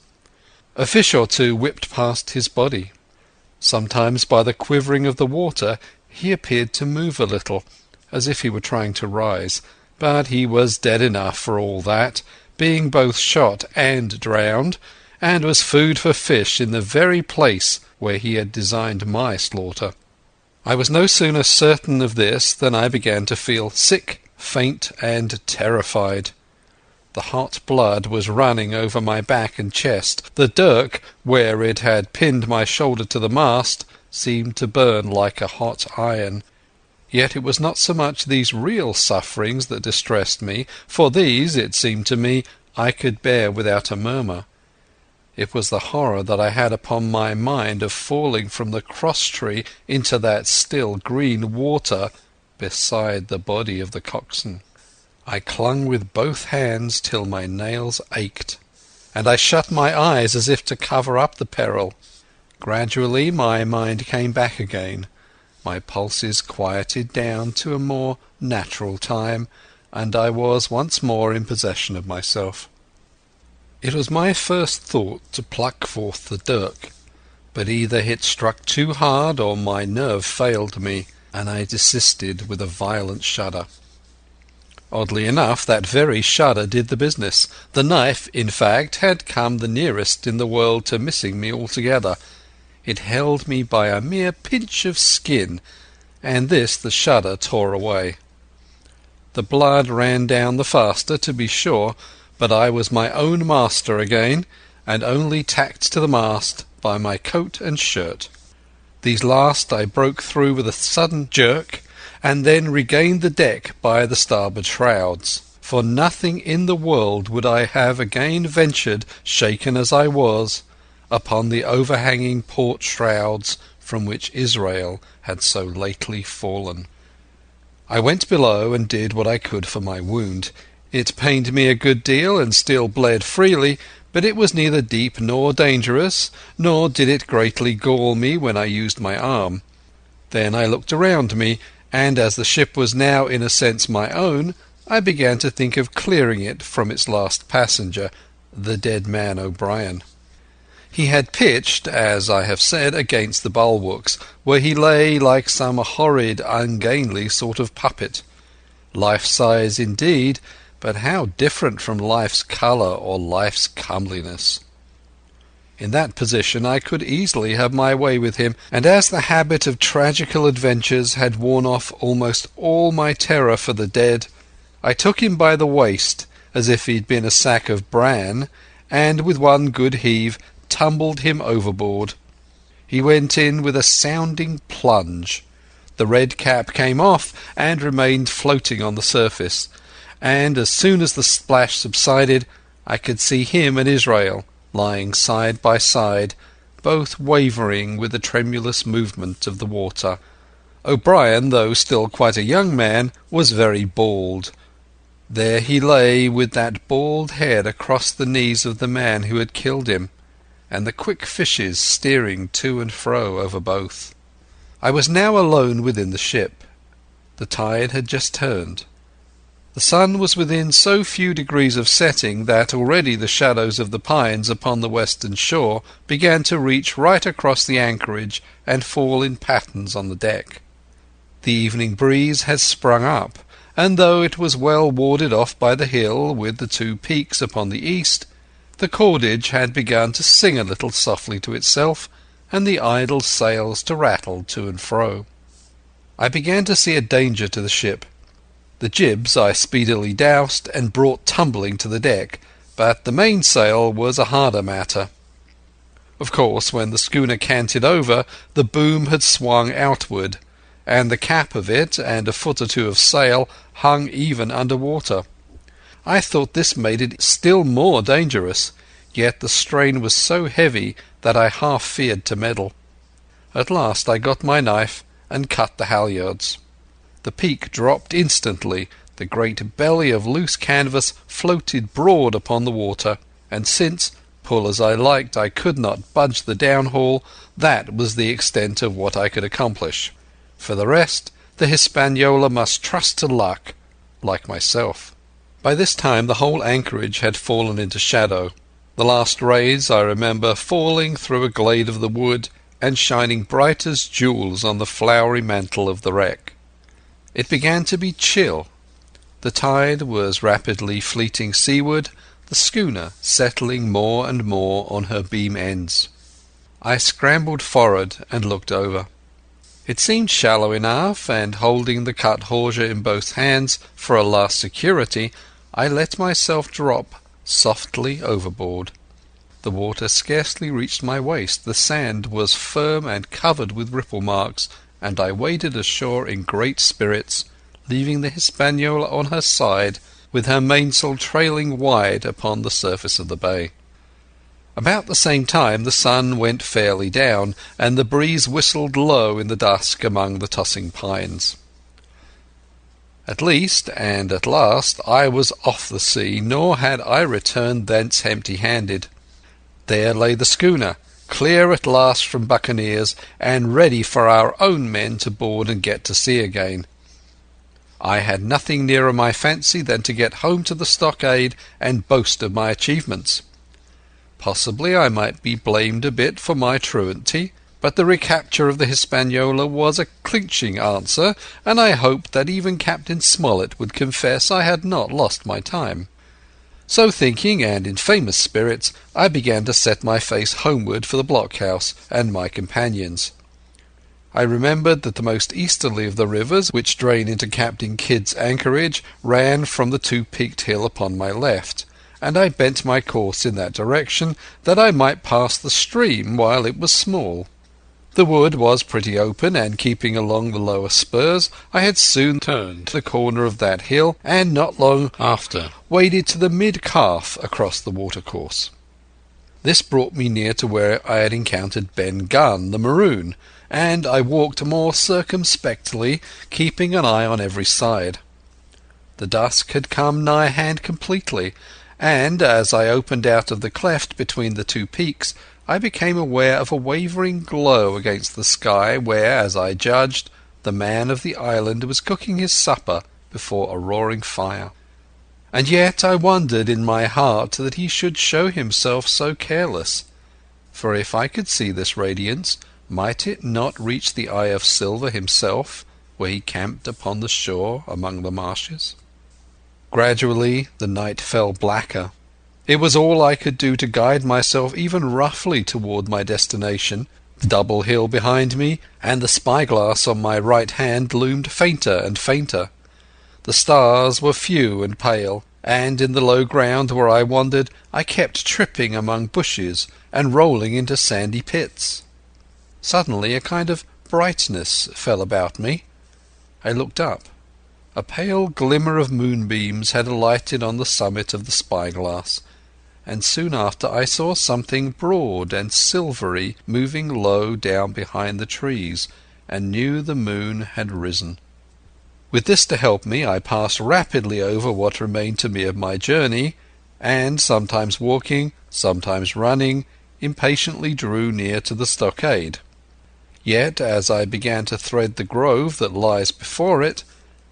A fish or two whipped past his body. Sometimes by the quivering of the water he appeared to move a little, as if he were trying to rise, but he was dead enough for all that, being both shot and drowned, and was food for fish in the very place where he had designed my slaughter. I was no sooner certain of this than I began to feel sick, faint, and terrified. The hot blood was running over my back and chest. The dirk, where it had pinned my shoulder to the mast, seemed to burn like a hot iron. Yet it was not so much these real sufferings that distressed me, for these, it seemed to me, I could bear without a murmur. It was the horror that I had upon my mind of falling from the cross-tree into that still green water beside the body of the coxswain. I clung with both hands till my nails ached, and I shut my eyes as if to cover up the peril. Gradually my mind came back again. My pulses quieted down to a more natural time, and I was once more in possession of myself. It was my first thought to pluck forth the dirk, but either it struck too hard or my nerve failed me, and I desisted with a violent shudder. Oddly enough, that very shudder did the business. The knife, in fact, had come the nearest in the world to missing me altogether. It held me by a mere pinch of skin, and this the shudder tore away. The blood ran down the faster, to be sure, but I was my own master again, and only tacked to the mast by my coat and shirt. These last I broke through with a sudden jerk, and then regained the deck by the starboard shrouds. For nothing in the world would I have again ventured, shaken as I was, upon the overhanging port shrouds from which Israel had so lately fallen. I went below and did what I could for my wound. It pained me a good deal and still bled freely, but it was neither deep nor dangerous, nor did it greatly gall me when I used my arm. Then I looked around me, and as the ship was now in a sense my own, I began to think of clearing it from its last passenger, the dead man O'Brien. He had pitched, as I have said, against the bulwarks, where he lay like some horrid, ungainly sort of puppet. Life-size indeed, but how different from life's colour or life's comeliness. In that position I could easily have my way with him, and as the habit of tragical adventures had worn off almost all my terror for the dead, I took him by the waist, as if he'd been a sack of bran, and with one good heave tumbled him overboard. He went in with a sounding plunge. The red cap came off and remained floating on the surface, and as soon as the splash subsided I could see him and Israel lying side by side, both wavering with the tremulous movement of the water. O'Brien, though still quite a young man, was very bald. There he lay with that bald head across the knees of the man who had killed him, and the quick fishes steering to and fro over both. I was now alone within the ship. The tide had just turned. The sun was within so few degrees of setting that already the shadows of the pines upon the western shore began to reach right across the anchorage and fall in patterns on the deck. The evening breeze had sprung up, and though it was well warded off by the hill with the two peaks upon the east, the cordage had begun to sing a little softly to itself, and the idle sails to rattle to and fro. I began to see a danger to the ship. The jibs I speedily doused and brought tumbling to the deck, but the mainsail was a harder matter. Of course, when the schooner canted over, the boom had swung outward, and the cap of it and a foot or two of sail hung even under water. I thought this made it still more dangerous, yet the strain was so heavy that I half feared to meddle. At last I got my knife and cut the halyards. The peak dropped instantly, the great belly of loose canvas floated broad upon the water, and since Pull as I liked, I could not budge the downhaul. That was the extent of what I could accomplish. For the rest, the Hispaniola must trust to luck, like myself. By this time the whole anchorage had fallen into shadow. The last rays, I remember, falling through a glade of the wood and shining bright as jewels on the flowery mantle of the wreck. It began to be chill. The tide was rapidly fleeting seaward, the schooner settling more and more on her beam ends. I scrambled forward and looked over. It seemed shallow enough, and holding the cut hawser in both hands for a last security, I let myself drop softly overboard. The water scarcely reached my waist, the sand was firm and covered with ripple marks, and I waded ashore in great spirits, leaving the Hispaniola on her side, with her mainsail trailing wide upon the surface of the bay. About the same time the sun went fairly down, and the breeze whistled low in the dusk among the tossing pines. At least, and at last, I was off the sea, nor had I returned thence empty-handed. There lay the schooner, clear at last from buccaneers, and ready for our own men to board and get to sea again. I had nothing nearer my fancy than to get home to the stockade and boast of my achievements. Possibly I might be blamed a bit for my truancy, but the recapture of the Hispaniola was a clinching answer, and I hoped that even Captain Smollett would confess I had not lost my time. So thinking, and in famous spirits, I began to set my face homeward for the blockhouse and my companions. I remembered that the most easterly of the rivers which drain into Captain Kidd's anchorage ran from the two-peaked hill upon my left, and I bent my course in that direction, that I might pass the stream while it was small. The wood was pretty open, and keeping along the lower spurs, I had soon turned the corner of that hill, and not long after waded to the mid-calf across the watercourse. This brought me near to where I had encountered Ben Gunn, the maroon, and I walked more circumspectly, keeping an eye on every side. The dusk had come nigh hand completely, and as I opened out of the cleft between the two peaks, I became aware of a wavering glow against the sky where, as I judged, the man of the island was cooking his supper before a roaring fire. And yet I wondered in my heart that he should show himself so careless, for if I could see this radiance, might it not reach the eye of Silver himself, where he camped upon the shore among the marshes? Gradually the night fell blacker. It was all I could do to guide myself even roughly toward my destination. The double hill behind me and the spyglass on my right hand loomed fainter and fainter. The stars were few and pale, and in the low ground where I wandered I kept tripping among bushes and rolling into sandy pits. Suddenly a kind of brightness fell about me. I looked up. A pale glimmer of moonbeams had alighted on the summit of the spyglass, and soon after I saw something broad and silvery moving low down behind the trees, and knew the moon had risen. With this to help me, I passed rapidly over what remained to me of my journey, and, sometimes walking, sometimes running, impatiently drew near to the stockade. Yet, as I began to thread the grove that lies before it,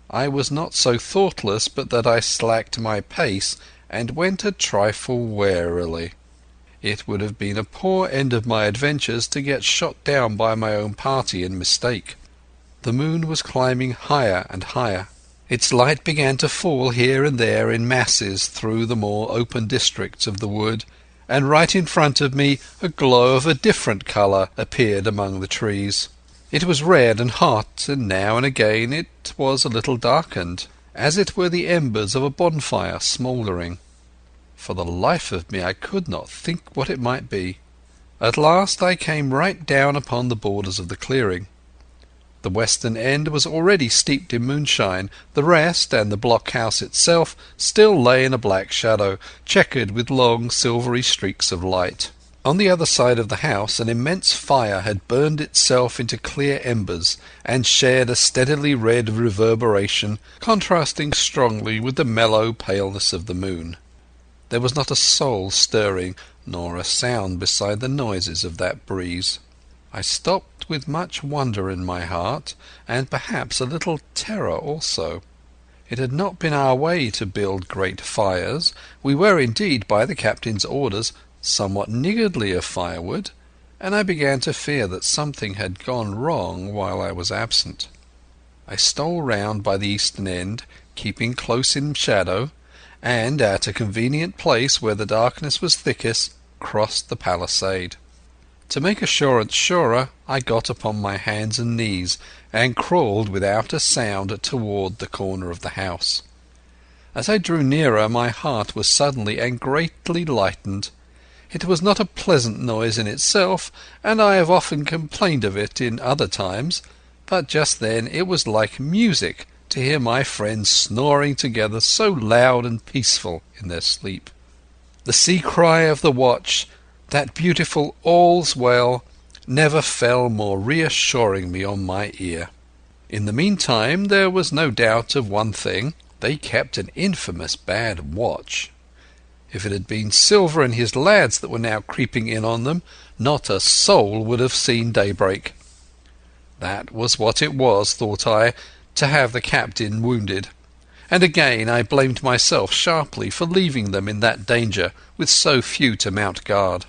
I was not so thoughtless but that I slacked my pace and went a trifle warily. It would have been a poor end of my adventures to get shot down by my own party in mistake. The moon was climbing higher and higher. Its light began to fall here and there in masses through the more open districts of the wood, and right in front of me a glow of a different colour appeared among the trees. It was red and hot, and now and again it was a little darkened, as it were the embers of a bonfire smouldering. For the life of me I could not think what it might be. At last I came right down upon the borders of the clearing. The western end was already steeped in moonshine. The rest, and the blockhouse itself, still lay in a black shadow, checkered with long silvery streaks of light. On the other side of the house an immense fire had burned itself into clear embers, and shed a steadily red reverberation, contrasting strongly with the mellow paleness of the moon. There was not a soul stirring, nor a sound beside the noises of that breeze. I stopped with much wonder in my heart, and perhaps a little terror also. It had not been our way to build great fires. We were indeed, by the captain's orders, somewhat niggardly of firewood, and I began to fear that something had gone wrong while I was absent. I stole round by the eastern end, keeping close in shadow, and at a convenient place where the darkness was thickest, crossed the palisade. To make assurance surer, I got upon my hands and knees and crawled without a sound toward the corner of the house. As I drew nearer, my heart was suddenly and greatly lightened. It was not a pleasant noise in itself, and I have often complained of it in other times, but just then it was like music to hear my friends snoring together so loud and peaceful in their sleep. The sea-cry of the watch, that beautiful "All's well," never fell more reassuringly on my ear. In the meantime there was no doubt of one thing: they kept an infamous bad watch. If it had been Silver and his lads that were now creeping in on them, not a soul would have seen daybreak. That was what it was, thought I, to have the captain wounded, and again I blamed myself sharply for leaving them in that danger with so few to mount guard.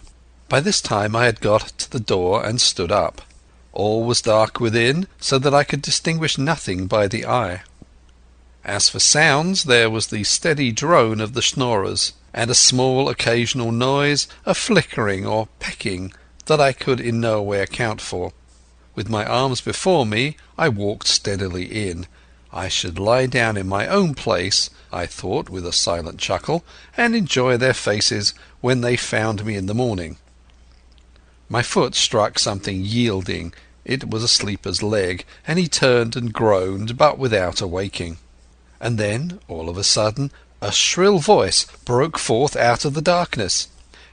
By this time I had got to the door and stood up. All was dark within, so that I could distinguish nothing by the eye. As for sounds, there was the steady drone of the schnorrers, and a small occasional noise, a flickering or pecking, that I could in no way account for. With my arms before me I walked steadily in. I should lie down in my own place, I thought with a silent chuckle, and enjoy their faces when they found me in the morning. My foot struck something yielding. It was a sleeper's leg, and he turned and groaned, but without awaking. And then, all of a sudden, a shrill voice broke forth out of the darkness.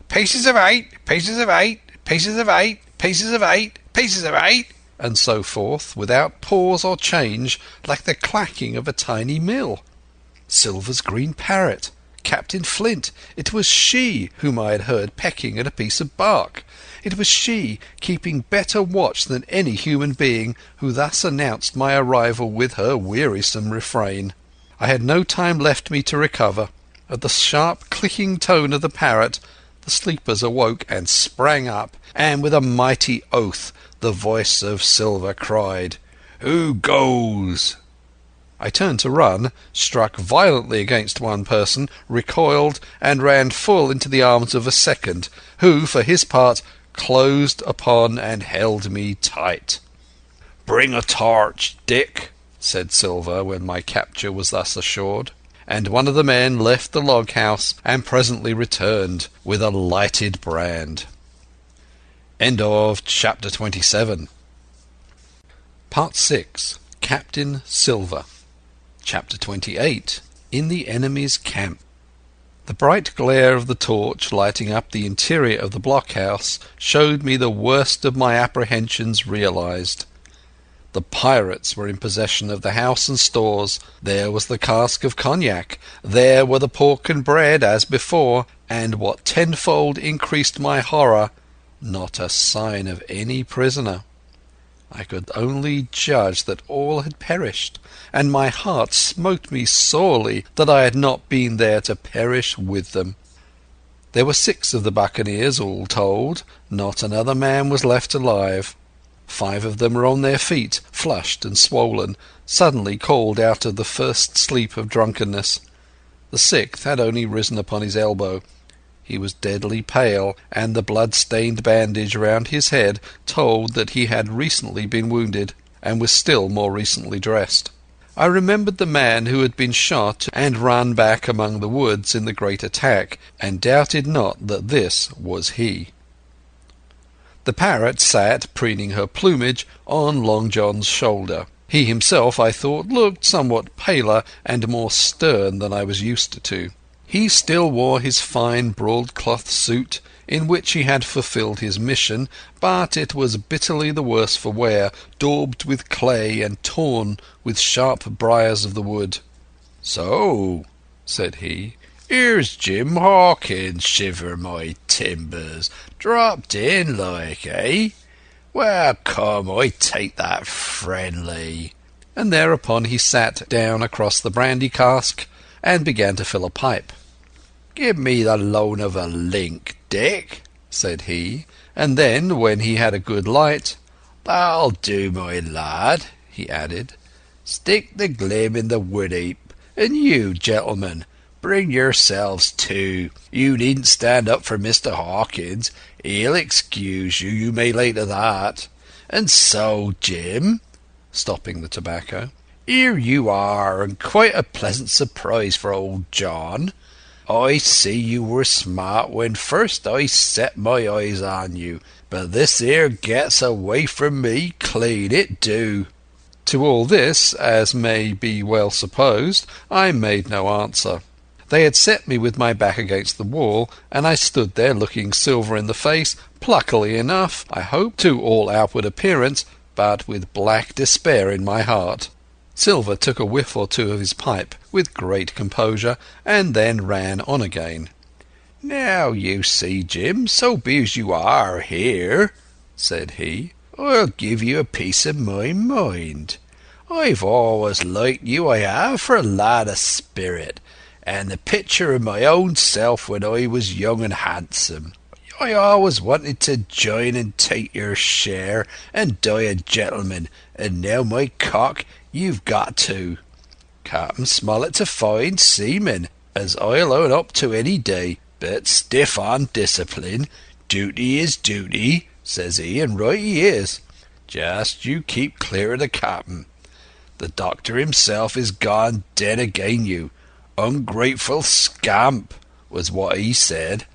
"Pieces of 8, pieces of 8, pieces of 8, pieces of 8, pieces of 8, and so forth, without pause or change, like the clacking of a tiny mill. Silver's green parrot, Captain Flint, it was she whom I had heard pecking at a piece of bark. It was she, keeping better watch than any human being, who thus announced my arrival with her wearisome refrain. I had no time left me to recover. At the sharp clicking tone of the parrot, the sleepers awoke and sprang up, and with a mighty oath the voice of Silver cried, "Who goes?" I turned to run, struck violently against one person, recoiled, and ran full into the arms of a second, who, for his part, closed upon and held me tight. "Bring a torch, Dick," said Silver, when my capture was thus assured, and one of the men left the log-house and presently returned with a lighted brand. End of chapter 27. Part 6. Captain Silver. Chapter 28. In the enemy's camp. The bright glare of the torch lighting up the interior of the blockhouse showed me the worst of my apprehensions realized. The pirates were in possession of the house and stores. There was the cask of cognac. There were the pork and bread as before, and what tenfold increased my horror, not a sign of any prisoner. I could only judge that all had perished, and my heart smote me sorely that I had not been there to perish with them. There were 6 of the buccaneers, all told. Not another man was left alive. 5 of them were on their feet, flushed and swollen, suddenly called out of the first sleep of drunkenness. The 6th had only risen upon his elbow. He was deadly pale, and the blood-stained bandage round his head told that he had recently been wounded, and was still more recently dressed. I remembered the man who had been shot and run back among the woods in the great attack, and doubted not that this was he. The parrot sat, preening her plumage, on Long John's shoulder. He himself, I thought, looked somewhat paler and more stern than I was used to. He still wore his fine broadcloth suit, in which he had fulfilled his mission, but it was bitterly the worse for wear, daubed with clay and torn with sharp briars of the wood. "So," said he, Here's Jim Hawkins, shiver my timbers. Dropped in like, eh? Well, come, I take that friendly." And thereupon he sat down across the brandy cask and began to fill a pipe. "Give me the loan of a link, Dick," said he, and then, when he had a good light, "That'll do, my lad," he added. "Stick the glim in the wood heap, and you, gentlemen, bring yourselves to. You needn't stand up for Mr. Hawkins. He'll excuse you, you may lay to that. And so, Jim," stopping the tobacco, "here you are, and quite a pleasant surprise for old John. I see you were smart when first I set my eyes on you, but this here gets away from me clean, it do." To all this, as may be well supposed, I made no answer. They had set me with my back against the wall, and I stood there looking Silver in the face, pluckily enough, I hope, to all outward appearance, but with black despair in my heart. Silver took a whiff or two of his pipe with great composure, and then ran on again. "Now you see, Jim, so be as you are here," said he, "I'll give you a piece of my mind. I've always liked you, I have, for a lad of spirit, and the picture of my own self when I was young and handsome. I always wanted to join and take your share and die a gentleman, and now, my cock, you've got to. Captain Smollett's a fine seaman, as I'll own up to any day, but stiff on discipline. Duty is duty, says he, and right he is. Just you keep clear of the captain. The doctor himself is gone dead again you. Ungrateful scamp, was what he said.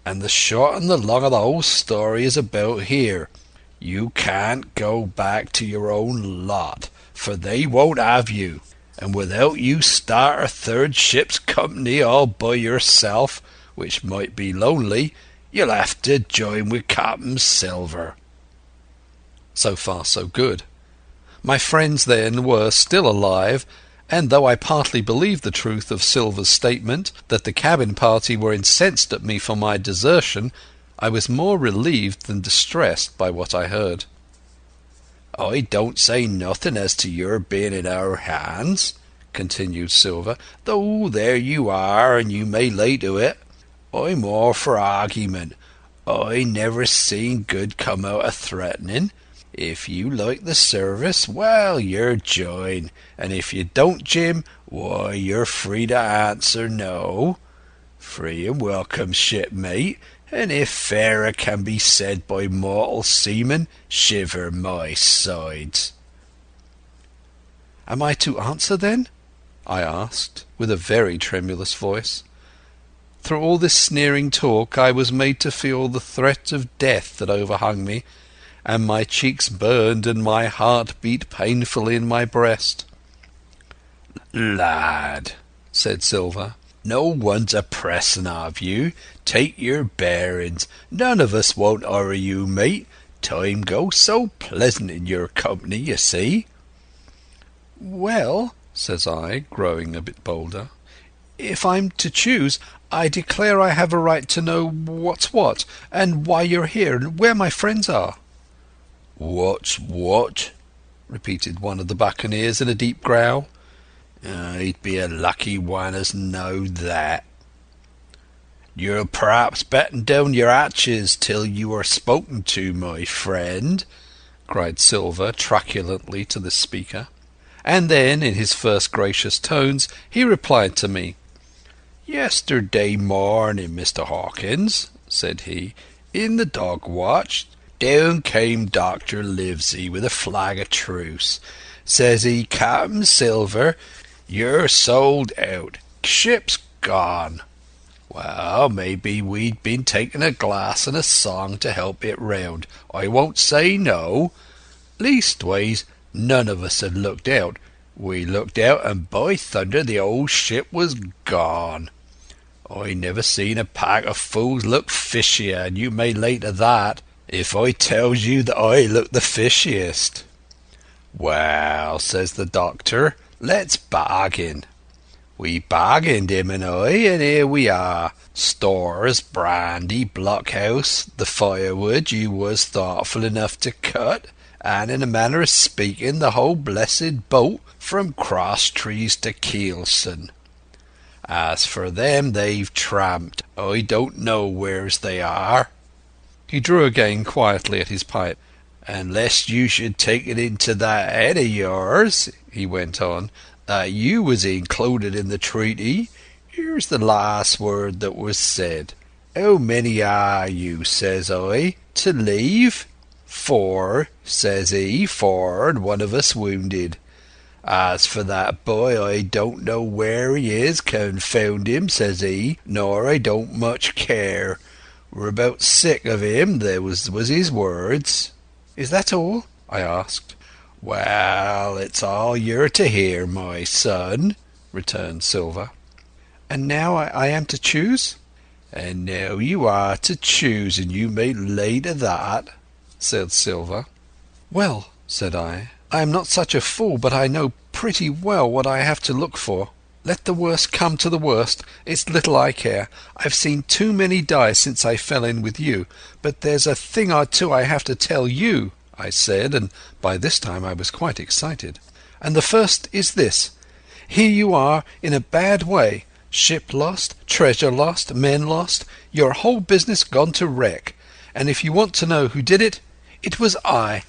And the short and the long of the whole story is about here. You can't go back to your own lot, for they won't have you. And without you start a third ship's company all by yourself, which might be lonely, you'll have to join with Captain Silver." So far so good. My friends then were still alive, and though I partly believed the truth of Silver's statement that the cabin party were incensed at me for my desertion, I was more relieved than distressed by what I heard. "I don't say nothing as to your being in our hands," continued Silver, "though there you are, and you may lay to it. I'm all for argument. I never seen good come out of threatening. If you like the service, well, you're joined, and if you don't, Jim, why, you're free to answer no. Free and welcome, shipmate, and if fairer can be said by mortal seamen, shiver my sides." "Am I to answer, then?" I asked, with a very tremulous voice. Through all this sneering talk I was made to feel the threat of death that overhung me, and my cheeks burned and my heart beat painfully in my breast. "Lad," said Silver, "no one's a-pressing of you. Take your bearings. None of us won't hurry you, mate. Time goes so pleasant in your company, you see." "Well," says I, growing a bit bolder, "if I'm to choose, I declare I have a right to know what's what, and why you're here, and where my friends are." "What's what?" repeated one of the buccaneers in a deep growl. "I'd be a lucky one as knowed that." "You'll perhaps batten down your hatches till you are spoken to, my friend," cried Silver truculently to the speaker. And then, in his first gracious tones, he replied to me. "Yesterday morning, Mr. Hawkins," said he, "in the dog watch, down came Dr. Livesey with a flag of truce. Says he, 'Captain Silver, you're sold out. Ship's gone.' Well, maybe we'd been taking a glass and a song to help it round. I won't say no. Leastways, none of us had looked out. We looked out, and by thunder the old ship was gone. I never seen a pack of fools look fishier, and you may lay to that, if I tells you that I look the fishiest. 'Well,' says the doctor, 'let's bargain. We bargained, him and I, and here we are. Stores, brandy, blockhouse, the firewood you was thoughtful enough to cut, and in a manner of speaking the whole blessed boat from Crosstrees to Keelson. As for them, they've tramped. I don't know where's they are." He drew again quietly at his pipe. "And lest you should take it into that head of yours," he went on, "that you was included in the treaty, here's the last word that was said. 'How many are you,' says I, 'to leave?' 'Four,' says he, 'four, and one of us wounded. As for that boy, I don't know where he is, confound him,' says he, 'nor I don't much care. We're about sick of him,' there was his words." "Is that all?" I asked. "Well, it's all you're to hear, my son," returned Silver. "And now I am to choose?" "And now you are to choose, and you may lay to that," said Silver. "Well," said I am not such a fool, but I know pretty well what I have to look for. Let the worst come to the worst, it's little I care. I've seen too many die since I fell in with you. But there's a thing or two I have to tell you," I said, and by this time I was quite excited. "And the first is this. Here you are in a bad way. Ship lost, treasure lost, men lost, your whole business gone to wreck. And if you want to know who did it, it was I.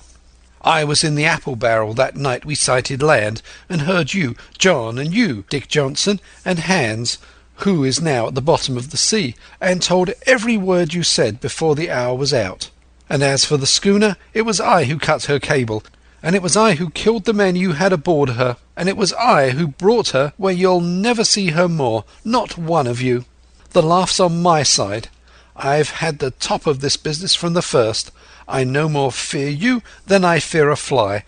I was in the apple barrel that night we sighted land, and heard you, John, and you, Dick Johnson, and Hans, who is now at the bottom of the sea, and told every word you said before the hour was out. And as for the schooner, it was I who cut her cable, and it was I who killed the men you had aboard her, and it was I who brought her where you'll never see her more, not one of you. The laugh's on my side. I've had the top of this business from the first. I no more fear you than I fear a fly.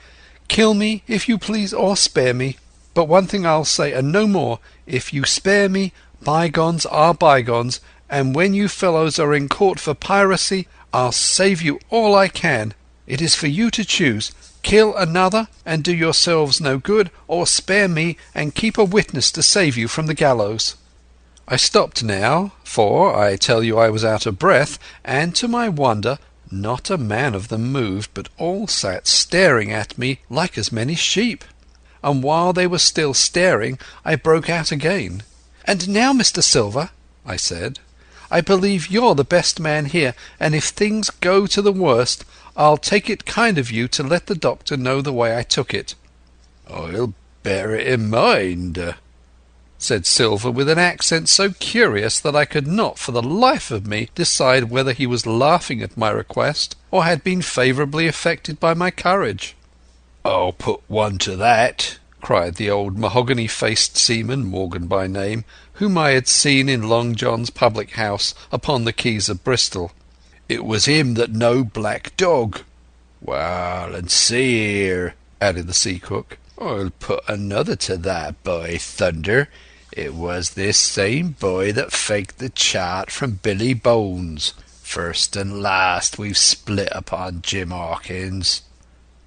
Kill me, if you please, or spare me. But one thing I'll say, and no more. If you spare me, bygones are bygones, and when you fellows are in court for piracy, I'll save you all I can. It is for you to choose. Kill another and do yourselves no good, or spare me and keep a witness to save you from the gallows." I stopped now, for I tell you I was out of breath, and to my wonder not a man of them moved, but all sat staring at me like as many sheep. And while they were still staring, I broke out again. "And now, Mr. Silver," I said, "I believe you're the best man here, and if things go to the worst, I'll take it kind of you to let the doctor know the way I took it." "I'll bear it in mind," said Silver with an accent so curious that I could not for the life of me decide whether he was laughing at my request or had been favourably affected by my courage. "I'll put one to that," cried the old mahogany-faced seaman, Morgan by name, whom I had seen in Long John's public house upon the quays of Bristol. "It was him that knowed Black Dog." "Well, and see here," added the sea cook, "I'll put another to that, by thunder. It was this same boy that faked the chart from Billy Bones. First and last we've split upon Jim Hawkins."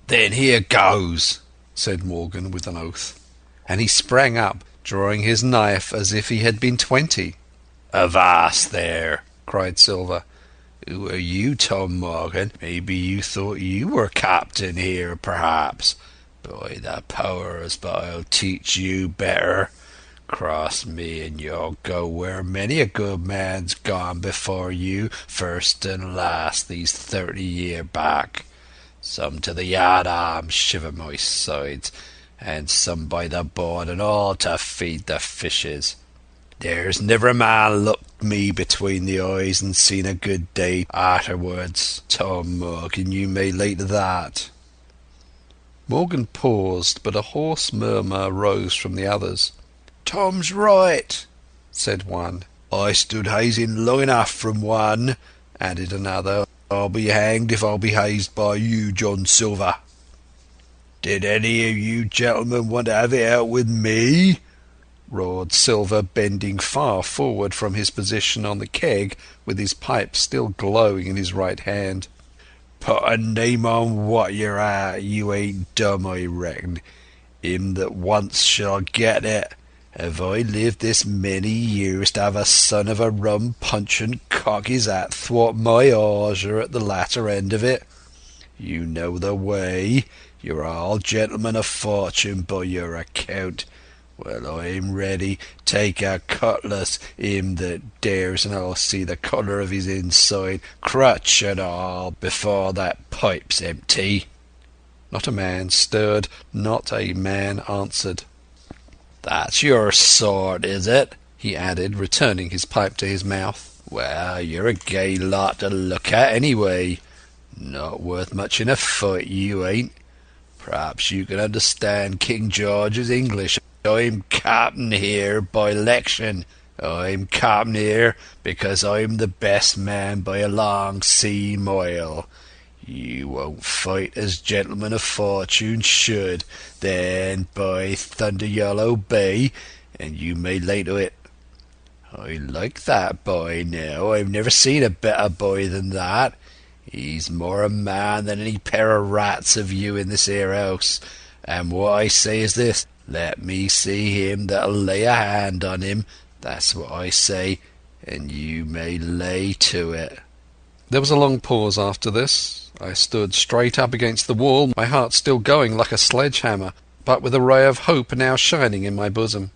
"Then here goes," said Morgan with an oath. And he sprang up, drawing his knife as if he had been 20. "Avast there!" cried Silver. "Who are you, Tom Morgan? Maybe you thought you were captain here, perhaps. By the powers, but I'll teach you better. Cross me and you'll go where many a good man's gone before you, first and last, these 30 year back. Some to the yard arms, shiver my sides, and some by the board, and all to feed the fishes. There's never a man looked me between the eyes and seen a good day afterwards. Tom Morgan, you may lay to that." Morgan paused, but a hoarse murmur rose from the others. "Tom's right," said one. "I stood hazing long enough from one," added another. "I'll be hanged if I'll be hazed by you, John Silver." "Did any of you gentlemen want to have it out with me?" roared Silver, bending far forward from his position on the keg, with his pipe still glowing in his right hand. "Put a name on what you're at. You ain't dumb, I reckon. Him that wants shall get it, Have I lived this many years to have a son of a rum punch and cock his hat thwart my hawser at the latter end of it? You know the way. You're all gentlemen of fortune by your account. Well, I'm ready. Take a cutlass, him that dares, and I'll see the colour of his inside, crutch and all, before that pipe's empty." Not a man stirred, not a man answered. "That's your sort, is it?" he added, returning his pipe to his mouth. "Well, you're a gay lot to look at, anyway. Not worth much in a fight, you ain't. Perhaps you can understand King George's English. I'm captain here by election. I'm captain here because I'm the best man by a long sea mile. You won't fight as gentlemen of fortune should, then by thunder you'll obey, and you may lay to it. I like that boy now. I've never seen a better boy than that. He's more a man than any pair of rats of you in this here house. And what I say is this: let me see him that'll lay a hand on him. That's what I say, and you may lay to it." There was a long pause after this. I stood straight up against the wall, my heart still going like a sledgehammer, but with a ray of hope now shining in my bosom.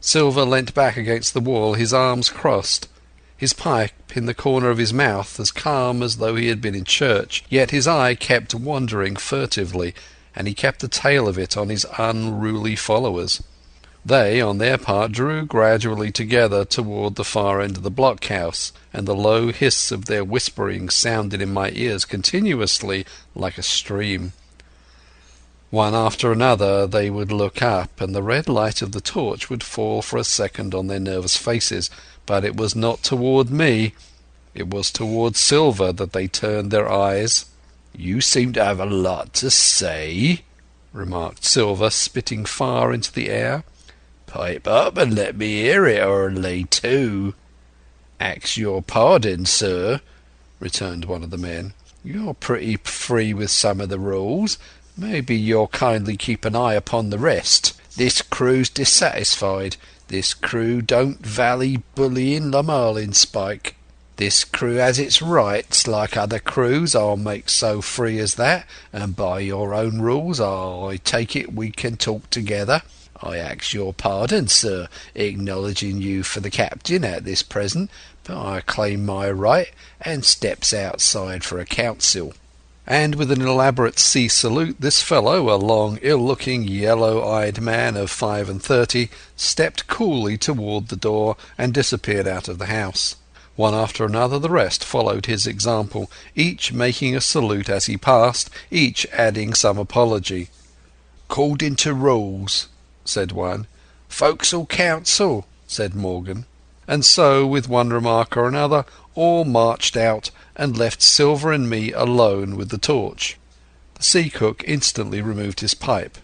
Silver leant back against the wall, his arms crossed, his pipe in the corner of his mouth, as calm as though he had been in church, yet his eye kept wandering furtively, and he kept the tail of it on his unruly followers. They, on their part, drew gradually together toward the far end of the blockhouse, and the low hiss of their whispering sounded in my ears continuously like a stream. One after another they would look up, and the red light of the torch would fall for a second on their nervous faces, but it was not toward me. It was toward Silver that they turned their eyes. "You seem to have a lot to say," remarked Silver, spitting far into the air. "Pipe up and let me hear it, or lay to." "Ax your pardon, sir," returned one of the men. "You're pretty free with some of the rules. Maybe you'll kindly keep an eye upon the rest. This crew's dissatisfied. This crew don't vally bullying the marlinspike. This crew has its rights like other crews. I'll make so free as that, and by your own rules I take it we can talk together. I ask your pardon, sir, acknowledging you for the captain at this present, but I claim my right, and steps outside for a council." And with an elaborate sea salute, this fellow, a long, ill-looking, yellow-eyed man of 35, stepped coolly toward the door and disappeared out of the house. One after another the rest followed his example, each making a salute as he passed, each adding some apology. "According to rules," said one. "Forecastle council," said Morgan. And so, with one remark or another, all marched out and left Silver and me alone with the torch. The sea cook instantly removed his pipe.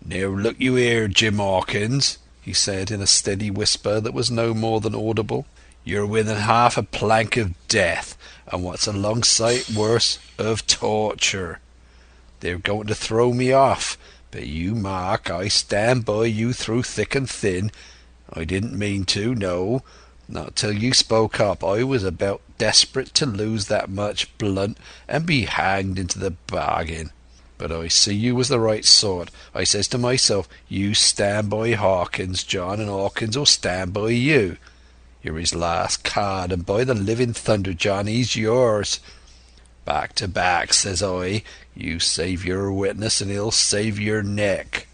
"Now look you here, Jim Hawkins," he said in a steady whisper that was no more than audible. "You're within half a plank of death, and what's a long sight worse, of torture. They're going to throw me off, but you mark, I stand by you through thick and thin. I didn't mean to, no, not till you spoke up. I was about desperate to lose that much blunt and be hanged into the bargain. But I see you was the right sort. I says to myself, you stand by Hawkins, John, and Hawkins will stand by you. You're his last card, and by the living thunder, John, he's yours. Back to back, says I. You save your witness, and he'll save your neck."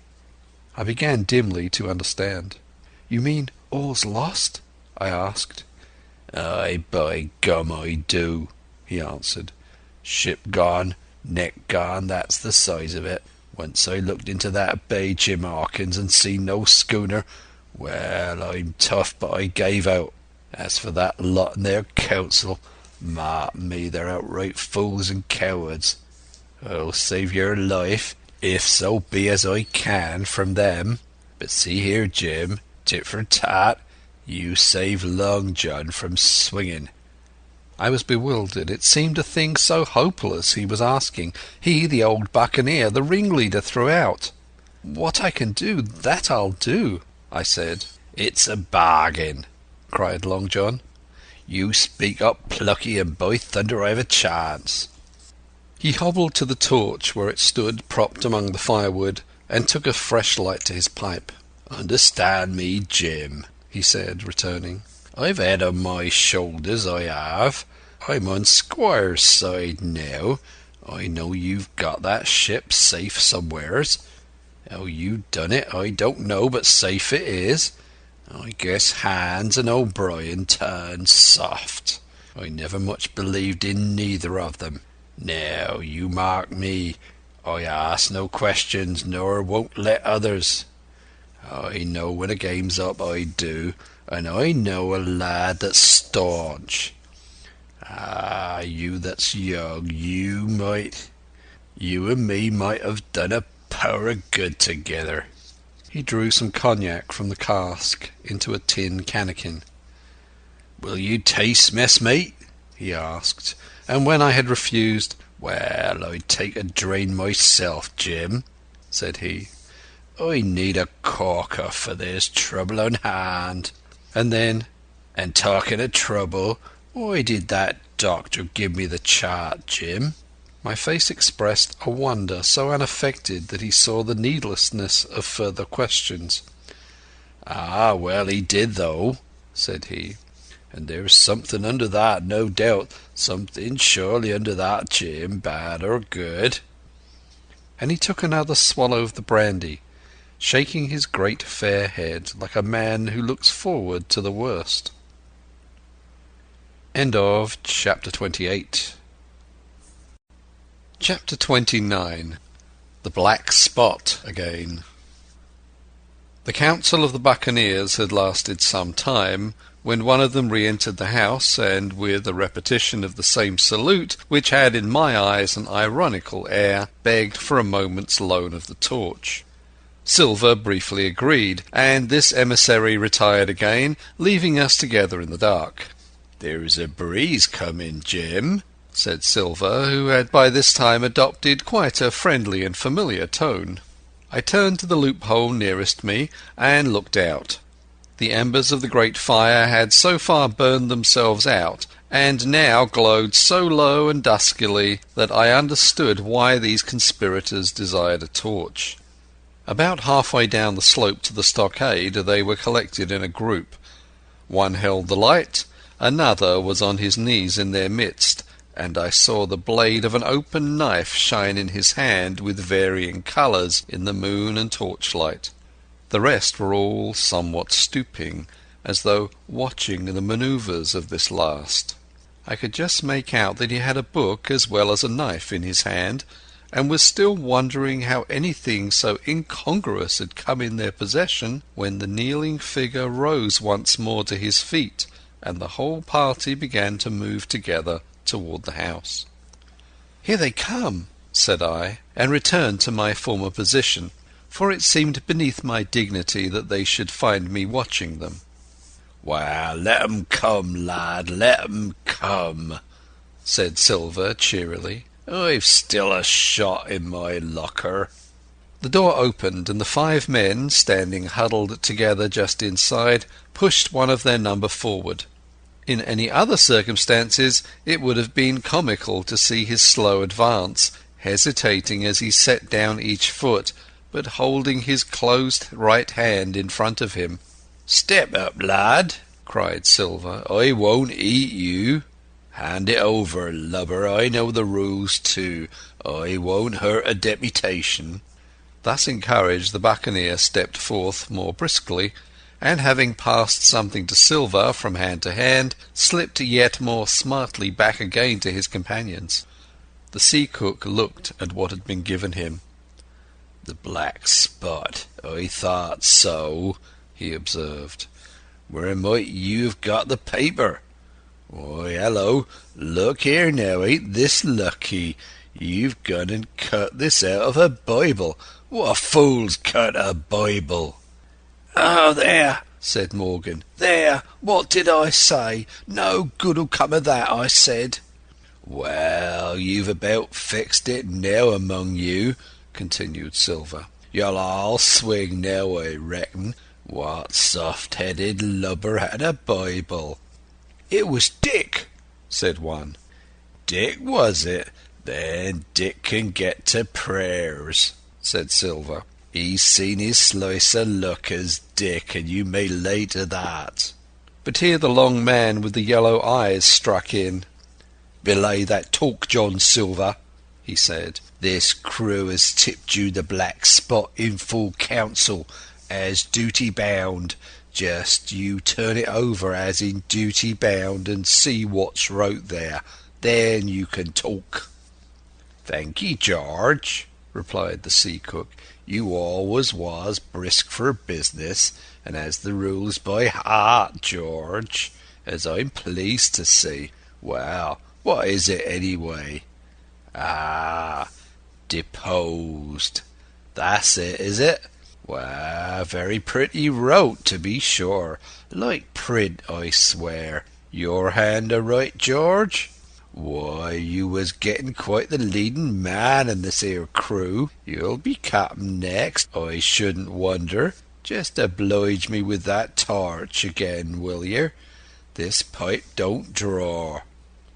I began dimly to understand. "You mean all's lost?" I asked. "Aye, by gum, I do," he answered. "Ship gone, neck gone, that's the size of it. Once I looked into that bay, Jim Hawkins, and seen no schooner, well, I'm tough, but I gave out. As for that lot in their council, mark me, they're outright fools and cowards. I'll save your life, if so be as I can, from them. But see here, Jim, tit for tat, you save Long John from swinging." I was bewildered. It seemed a thing so hopeless he was asking. He, the old buccaneer, the ringleader throughout. "What I can do, that I'll do." I said. "It's a bargain," cried Long John. "You speak up plucky, and by thunder I've a chance." He hobbled to the torch where it stood propped among the firewood, and took a fresh light to his pipe. "Understand me, Jim," he said, returning. "I've head on my shoulders, I have. I'm on Squire's side now. I know you've got that ship safe somewheres. How you done it I don't know, but safe it is. I guess Hans and O'Brien turned soft. I never much believed in neither of them. Now, you mark me, I ask no questions, nor won't let others. I know when a game's up, I do, and I know a lad that's staunch. Ah, you that's young, you and me might have done a power of good together." He drew some cognac from the cask into a tin cannikin. "Will you taste, messmate?" he asked, and when I had refused, "Well, I'd take a drain myself, Jim," said he. "I need a corker, for there's trouble on hand." And then, "And talking of trouble, why did that doctor give me the chart, Jim?" My face expressed a wonder so unaffected that he saw the needlessness of further questions. "Ah, well, he did, though," said he. "And there's something under that, no doubt. Something surely under that, Jim, bad or good." And he took another swallow of the brandy, shaking his great fair head like a man who looks forward to the worst. End of Chapter 28. Chapter 29. The Black Spot Again. The council of the buccaneers had lasted some time, when one of them re-entered the house, and with a repetition of the same salute, which had in my eyes an ironical air, begged for a moment's loan of the torch. Silver briefly agreed, and this emissary retired again, leaving us together in the dark. "There's a breeze coming, Jim," said Silver, who had by this time adopted quite a friendly and familiar tone. I turned to the loophole nearest me and looked out. The embers of the great fire had so far burned themselves out, and now glowed so low and duskily that I understood why these conspirators desired a torch. About halfway down the slope to the stockade they were collected in a group. One held the light, another was on his knees in their midst, and I saw the blade of an open knife shine in his hand with varying colours in the moon and torchlight. The rest were all somewhat stooping, as though watching the manoeuvres of this last. I could just make out that he had a book as well as a knife in his hand, and was still wondering how anything so incongruous had come in their possession, when the kneeling figure rose once more to his feet, and the whole party began to move together toward the house. "Here they come," said I, and returned to my former position, for it seemed beneath my dignity that they should find me watching them. "Well, let 'em come, lad, let 'em come," said Silver cheerily. "I've still a shot in my locker." The door opened, and the 5 men, standing huddled together just inside, pushed one of their number forward. In any other circumstances it would have been comical to see his slow advance, hesitating as he set down each foot, but holding his closed right hand in front of him. "Step up, lad," cried Silver. "I won't eat you. Hand it over, lubber. I know the rules too. I won't hurt a deputation." Thus encouraged, the buccaneer stepped forth more briskly, and having passed something to Silver from hand to hand, slipped yet more smartly back again to his companions. The sea cook looked at what had been given him. "The Black Spot, I thought so," he observed. "Where might you have got the paper? Why, hello, look here now, ain't this lucky? You've gone and cut this out of a Bible. What fool's cut a Bible?" "Oh, there," said Morgan. "There, what did I say? No good'll come of that, I said." "Well, you've about fixed it now among you," continued Silver. "You'll all swing now, I reckon. What soft-headed lubber had a Bible? It was Dick, said one. Dick, was it? Then Dick can get to prayers, said Silver. He's seen his slice of luck as Dick, and you may lay to that. But here the long man with the yellow eyes struck in. Belay that talk, John Silver, he said. This crew has tipped you the black spot in full council, as duty bound. Just you turn it over as in duty bound and see what's wrote there. Then you can talk. Thank ye, George, replied the sea cook. You always was brisk for business, and has the rules by heart, George, as I'm pleased to see. Well, what is it anyway? Ah, deposed. That's it, is it? Well, very pretty wrote, to be sure. Like print, I swear. Your hand a right, George? Why, you was getting quite the leading man in this here crew. You'll be captain next, I shouldn't wonder. Just oblige me with that torch again, will yer? This pipe don't draw.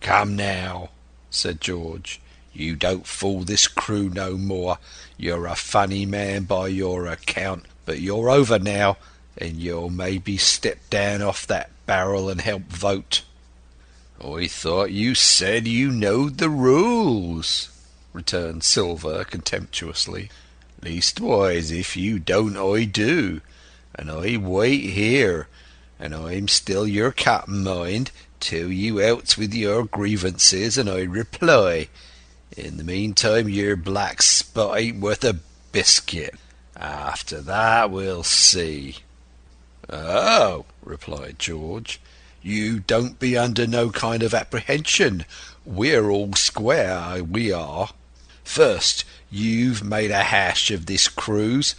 Come now, said George. You don't fool this crew no more. You're a funny man by your account, but you're over now, and you'll maybe step down off that barrel and help vote. I thought you said you knowed the rules, returned Silver contemptuously. Leastwise, if you don't, I do, and I wait here, and I'm still your captain, mind, till you outs with your grievances and I reply. In the meantime, your black spot ain't worth a biscuit. After that, we'll see. Oh, replied George, you don't be under no kind of apprehension. We're all square, we are. First, you've made a hash of this cruise.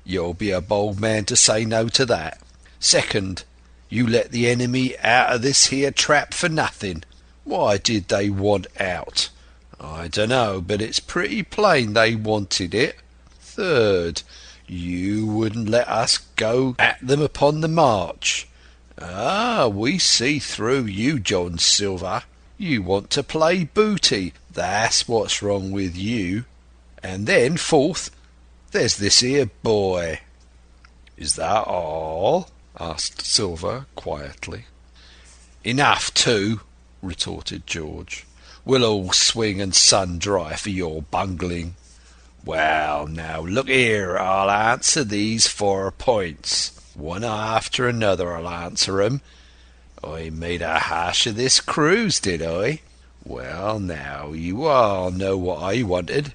You'll be a bold man to say no to that. Second, you let the enemy out of this here trap for nothing. Why did they want out? I dunno, but it's pretty plain they wanted it. Third, you wouldn't let us go at them upon the march. Ah, we see through you, John Silver. You want to play booty. That's what's wrong with you. And then, fourth, there's this here boy. Is that all? Asked Silver quietly. Enough, too, retorted George. We'll all swing and sun dry for your bungling. Well, now, look here, I'll answer these 4 points. One after another I'll answer 'em. I made a hash of this cruise, did I? Well, now, you all know what I wanted,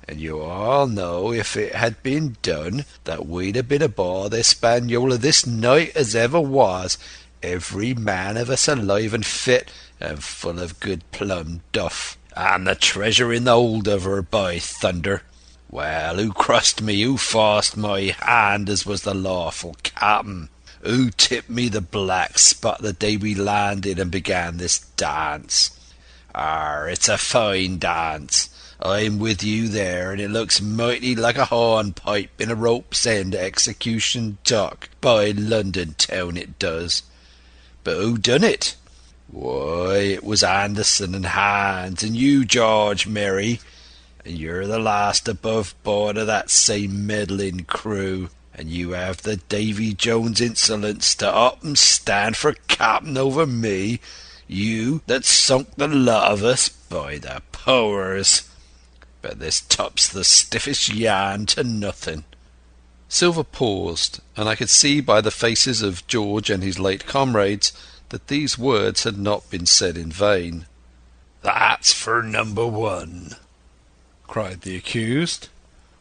and you all know if it had been done that we'd have been aboard the Hispaniola this night as ever was, every man of us alive and fit, and full of good plum duff, and the treasure in the hold of her, by thunder. Well, who crossed me, who forced my hand as was the lawful captain? Who tipped me the black spot the day we landed and began this dance? It's a fine dance. I'm with you there, and it looks mighty like a hornpipe in a rope's end execution dock by London town, it does. But who done it? Why, it was Anderson and Hans and you, George Merry, and you're the last above board of that same meddling crew, and you have the Davy Jones insolence to up and stand for captain over me, you that sunk the lot of us, by the powers. But this top's the stiffest yarn to nothing. Silver paused, and I could see by the faces of George and his late comrades that these words had not been said in vain. That's for number 1, cried the accused,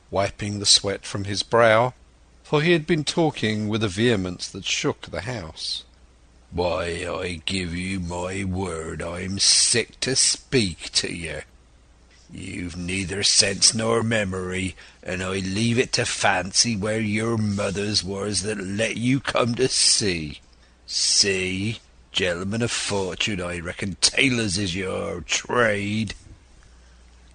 wiping the sweat from his brow, for he had been talking with a vehemence that shook the house. Why, I give you my word I'm sick to speak to you. You've neither sense nor memory, and I leave it to fancy where your mothers was that let you come to sea. See, gentlemen of fortune, I reckon tailors is your trade.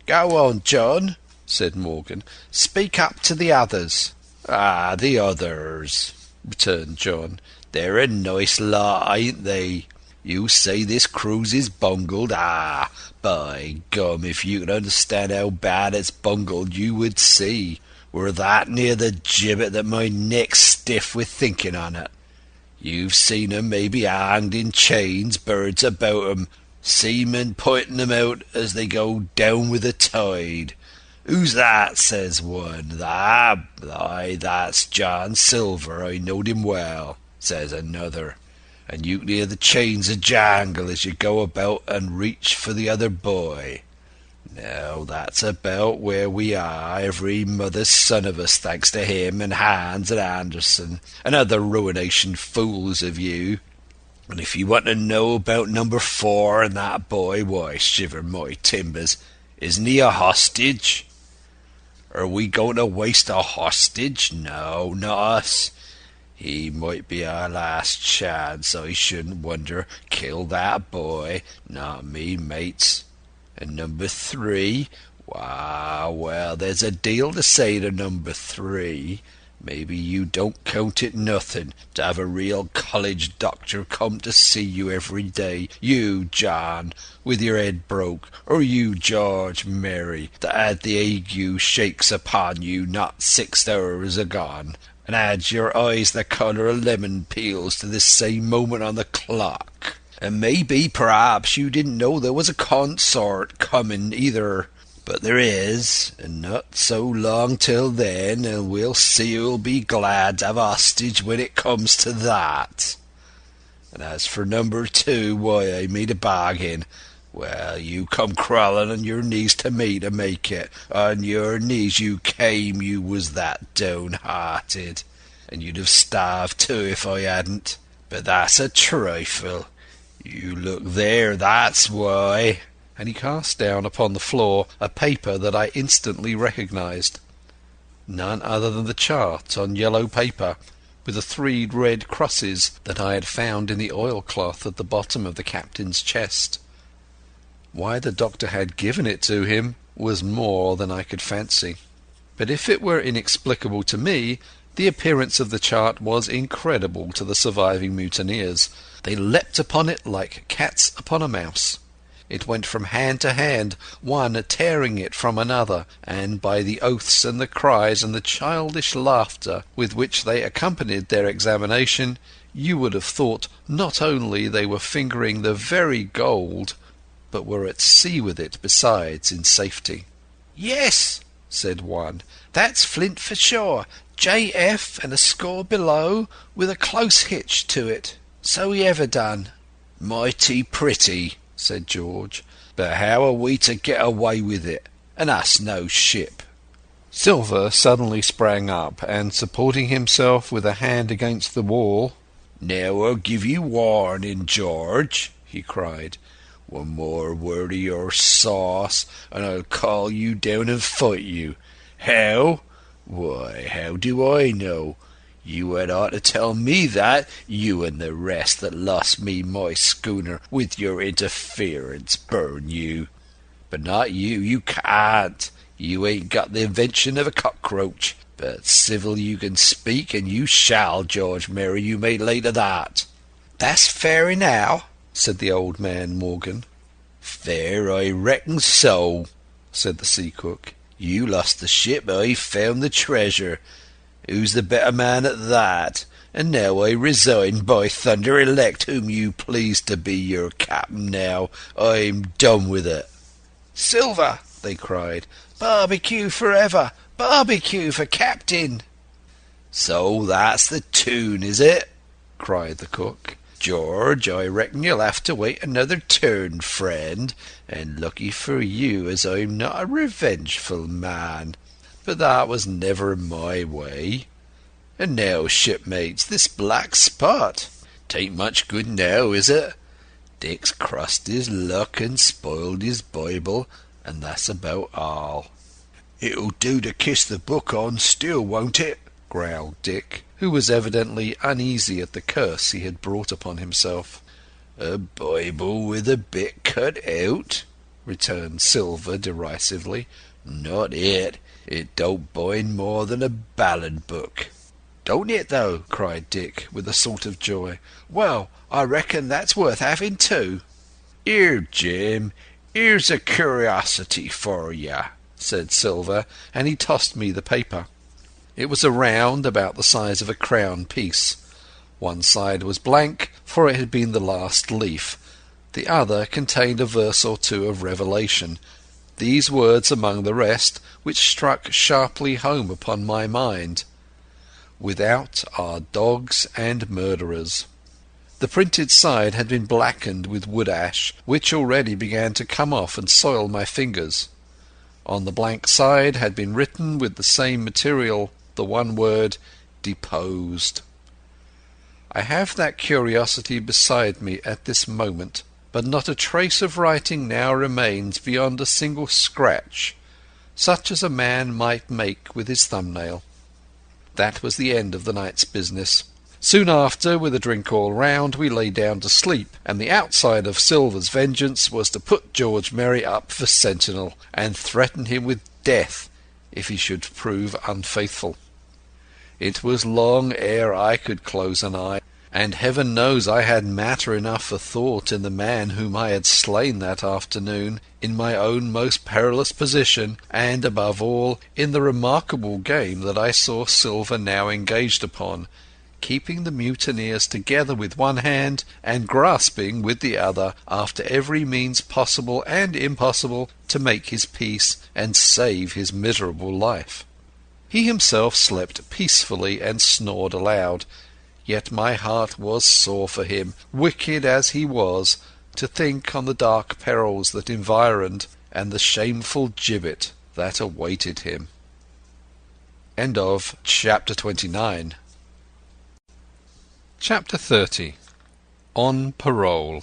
Go on, John, said Morgan. Speak up to the others. Ah, the others, returned John. "They're a nice lot, ain't they? You say this cruise is bungled? Ah, by gum, if you could understand how bad it's bungled, you would see. We're that near the gibbet that my neck's stiff with thinking on it. You've seen 'em maybe hanged in chains, birds about 'em, seamen pointing 'em out as they go down with the tide. 'Who's that?' says one. 'Aye, that's John Silver, I knowed him well,' says another. And you can hear the chains a jangle as you go about and reach for the other boy. Now that's about where we are, every mother's son of us, thanks to him and Hans and Anderson and other ruination fools of you. And if you want to know about number 4 and that boy, why, shiver my timbers, isn't he a hostage? Are we going to waste a hostage? No, not us. He might be our last chance, I shouldn't wonder. Kill that boy, not me, mates. And number 3, well, there's a deal to say to number 3. Maybe you don't count it nothing to have a real college doctor come to see you every day. You, John, with your head broke, or you, George, Mary, that had the ague shakes upon you not 6 hours agone, and had your eyes the colour of lemon peels to this same moment on the clock. And maybe, perhaps, you didn't know there was a consort coming either. But there is, and not so long till then, and we'll see who'll be glad to have hostage when it comes to that. And as for number 2, why, I made a bargain. Well, you come crawling on your knees to me to make it. On your knees you came, you was that downhearted. And you'd have starved too if I hadn't. But that's a trifle. You look there, that's why." And he cast down upon the floor a paper that I instantly recognized. None other than the chart on yellow paper, with the 3 red crosses that I had found in the oilcloth at the bottom of the captain's chest. Why the doctor had given it to him was more than I could fancy. But if it were inexplicable to me, the appearance of the chart was incredible to the surviving mutineers. They leapt upon it like cats upon a mouse. It went from hand to hand, one tearing it from another, and by the oaths and the cries and the childish laughter with which they accompanied their examination, you would have thought not only they were fingering the very gold, but were at sea with it besides in safety. "Yes," said one, "that's flint for sure. J.F. and a score below, with a close hitch to it. So he ever done." "Mighty pretty," said George, "but how are we to get away with it, and us no ship?" Silver suddenly sprang up, and supporting himself with a hand against the wall, "Now I'll give you warning, George," he cried. "One more word of your sauce, and I'll call you down and fight you. How? Why, how do I know? You had ought to tell me that, you and the rest that lost me my schooner with your interference, burn you. But not you, you can't. You ain't got the invention of a cockroach. But civil you can speak, and you shall, George Mary, you may lay to that." "That's fair enow," said the old man Morgan. "Fair, I reckon so," said the sea cook. "You lost the ship, I found the treasure. Who's the better man at that? And now I resign, by thunder, elect whom you please to be your captain now. I'm done with it." "Silver!" they cried. "Barbecue forever! Barbecue for captain!" "So that's the tune, is it?" cried the cook. "George, I reckon you'll have to wait another turn, friend, and lucky for you as I'm not a revengeful man. But that was never my way. And now, shipmates, this black spot. 'Tain't much good now, is it? Dick's crossed his luck and spoiled his Bible, and that's about all." "It'll do to kiss the book on still, won't it?" growled Dick, who was evidently uneasy at the curse he had brought upon himself. "A Bible with a bit cut out?" returned Silver derisively. "Not it. It don't bind more than a ballad book." "Don't it though?" cried Dick, with a sort of joy. "Well, I reckon that's worth having too." "Here, Jim, here's a curiosity for you," said Silver, and he tossed me the paper. It was a round about the size of a crown piece. One side was blank, for it had been the last leaf. The other contained a verse or two of Revelation, these words among the rest, which struck sharply home upon my mind: "Without are dogs and murderers." The printed side had been blackened with wood ash, which already began to come off and soil my fingers. On the blank side had been written with the same material the one word, "Deposed." I have that curiosity beside me at this moment, but not a trace of writing now remains beyond a single scratch, such as a man might make with his thumbnail. That was the end of the night's business. Soon after, with a drink all round, we lay down to sleep, and the outside of Silver's vengeance was to put George Merry up for sentinel, and threaten him with death if he should prove unfaithful. It was long ere I could close an eye, and heaven knows I had matter enough for thought in the man whom I had slain that afternoon, in my own most perilous position, and, above all, in the remarkable game that I saw Silver now engaged upon, keeping the mutineers together with one hand, and grasping with the other after every means possible and impossible to make his peace and save his miserable life. He himself slept peacefully and snored aloud, yet my heart was sore for him, wicked as he was, to think on the dark perils that environed, and the shameful gibbet that awaited him. End of Chapter 29. Chapter 30. On Parole.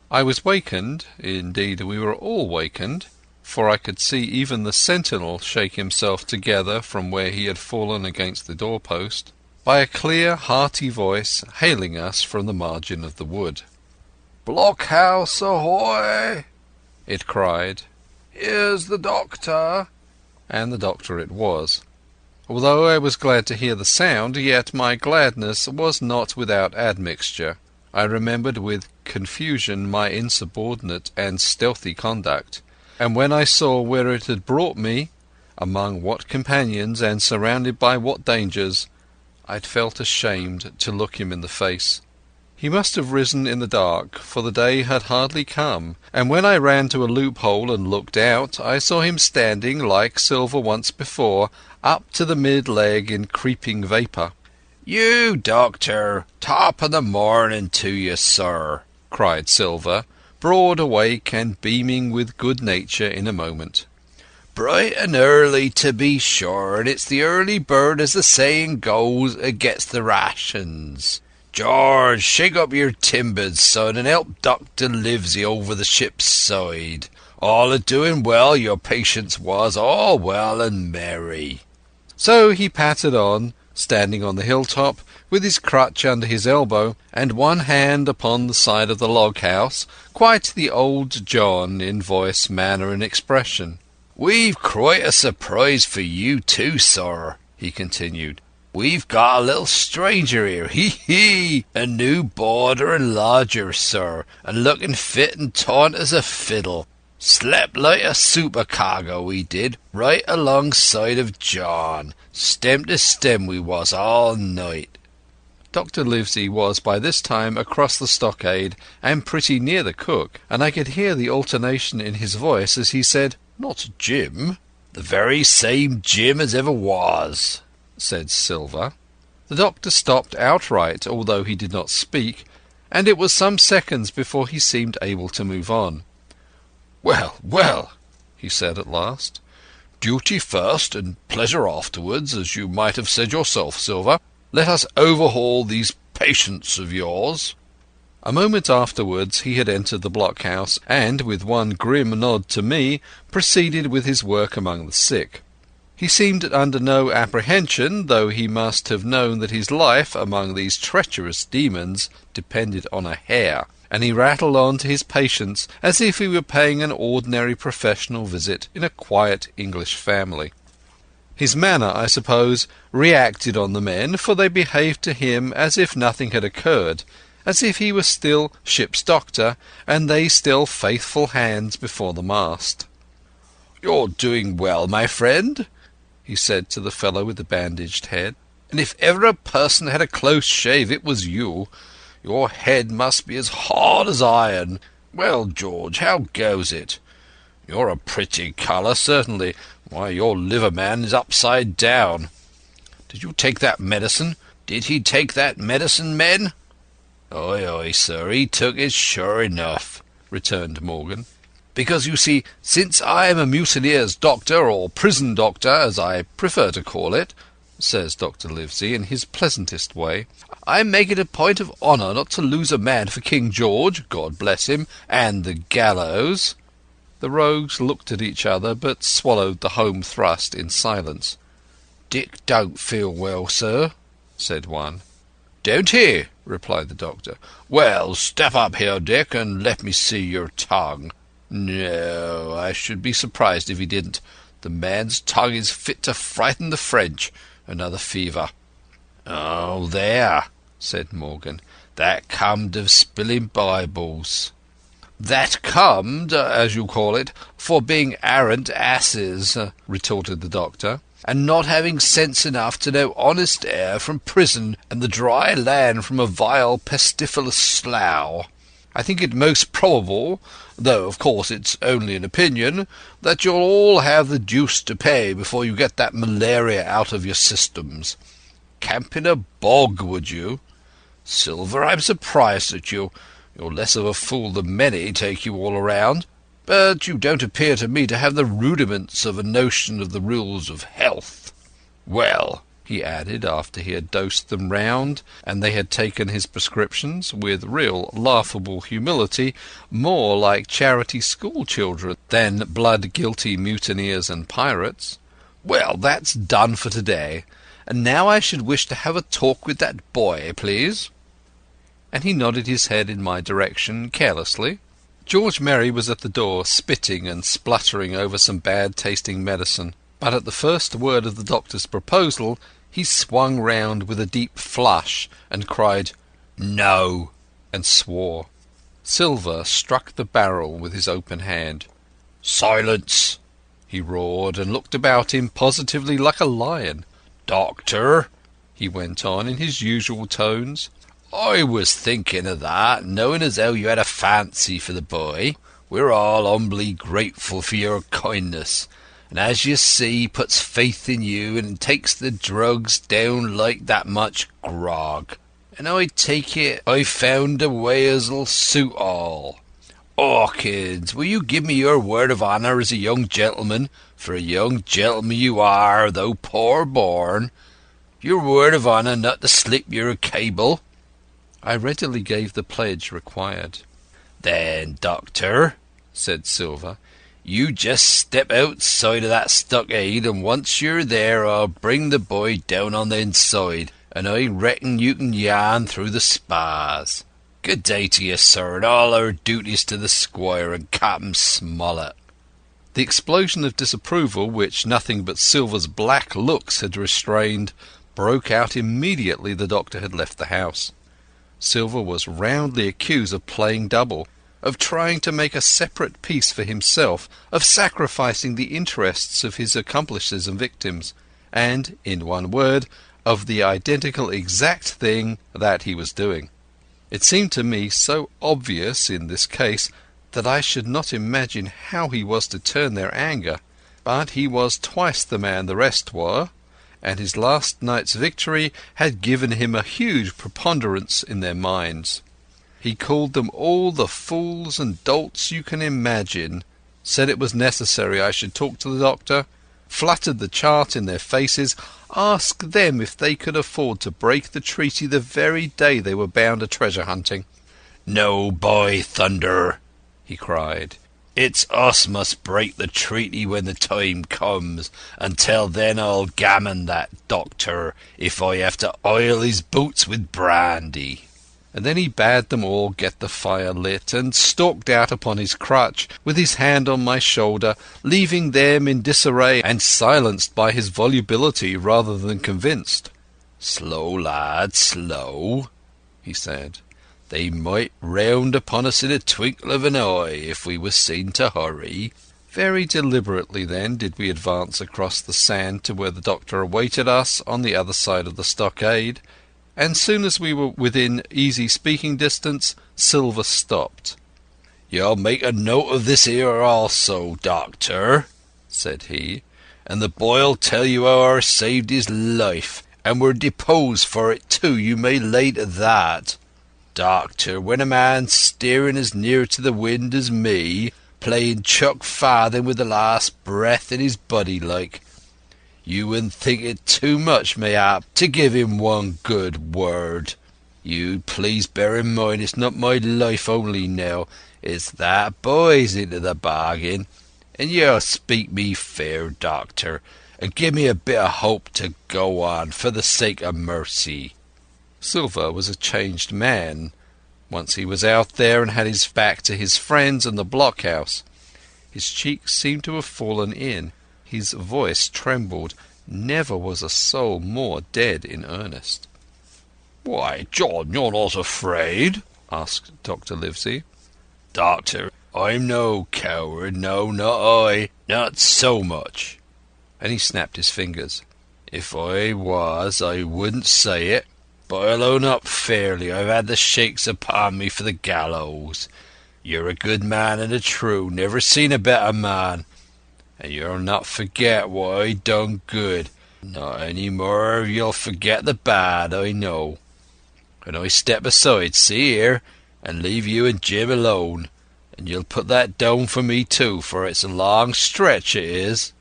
I was wakened, indeed we were all wakened, for I could see even the sentinel shake himself together from where he had fallen against the doorpost, by a clear, hearty voice hailing us from the margin of the wood. "Blockhouse ahoy!" it cried. "Here's the doctor." And the doctor it was. Although I was glad to hear the sound, yet my gladness was not without admixture. I remembered with confusion my insubordinate and stealthy conduct, and when I saw where it had brought me, among what companions and surrounded by what dangers, I felt ashamed to look him in the face. He must have risen in the dark, for the day had hardly come, and when I ran to a loophole and looked out, I saw him standing, like Silver once before, up to the mid-leg in creeping vapour. "You, doctor, top of the morning to you, sir," cried Silver, broad awake and beaming with good nature in a moment. "Bright and early, to be sure, and it's the early bird, as the saying goes, that gets the rations. George, shake up your timbers, son, and help Dr. Livesey over the ship's side. All a-doing well, your patients was, all well and merry." So he pattered on, standing on the hilltop, with his crutch under his elbow, and one hand upon the side of the log-house, quite the old John in voice, manner, and expression. "We've quite a surprise for you too, sir," he continued. "We've got a little stranger here, hee, a new boarder and lodger, sir, and looking fit and taut as a fiddle. Slept like a supercargo, we did, right alongside of John. Stem to stem we was all night." Dr. Livesey was by this time across the stockade and pretty near the cook, and I could hear the alternation in his voice as he said, "Not Jim?" "The very same Jim as ever was," said Silver. The doctor stopped outright, although he did not speak, and it was some seconds before he seemed able to move on. "Well, well," he said at last. "Duty first and pleasure afterwards, as you might have said yourself, Silver. Let us overhaul these patients of yours." A moment afterwards he had entered the blockhouse, and, with one grim nod to me, proceeded with his work among the sick. He seemed under no apprehension, though he must have known that his life among these treacherous demons depended on a hair, and he rattled on to his patients as if he were paying an ordinary professional visit in a quiet English family. His manner, I suppose, reacted on the men, for they behaved to him as if nothing had occurred, as if he was still ship's doctor, and they still faithful hands before the mast. "You're doing well, my friend," he said to the fellow with the bandaged head. "And if ever a person had a close shave, it was you. Your head must be as hard as iron. Well, George, how goes it? You're a pretty colour, certainly. Why, your liver man is upside down. Did you take that medicine? Did he take that medicine, men?" "Oy, oy, sir, he took it sure enough," returned Morgan. "Because, you see, since I am a mutineer's doctor, or prison doctor, as I prefer to call it," says Dr. Livesey in his pleasantest way, "I make it a point of honour not to lose a man for King George, God bless him, and the gallows." The rogues looked at each other, but swallowed the home thrust in silence. "Dick don't feel well, sir," said one. "Don't he?" replied the doctor. "Well, step up here, Dick, and let me see your tongue." "No, I should be surprised if he didn't. The man's tongue is fit to frighten the French. Another fever." "Oh, there," said Morgan. "That comed of spilling Bibles." "That comed, as you call it, for being arrant asses," retorted the doctor, "and not having sense enough to know honest air from prison and the dry land from a vile pestiferous slough. I think it most probable, though of course it's only an opinion, that you'll all have the deuce to pay before you get that malaria out of your systems. Camp in a bog, would you? Silver, I'm surprised at you. You're less of a fool than many, take you all round. But you don't appear to me to have the rudiments of a notion of the rules of health. Well," he added, after he had dosed them round, and they had taken his prescriptions, with real laughable humility, more like charity school children than blood-guilty mutineers and pirates, "well, that's done for to-day, and now I should wish to have a talk with that boy, please." And he nodded his head in my direction carelessly. George Merry was at the door, spitting and spluttering over some bad-tasting medicine, but at the first word of the doctor's proposal he swung round with a deep flush and cried, "No!" and swore. Silver struck the barrel with his open hand. "Silence!" he roared, and looked about him positively like a lion. "Doctor," he went on in his usual tones, "I was thinking of that, knowing as how you had a fancy for the boy. We're all humbly grateful for your kindness, and as you see, puts faith in you and takes the drugs down like that much grog. And I take it I've found a way as'll suit all. Hawkins, will you give me your word of honour as a young gentleman, for a young gentleman you are, though poor born, your word of honour not to slip your cable?" I readily gave the pledge required. "Then, doctor," said Silver, "you just step outside of that stockade, and once you're there I'll bring the boy down on the inside, and I reckon you can yarn through the spars. Good day to you, sir, and all our duties to the squire and Captain Smollett." The explosion of disapproval, which nothing but Silver's black looks had restrained, broke out immediately the doctor had left the house. Silver was roundly accused of playing double, of trying to make a separate peace for himself, of sacrificing the interests of his accomplices and victims, and, in one word, of the identical exact thing that he was doing. It seemed to me so obvious in this case that I should not imagine how he was to turn their anger, but he was twice the man the rest were, and his last night's victory had given him a huge preponderance in their minds. He called them all the fools and dolts you can imagine, said it was necessary I should talk to the doctor, fluttered the chart in their faces, asked them if they could afford to break the treaty the very day they were bound a treasure hunting. "No, by thunder!" he cried. "It's us must break the treaty when the time comes. Until then I'll gammon that doctor, if I have to oil his boots with brandy." and then he bade them all get the fire lit, and stalked out upon his crutch, with his hand on my shoulder, leaving them in disarray and silenced by his volubility rather than convinced. "Slow, lad, slow," he said. "They might round upon us in a twinkle of an eye if we were seen to hurry." Very deliberately then did we advance across the sand to where the doctor awaited us on the other side of the stockade, and soon as we were within easy speaking distance, Silver stopped. "You'll make a note of this here also, Doctor," said he, "and the boy'll tell you how I saved his life, and were deposed for it too, you may lay to that. Doctor, when a man's steering as near to the wind as me, playing chuck farthing with the last breath in his body like, you wouldn't think it too much, mayhap, to give him one good word. You please bear in mind it's not my life only now, it's that boy's into the bargain, and you'll speak me fair, Doctor, and give me a bit of hope to go on, for the sake of mercy." Silver was a changed man. Once he was out there and had his back to his friends and the blockhouse. His cheeks seemed to have fallen in. His voice trembled. Never was a soul more dead in earnest. "Why, John, you're not afraid?" asked Dr. Livesey. "Doctor, I'm no coward, no, not I, not so much." And he snapped his fingers. "If I was, I wouldn't say it. But I'll own up fairly, I've had the shakes upon me for the gallows. You're a good man and a true, never seen a better man. And you'll not forget what I done good, not any more you'll forget the bad, I know. And I step aside, see here, and leave you and Jim alone, and you'll put that down for me too, for it's a long stretch, it is."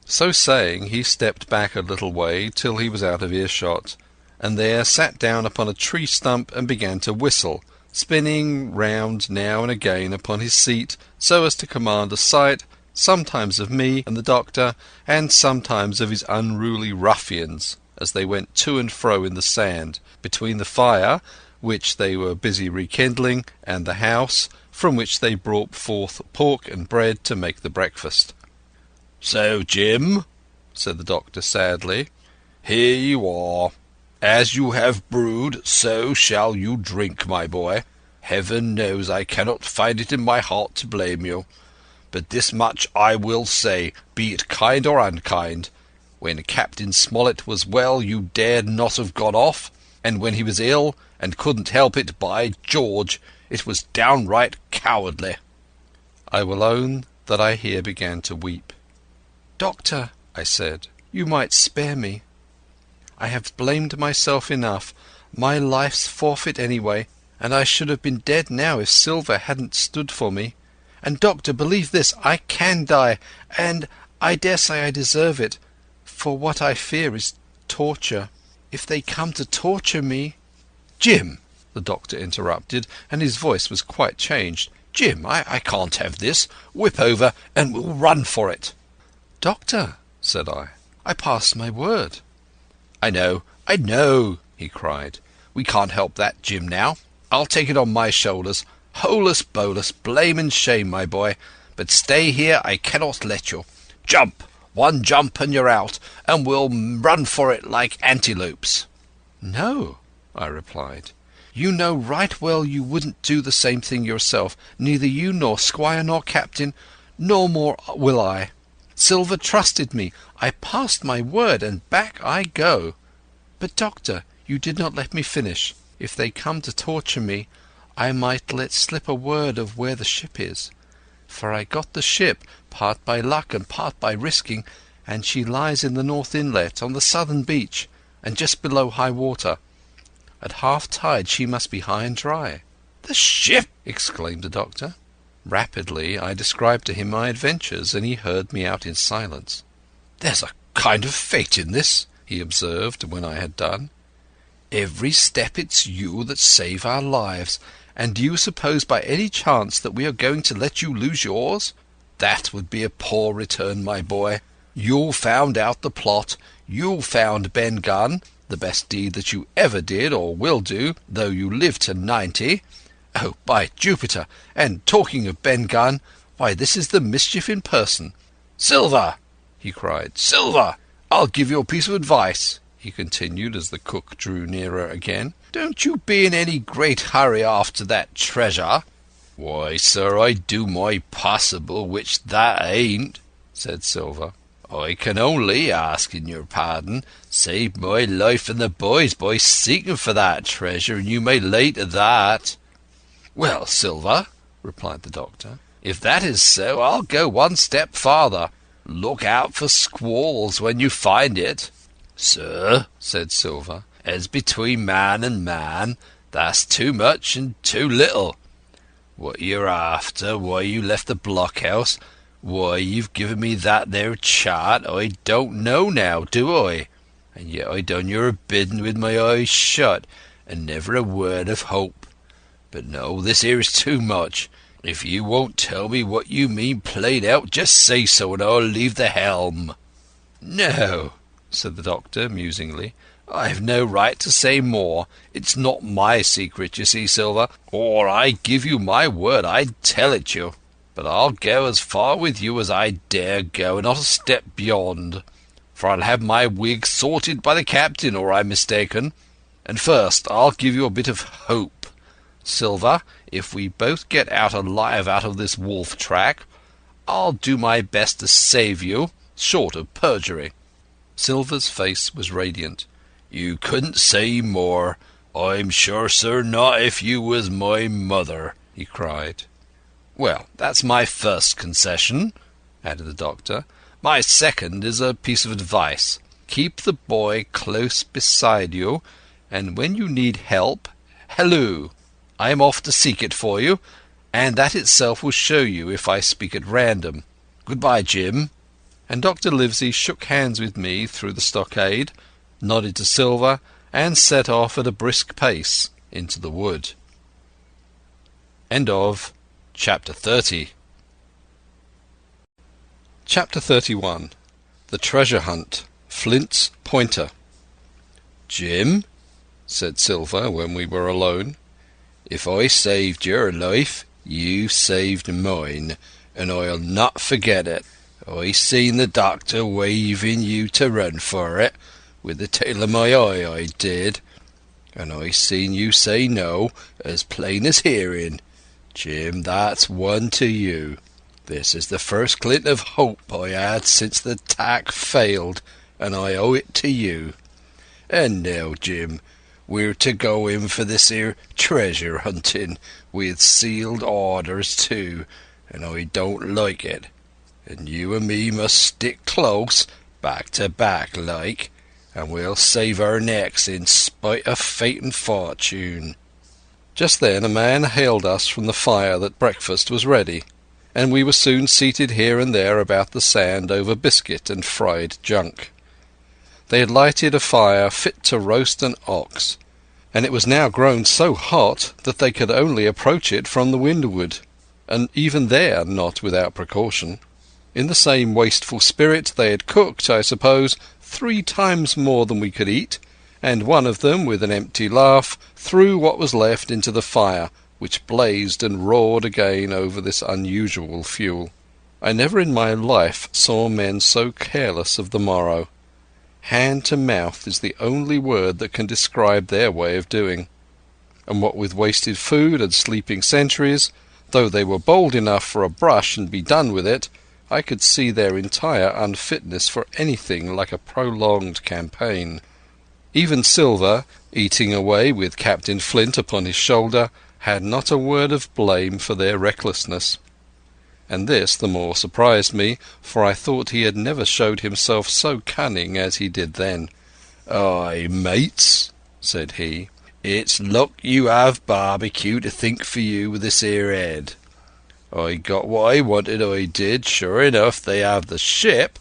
So saying, he stepped back a little way till he was out of earshot, and there sat down upon a tree stump and began to whistle, spinning round now and again upon his seat so as to command a sight, sometimes of me and the doctor, and sometimes of his unruly ruffians as they went to and fro in the sand, between the fire, which they were busy rekindling, and the house, from which they brought forth pork and bread to make the breakfast. "So, Jim," said the doctor sadly, "here you are. As you have brewed, so shall you drink, my boy. Heaven knows I cannot find it in my heart to blame you. But this much I will say, be it kind or unkind. When Captain Smollett was well, you dared not have gone off, and when he was ill and couldn't help it, by George, it was downright cowardly." I will own that I here began to weep. "Doctor," I said, "you might spare me. I have blamed myself enough. My life's forfeit anyway, and I should have been dead now if Silver hadn't stood for me. And, Doctor, believe this, I can die, and I dare say I deserve it, for what I fear is torture. If they come to torture me—" "Jim," the doctor interrupted, and his voice was quite changed. "Jim, I can't have this. Whip over, and we'll run for it." "Doctor," said I passed my word." I know," he cried. "We can't help that, Jim, now. I'll take it on my shoulders. Holus bolus, blame and shame, my boy. But stay here, I cannot let you. Jump! One jump and you're out, and we'll run for it like antelopes." "No," I replied. "You know right well you wouldn't do the same thing yourself, neither you nor Squire nor Captain, nor more will I. Silver trusted me. I passed my word, and back I go. But, Doctor, you did not let me finish. If they come to torture me, I might let slip a word of where the ship is. For I got the ship, part by luck and part by risking, and she lies in the north inlet, on the southern beach, and just below high water. At half tide she must be high and dry." "The ship!" exclaimed the doctor. Rapidly I described to him my adventures, and he heard me out in silence. "There's a kind of fate in this," he observed when I had done. "Every step it's you that save our lives, and do you suppose by any chance that we are going to let you lose yours? That would be a poor return, my boy. You found out the plot, You found Ben Gunn, the best deed that you ever did or will do, though you live to 90. Oh, by Jupiter! And talking of Ben Gunn, why, this is the mischief in person. Silver!" he cried. "Silver! I'll give you a piece of advice," he continued as the cook drew nearer again. "Don't you be in any great hurry after that treasure." "Why, sir, I do my possible, which that ain't," said Silver. "I can only, asking your pardon, save my life and the boys by seeking for that treasure, and you may lay to that." "Well, Silver," replied the doctor, "if that is so, I'll go one step farther. Look out for squalls when you find it." "Sir," said Silver, "as between man and man, that's too much and too little. What you're after, why you left the blockhouse, why you've given me that there chart, I don't know now, do I? And yet I done your bidding with my eyes shut, and never a word of hope. But no, this here is too much. If you won't tell me what you mean played out, just say so, and I'll leave the helm." "No," said the doctor musingly, "I've no right to say more. It's not my secret, you see, Silver, or I give you my word I'd tell it you. But I'll go as far with you as I dare go, not a step beyond, for I'll have my wig sorted by the captain, or I'm mistaken. And first I'll give you a bit of hope. Silver, if we both get out alive out of this wolf track, I'll do my best to save you, short of perjury." Silver's face was radiant. "You couldn't say more. I'm sure, sir, not if you was my mother," he cried. "Well, that's my first concession," added the doctor. "My second is a piece of advice. Keep the boy close beside you, and when you need help, halloo! I am off to seek it for you, and that itself will show you if I speak at random. Goodbye, Jim." And Dr. Livesey shook hands with me through the stockade, nodded to Silver, and set off at a brisk pace into the wood. End of Chapter 30. Chapter 31. The Treasure Hunt. Flint's Pointer. "Jim," said Silver when we were alone, "if I saved your life, you saved mine, and I'll not forget it. I seen the doctor waving you to run for it, with the tail of my eye, I did, and I seen you say no, as plain as hearing. Jim, that's one to you. This is the first glint of hope I had since the tack failed, and I owe it to you. And now, Jim, we're to go in for this here treasure hunting, with sealed orders too, and I don't like it. And you and me must stick close, back to back like, and we'll save our necks in spite of fate and fortune." Just then a man hailed us from the fire that breakfast was ready, and we were soon seated here and there about the sand over biscuit and fried junk. They had lighted a fire fit to roast an ox, and it was now grown so hot that they could only approach it from the windward, and even there not without precaution. In the same wasteful spirit they had cooked, I suppose, 3 times more than we could eat, and one of them, with an empty laugh, threw what was left into the fire, which blazed and roared again over this unusual fuel. I never in my life saw men so careless of the morrow. Hand to mouth is the only word that can describe their way of doing. And what with wasted food and sleeping sentries, though they were bold enough for a brush and be done with it, I could see their entire unfitness for anything like a prolonged campaign. Even Silver, eating away with Captain Flint upon his shoulder, had not a word of blame for their recklessness. And this the more surprised me, for I thought he had never showed himself so cunning as he did then. "Aye, mates," said he, "it's luck you have barbecue to think for you with this here head. I got what I wanted, I did. Sure enough, they have the ship.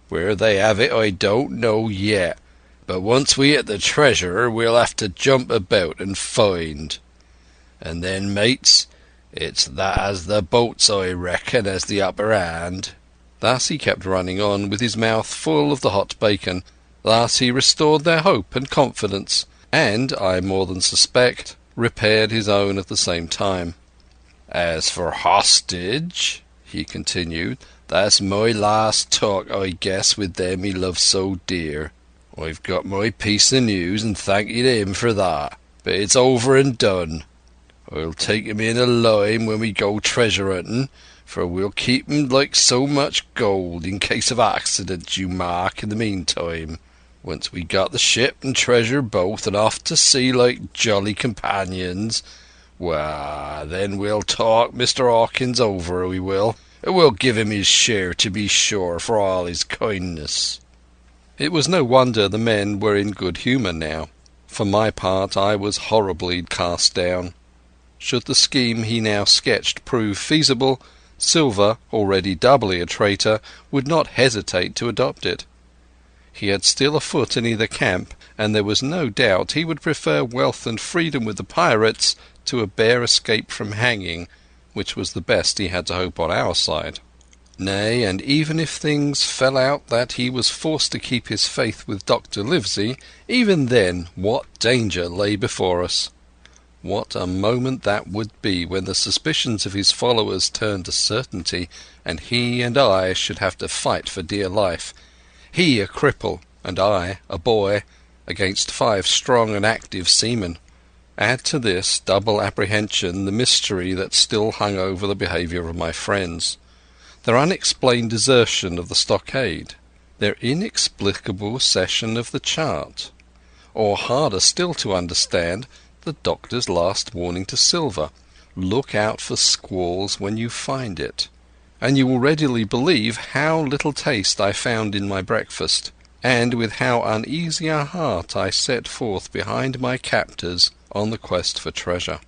Where they have it I don't know yet, but once we hit the treasure we'll have to jump about and find. And then, mates, it's that as the boats, I reckon, has the upper hand." Thus he kept running on, with his mouth full of the hot bacon, Thus he restored their hope and confidence, and, I more than suspect, repaired his own at the same time. "As for hostage," he continued, "that's my last talk, I guess, with them he loves so dear. I've got my piece of news, and thank ye to him for that, but it's over and done. I'll take him in alive when we go treasure hunting, for we'll keep him like so much gold in case of accident, you mark, in the meantime. Once we got the ship and treasure both, and off to sea like jolly companions, why, then we'll talk Mr. Hawkins over, we will, and we'll give him his share, to be sure, for all his kindness." It was no wonder the men were in good humour now. For my part, I was horribly cast down. Should the scheme he now sketched prove feasible, Silver, already doubly a traitor, would not hesitate to adopt it. He had still a foot in either camp, and there was no doubt he would prefer wealth and freedom with the pirates to a bare escape from hanging, which was the best he had to hope on our side. Nay, and even if things fell out that he was forced to keep his faith with Dr. Livesey, even then what danger lay before us! What a moment that would be when the suspicions of his followers turned to certainty, and he and I should have to fight for dear life, he a cripple, and I a boy, against 5 strong and active seamen. Add to this double apprehension the mystery that still hung over the behaviour of my friends, their unexplained desertion of the stockade, their inexplicable cession of the chart, or, harder still to understand, the doctor's last warning to Silver: look out for squalls when you find it. And you will readily believe how little taste I found in my breakfast, and with how uneasy a heart I set forth behind my captors on the quest for treasure.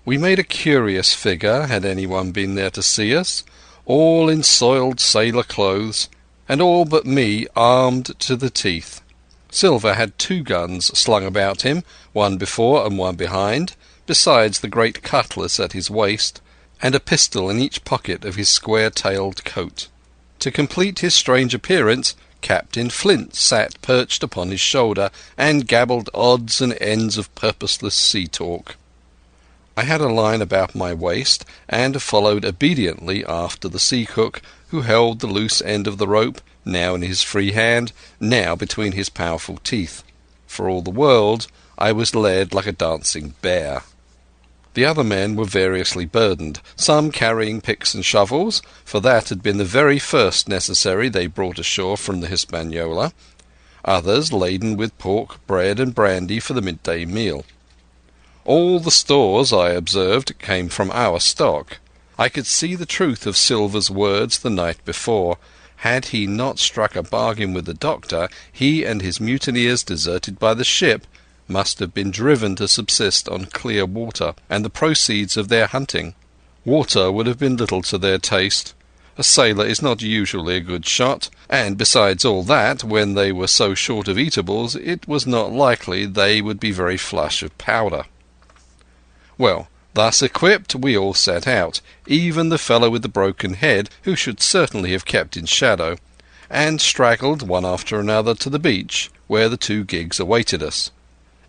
We made a curious figure, had anyone been there to see us, all in soiled sailor clothes, and all but me armed to the teeth. Silver had 2 guns slung about him, one before and one behind, besides the great cutlass at his waist, and a pistol in each pocket of his square-tailed coat. To complete his strange appearance, Captain Flint sat perched upon his shoulder, and gabbled odds and ends of purposeless sea-talk. I had a line about my waist, and followed obediently after the sea-cook, who held the loose end of the rope, now in his free hand, now between his powerful teeth. For all the world, I was led like a dancing bear. The other men were variously burdened, some carrying picks and shovels, for that had been the very first necessary they brought ashore from the Hispaniola, others laden with pork, bread and brandy for the midday meal. All the stores, I observed, came from our stock. I could see the truth of Silver's words the night before. Had he not struck a bargain with the doctor, he and his mutineers, deserted by the ship, must have been driven to subsist on clear water and the proceeds of their hunting. Water would have been little to their taste. A sailor is not usually a good shot, and besides all that, when they were so short of eatables, it was not likely they would be very flush of powder. Well, thus equipped, we all set out, even the fellow with the broken head, who should certainly have kept in shadow, and straggled one after another to the beach, where the 2 gigs awaited us.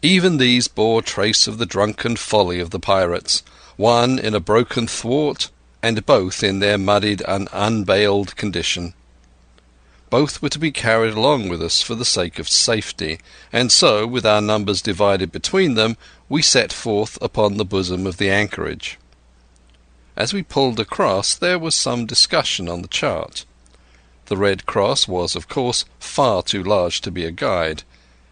Even these bore trace of the drunken folly of the pirates, one in a broken thwart, and both in their muddied and unbaled condition. Both were to be carried along with us for the sake of safety, and so, with our numbers divided between them, we set forth upon the bosom of the anchorage. As we pulled across, there was some discussion on the chart. The Red Cross was, of course, far too large to be a guide,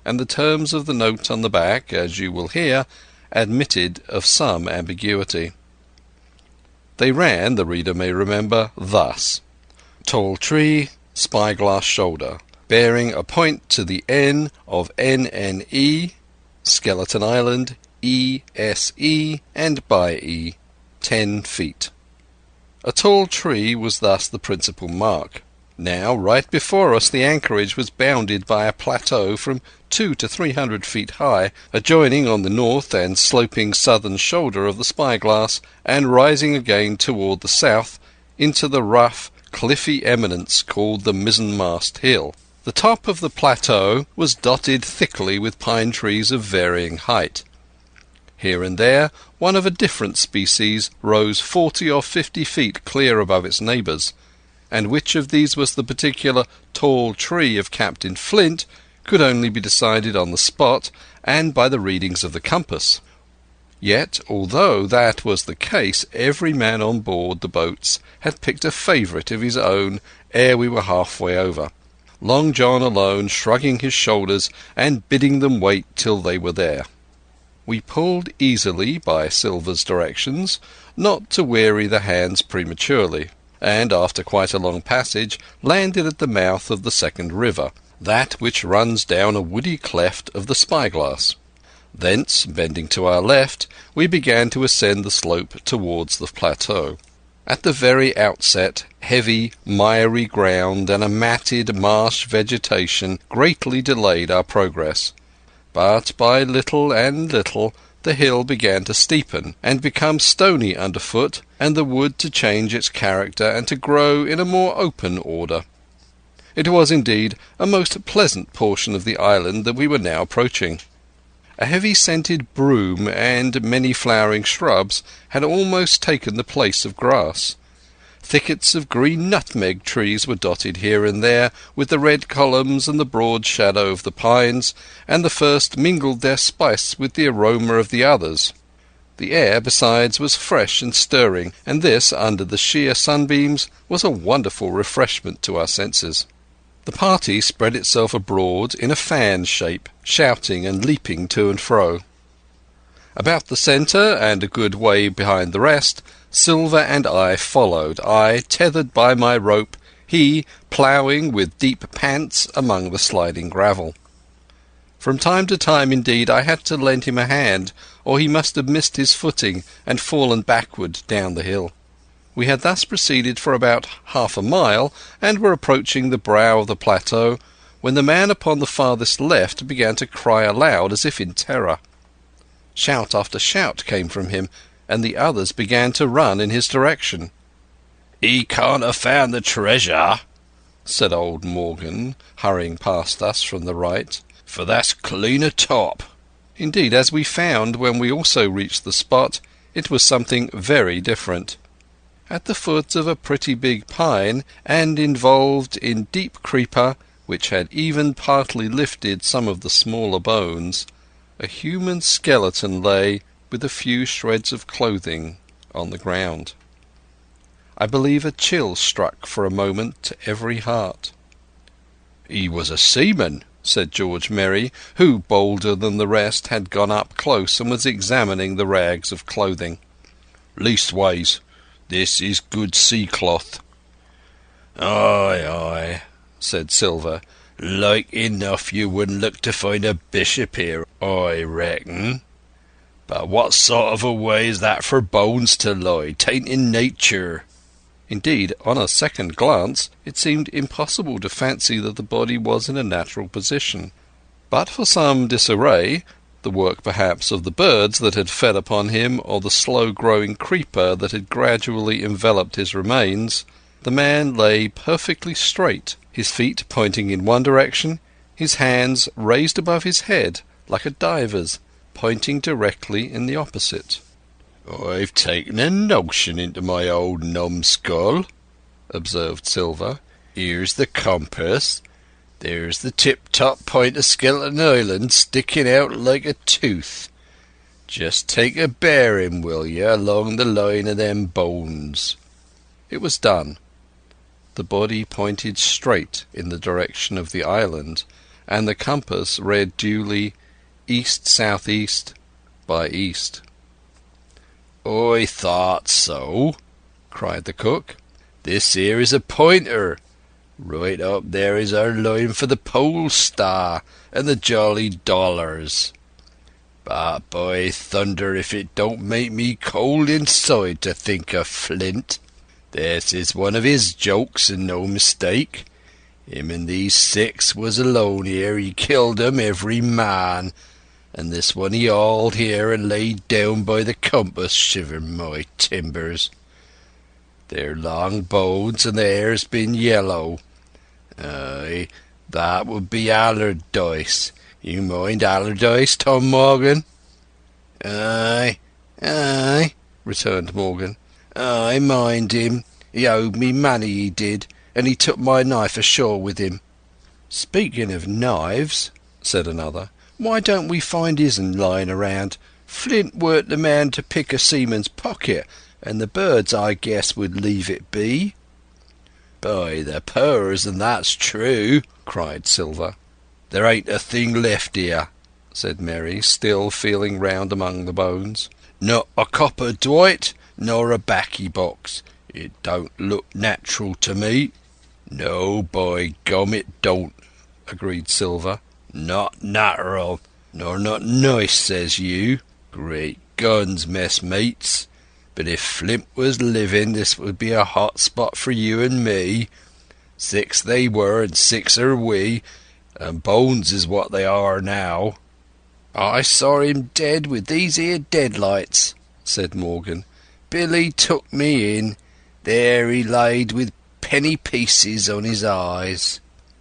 and the terms of the note on the back, as you will hear, admitted of some ambiguity. They ran, the reader may remember, thus: Tall tree, spyglass shoulder, bearing a point to the N of NNE, Skeleton Island, ESE, and by E, 10 feet. A tall tree was thus the principal mark. Now, right before us, the anchorage was bounded by a plateau from 200 to 300 feet high, adjoining on the north and sloping southern shoulder of the spyglass, and rising again toward the south into the rough, cliffy eminence called the Mizzenmast Hill. The top of the plateau was dotted thickly with pine trees of varying height. Here and there one of a different species rose 40 or 50 feet clear above its neighbours, and which of these was the particular tall tree of Captain Flint could only be decided on the spot and by the readings of the compass. Yet, although that was the case, every man on board the boats had picked a favourite of his own ere we were halfway over, Long John alone shrugging his shoulders and bidding them wait till they were there. We pulled easily by Silver's directions, not to weary the hands prematurely, and after quite a long passage landed at the mouth of the second river, that which runs down a woody cleft of the Spyglass. Thence, bending to our left, we began to ascend the slope towards the plateau. At the very outset, heavy, miry ground and a matted marsh vegetation greatly delayed our progress. But by little and little the hill began to steepen and become stony underfoot, and the wood to change its character and to grow in a more open order. It was indeed a most pleasant portion of the island that we were now approaching. A heavy-scented broom and many flowering shrubs had almost taken the place of grass. Thickets of green nutmeg trees were dotted here and there with the red columns and the broad shadow of the pines, and the first mingled their spice with the aroma of the others. The air, besides, was fresh and stirring, and this, under the sheer sunbeams, was a wonderful refreshment to our senses. The party spread itself abroad in a fan shape, shouting and leaping to and fro. About the centre, and a good way behind the rest, Silver and I followed, I tethered by my rope, he ploughing with deep pants among the sliding gravel. From time to time, indeed, I had to lend him a hand, or he must have missed his footing and fallen backward down the hill. We had thus proceeded for about half a mile, and were approaching the brow of the plateau, when the man upon the farthest left began to cry aloud as if in terror. Shout after shout came from him, and the others began to run in his direction. "He can't have found the treasure," said old Morgan, hurrying past us from the right, "for that's clean atop." Indeed, as we found when we also reached the spot, it was something very different. At the foot of a pretty big pine, and involved in deep creeper, which had even partly lifted some of the smaller bones, a human skeleton lay with a few shreds of clothing on the ground. I believe a chill struck for a moment to every heart. "He was a seaman," said George Merry, who, bolder than the rest, had gone up close and was examining the rags of clothing. "Leastways, this is good sea cloth." "Ay, ay," said Silver. "Like enough you wouldn't look to find a bishop here, I reckon. But what sort of a way is that for bones to lie? 'Tain't in nature." Indeed, on a second glance, it seemed impossible to fancy that the body was in a natural position. But for some disarray, the work perhaps of the birds that had fed upon him, or the slow-growing creeper that had gradually enveloped his remains, the man lay perfectly straight, his feet pointing in one direction, his hands raised above his head like a diver's, pointing directly in the opposite. "I've taken a notion into my old numbskull," observed Silver. "Here's the compass. There's the tip-top point of Skeleton Island sticking out like a tooth. Just take a bearing, will you, along the line of them bones." It was done. The body pointed straight in the direction of the island, and the compass read duly east-southeast by east. "I thought so," cried the cook. "This here is a pointer. Right up there is our line for the Pole Star and the Jolly Dollars. But by thunder, if it don't make me cold inside to think of Flint. This is one of his jokes and no mistake. Him and these 6 was alone here. He killed 'em every man. And this one he hauled here and laid down by the compass, shiver my timbers. They're long bones and the hair's been yellow. Aye, That would be Allardyce. You mind Allardyce, Tom Morgan? Aye, aye, returned Morgan. I mind him. He owed me money, he did, and he took my knife ashore with him. Speaking of knives, said another, why don't we find his'n lying around? Flint weren't the man to pick a seaman's pocket, and the birds, I guess, would leave it be. By the powers, and that's true, cried Silver. There ain't a thing left here, said Mary, still feeling round among the bones. Not a copper Dwight, nor a baccy box. It don't look natural to me. No, by gum, it don't, agreed Silver. Not nat'ral, nor not nice, says you. Great guns, messmates. But if Flint was living, this would be a hot spot for you and me. 6 they were, and 6 are we, and bones is what they are now. I saw him dead with these here deadlights, said Morgan. Billy took me in. There he laid with penny pieces on his eyes.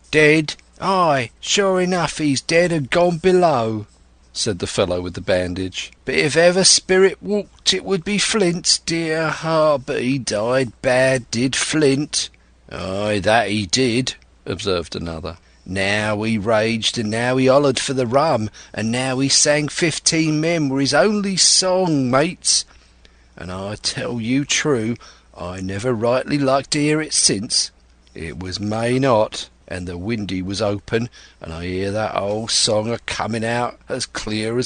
Dead? Aye, sure enough he's dead and gone below, said the fellow with the bandage. But if ever spirit walked it would be Flint's, dear heart, but he died bad, did Flint. Aye, that he did, observed another. Now he raged, and now he hollered for the rum, and now he sang 15 men were his only song, mates. And I tell you true, I never rightly liked to hear it since. It was main hot, and the windy was open, and I hear that old song a-coming out as clear,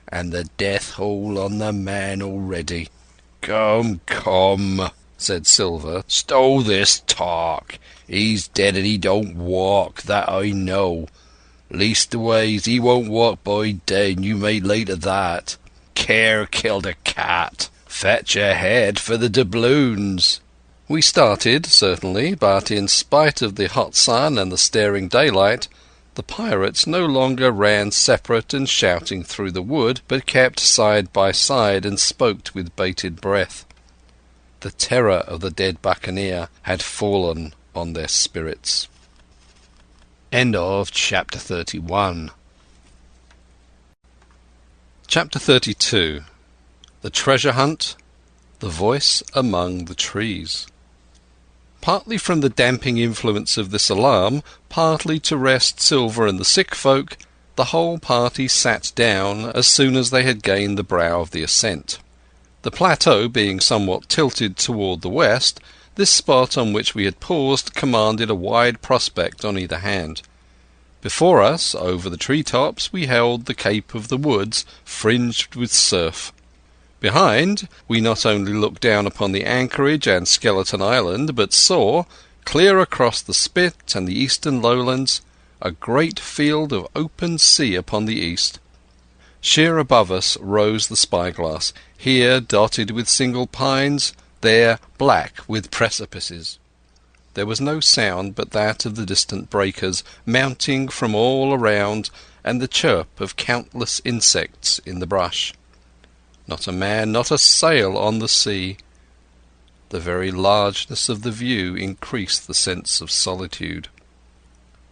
and the death hall on the man already. Come, come, said Silver, stow this talk. He's dead and he don't walk, that I know. Leastways, he won't walk by day, and you may lay to that. Care killed a cat. Fetch a head for the doubloons. We started, certainly, but in spite of the hot sun and the staring daylight, the pirates no longer ran separate and shouting through the wood, but kept side by side and spoke with bated breath. The terror of the dead buccaneer had fallen on their spirits. End of Chapter 31. Chapter 32. The Treasure Hunt. The Voice Among the Trees. Partly from the damping influence of this alarm, partly to rest Silver and the sick folk, the whole party sat down as soon as they had gained the brow of the ascent. The plateau being somewhat tilted toward the west, this spot on which we had paused commanded a wide prospect on either hand. Before us, over the tree-tops, we held the cape of the woods, fringed with surf. Behind, we not only looked down upon the anchorage and Skeleton Island, but saw, clear across the spit and the eastern lowlands, a great field of open sea upon the east. Sheer above us rose the spyglass, here dotted with single pines, there black with precipices. There was no sound but that of the distant breakers mounting from all around, and the chirp of countless insects in the brush. Not a man, not a sail on the sea. The very largeness of the view increased the sense of solitude.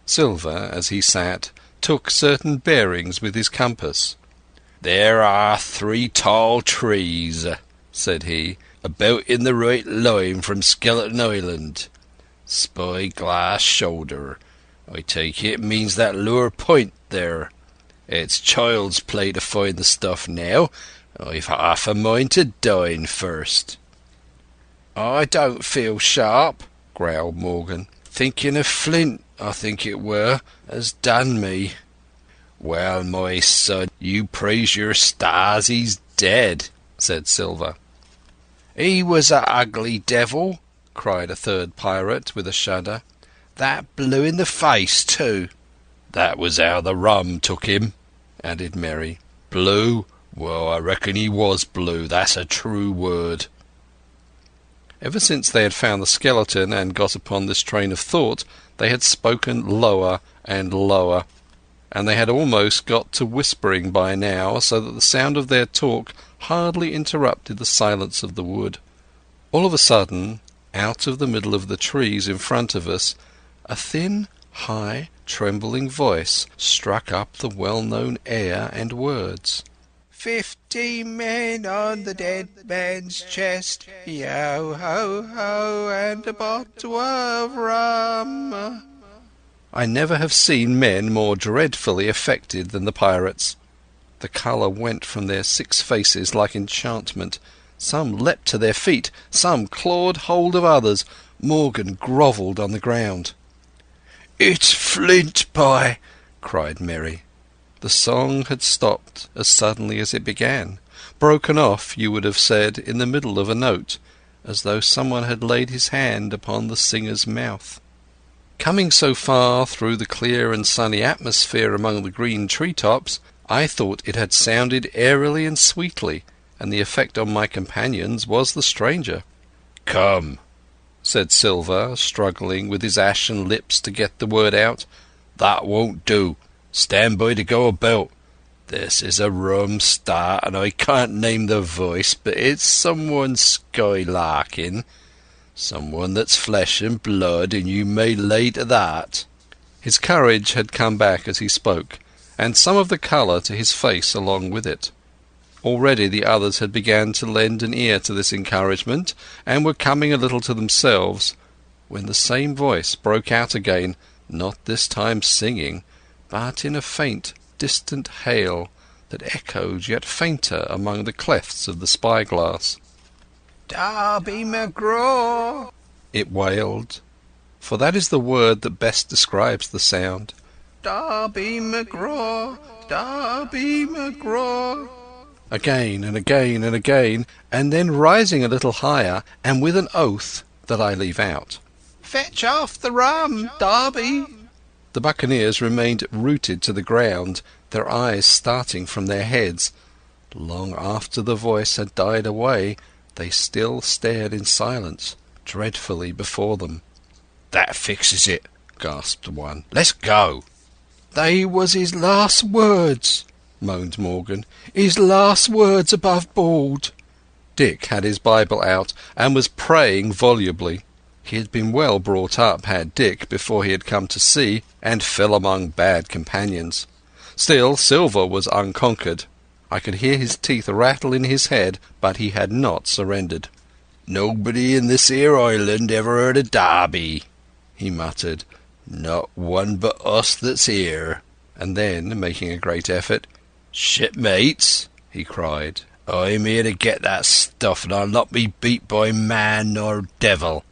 Silver, as he sat, took certain bearings with his compass. "There are 3 tall trees," said he, "about in the right line from Skeleton Island. Spy-glass shoulder. I take it means that lower point there. It's child's play to find the stuff now. I've half a mind to dine first." "I don't feel sharp," growled Morgan. "Thinking of Flint, I think it were, has done me." "Well, my son, you praise your stars he's dead," said Silver. "He was a ugly devil," cried a third pirate with a shudder. "That blue in the face, too." "That was how the rum took him," added Merry. "Blue? Well, I reckon he was blue, that's a true word." Ever since they had found the skeleton and got upon this train of thought, they had spoken lower and lower, and they had almost got to whispering by now, so that the sound of their talk hardly interrupted the silence of the wood. All of a sudden, out of the middle of the trees in front of us, a thin high, trembling voice struck up the well-known air and words. 50 men on the dead man's chest, yo-ho-ho, and a bottle of rum. I never have seen men more dreadfully affected than the pirates. The colour went from their 6 faces like enchantment. Some leapt to their feet, some clawed hold of others. Morgan grovelled on the ground. "It's Flint Pie!" cried Mary. The song had stopped as suddenly as it began, broken off, you would have said, in the middle of a note, as though someone had laid his hand upon the singer's mouth. Coming so far through the clear and sunny atmosphere among the green tree-tops, I thought it had sounded airily and sweetly, and the effect on my companions was the stranger. "Come," said Silver, struggling with his ashen lips to get the word out. "That won't do. Stand by to go about. This is a rum start, and I can't name the voice, but it's someone skylarking. Someone that's flesh and blood, and you may lay to that." His courage had come back as he spoke, and some of the colour to his face along with it. Already the others had begun to lend an ear to this encouragement, and were coming a little to themselves, when the same voice broke out again, not this time singing, but in a faint, distant hail that echoed yet fainter among the clefts of the spyglass. "Darby McGraw!" it wailed, for that is the word that best describes the sound. "Darby McGraw! Darby McGraw!" Again and again and again, and then rising a little higher, and with an oath that I leave out. "Fetch off the rum, Darby!" The buccaneers remained rooted to the ground, their eyes starting from their heads. Long after the voice had died away, they still stared in silence, dreadfully before them. "That fixes it," gasped one. "Let's go." "They was his last words," moaned Morgan. "His last words above board." Dick had his Bible out, and was praying volubly. He had been well brought up, had Dick, before he had come to sea, and fell among bad companions. Still, Silver was unconquered. I could hear his teeth rattle in his head, but he had not surrendered. "Nobody in this here island ever heard of Darby," he muttered. "Not one but us that's here." And then, making a great effort, "Shipmates," he cried, "I'm here to get that stuff, and I'll not be beat by man nor devil.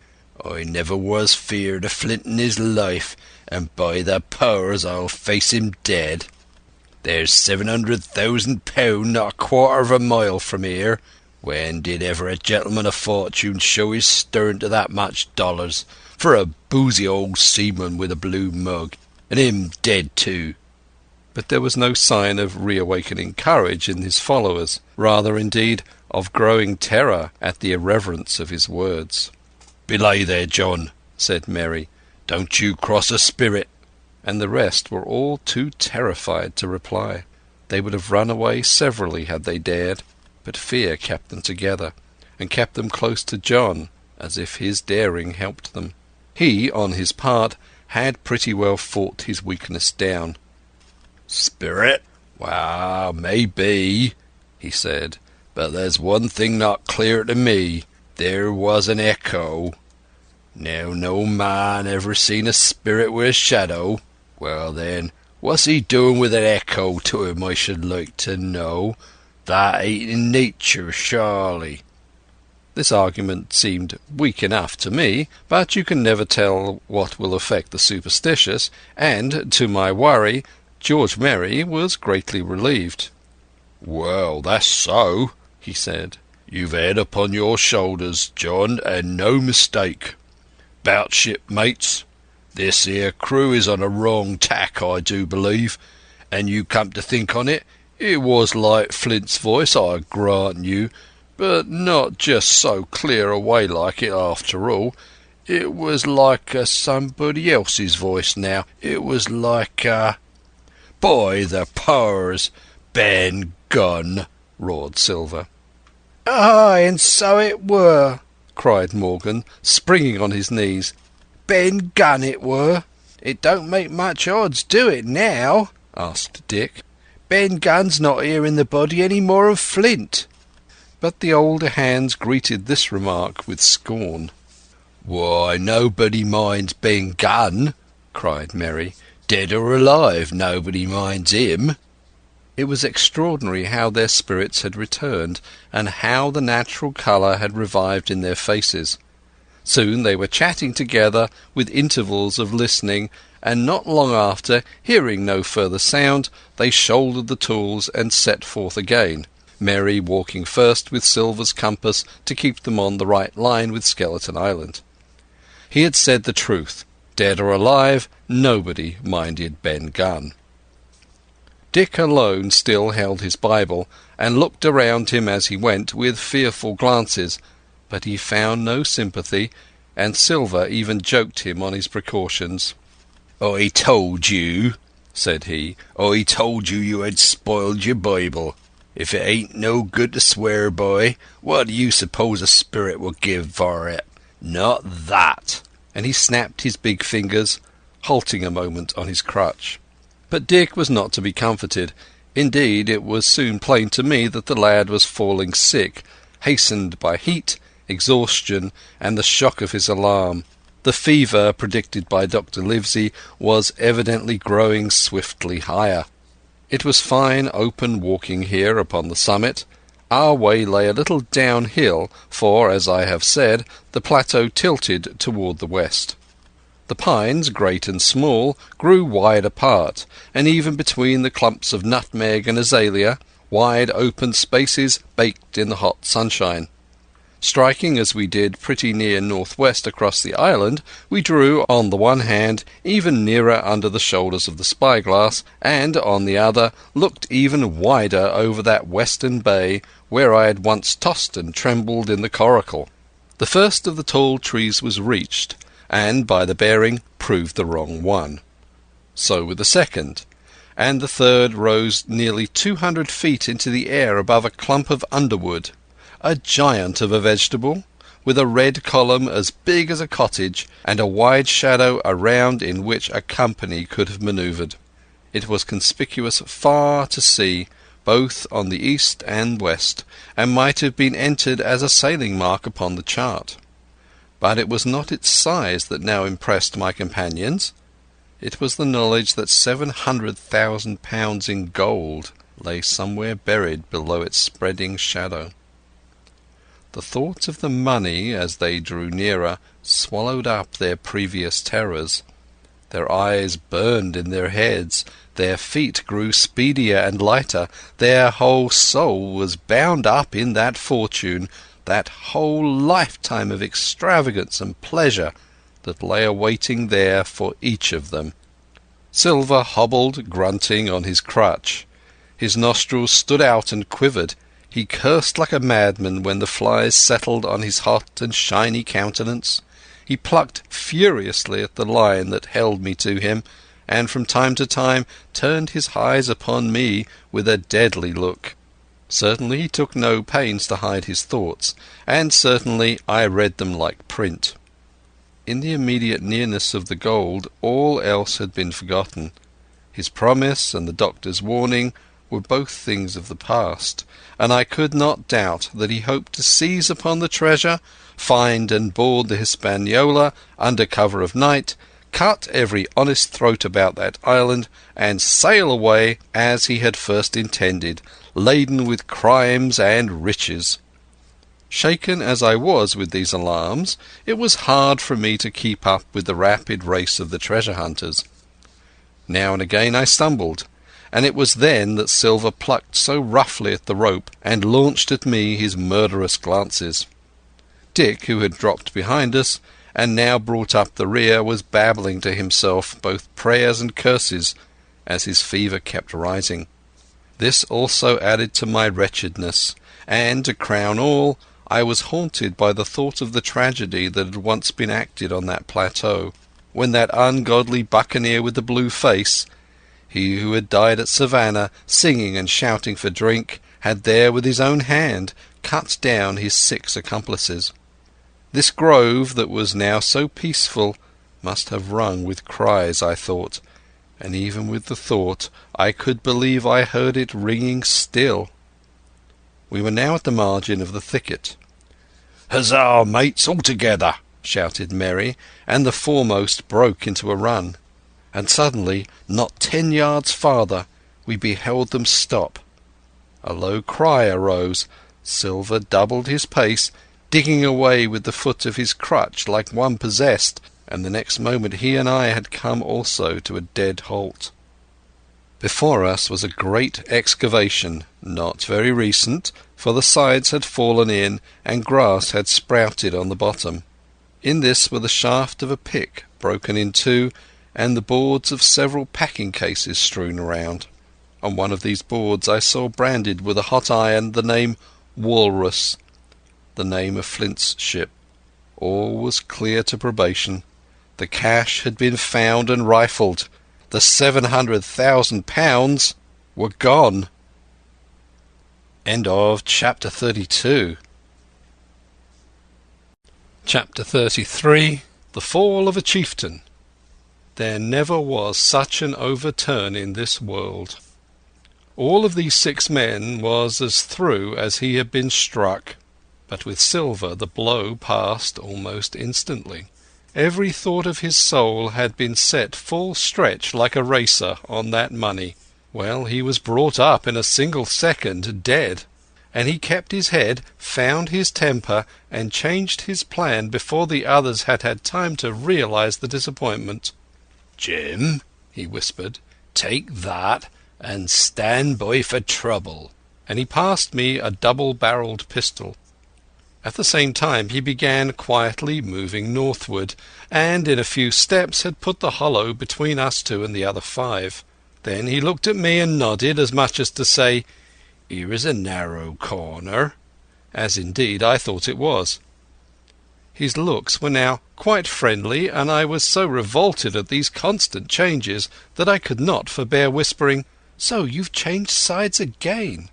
I never was feared of Flint in his life, and by the powers I'll face him dead. There's £700,000 not a quarter of a mile from here. When did ever a gentleman of fortune show his stern to that much dollars for a boozy old seaman with a blue mug, and him dead too?" But there was no sign of reawakening courage in his followers, rather indeed of growing terror at the irreverence of his words. "Belay there, John," said Mary. "Don't you cross a spirit." And the rest were all too terrified to reply. They would have run away severally had they dared, but fear kept them together, and kept them close to John, as if his daring helped them. He, on his part, had pretty well fought his weakness down. "Spirit? Well, maybe," he said, "but there's one thing not clear to me. There was an echo. Now, no man ever seen a spirit with a shadow. Well then, what's he doing with an echo to him, I should like to know? That ain't in nature, surely." This argument seemed weak enough to me, but you can never tell what will affect the superstitious, and, to my worry, George Merry was greatly relieved. "Well, that's so," he said. "You've head upon your shoulders, John, and no mistake. 'Bout shipmates, this here crew is on a wrong tack, I do believe, and you come to think on it, it was like Flint's voice, I grant you, but not just so clear away like it after all. It was like somebody else's voice now. It was like By the powers, Ben Gunn!" roared Silver. "Aye, and so it were," cried Morgan, springing on his knees. "Ben Gunn it were. "It don't make much odds, do it now?" asked Dick. "Ben Gunn's not here in the body any more of Flint." But the older hands greeted this remark with scorn. "Why, nobody minds Ben Gunn," cried Merry. "Dead or alive, nobody minds him." It was extraordinary how their spirits had returned, and how the natural colour had revived in their faces. Soon they were chatting together, with intervals of listening, and not long after, hearing no further sound, they shouldered the tools and set forth again, Merry walking first with Silver's compass to keep them on the right line with Skeleton Island. He had said the truth. Dead or alive, nobody minded Ben Gunn. Dick alone still held his Bible, and looked around him as he went with fearful glances, but he found no sympathy, and Silver even joked him on his precautions. "I told you," said he, "I told you had spoiled your Bible. If it ain't no good to swear by, what do you suppose a spirit will give for it? Not that!" And he snapped his big fingers, halting a moment on his crutch. But Dick was not to be comforted. Indeed, it was soon plain to me that the lad was falling sick, hastened by heat, exhaustion, and the shock of his alarm. The fever predicted by Dr. Livesey was evidently growing swiftly higher. It was fine open walking here upon the summit. Our way lay a little downhill, for, as I have said, the plateau tilted toward the west. The pines, great and small, grew wide apart, and even between the clumps of nutmeg and azalea, wide open spaces baked in the hot sunshine. Striking as we did pretty near northwest across the island, we drew, on the one hand, even nearer under the shoulders of the spyglass, and, on the other, looked even wider over that western bay where I had once tossed and trembled in the coracle. The first of the tall trees was reached, and by the bearing proved the wrong one. So with the second, and the third rose nearly 200 feet into the air above a clump of underwood, a giant of a vegetable, with a red column as big as a cottage, and a wide shadow around in which a company could have manoeuvred. It was conspicuous far to sea, both on the east and west, and might have been entered as a sailing mark upon the chart. But it was not its size that now impressed my companions. It was the knowledge that £700,000 in gold lay somewhere buried below its spreading shadow. The thoughts of the money, as they drew nearer, swallowed up their previous terrors. Their eyes burned in their heads, their feet grew speedier and lighter, their whole soul was bound up in that fortune, that whole lifetime of extravagance and pleasure that lay awaiting there for each of them. Silver hobbled grunting on his crutch. His nostrils stood out and quivered. He cursed like a madman when the flies settled on his hot and shiny countenance. He plucked furiously at the line that held me to him, and from time to time turned his eyes upon me with a deadly look. Certainly he took no pains to hide his thoughts, and certainly I read them like print. In the immediate nearness of the gold all else had been forgotten. His promise and the doctor's warning were both things of the past, and I could not doubt that he hoped to seize upon the treasure, find and board the Hispaniola under cover of night, cut every honest throat about that island, and sail away as he had first intended, laden with crimes and riches. Shaken as I was with these alarms, it was hard for me to keep up with the rapid race of the treasure hunters. Now and again I stumbled, and it was then that Silver plucked so roughly at the rope and launched at me his murderous glances. Dick, who had dropped behind us and now brought up the rear, was babbling to himself both prayers and curses as his fever kept rising. This also added to my wretchedness, and, to crown all, I was haunted by the thought of the tragedy that had once been acted on that plateau, when that ungodly buccaneer with the blue face, he who had died at Savannah singing and shouting for drink, had there with his own hand cut down his 6 accomplices. This grove that was now so peaceful must have rung with cries, I thought, and even with the thought I could believe I heard it ringing still. We were now at the margin of the thicket. "Huzzah, mates, all together!" shouted Merry, and the foremost broke into a run. And suddenly, not 10 yards farther, we beheld them stop. A low cry arose. Silver doubled his pace, digging away with the foot of his crutch like one possessed, and the next moment he and I had come also to a dead halt. Before us was a great excavation, not very recent, for the sides had fallen in and grass had sprouted on the bottom. In this were the shaft of a pick broken in two, and the boards of several packing cases strewn around. On one of these boards I saw branded with a hot iron the name Walrus, the name of Flint's ship. All was clear to probation. The cash had been found and rifled. The £700,000 were gone. End of Chapter 32. Chapter 33. The Fall of a Chieftain. There never was such an overturn in this world. All of these 6 men was as through as he had been struck, but with Silver the blow passed almost instantly. Every thought of his soul had been set full stretch like a racer on that money. Well, he was brought up in a single second dead, and he kept his head, found his temper, and changed his plan before the others had had time to realize the disappointment. "Jim," he whispered, "take that and stand by for trouble." And he passed me a double-barrelled pistol. At the same time he began quietly moving northward, and in a few steps had put the hollow between us 2 and the other 5. Then he looked at me and nodded, as much as to say, "Here is a narrow corner," as indeed I thought it was. His looks were now quite friendly, and I was so revolted at these constant changes that I could not forbear whispering, "So you've changed sides again."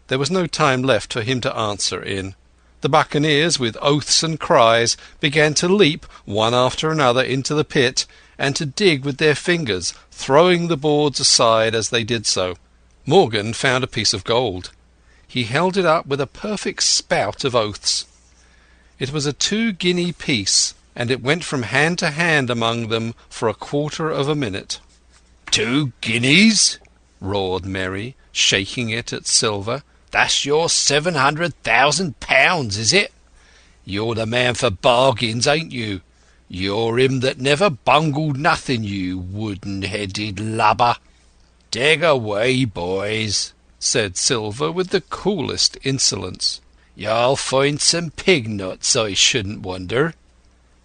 There was no time left for him to answer in. The buccaneers, with oaths and cries, began to leap one after another into the pit, and to dig with their fingers, throwing the boards aside as they did so. Morgan found a piece of gold. He held it up with a perfect spout of oaths. It was a 2-guinea piece, and it went from hand to hand among them for a quarter of a minute. 2 guineas? roared Merry, shaking it at Silver. "That's your £700,000, is it? You're the man for bargains, ain't you? You're him that never bungled nothing, you wooden-headed lubber." "Dig away, boys," said Silver with the coolest insolence. "You'll find some pig nuts, I shouldn't wonder."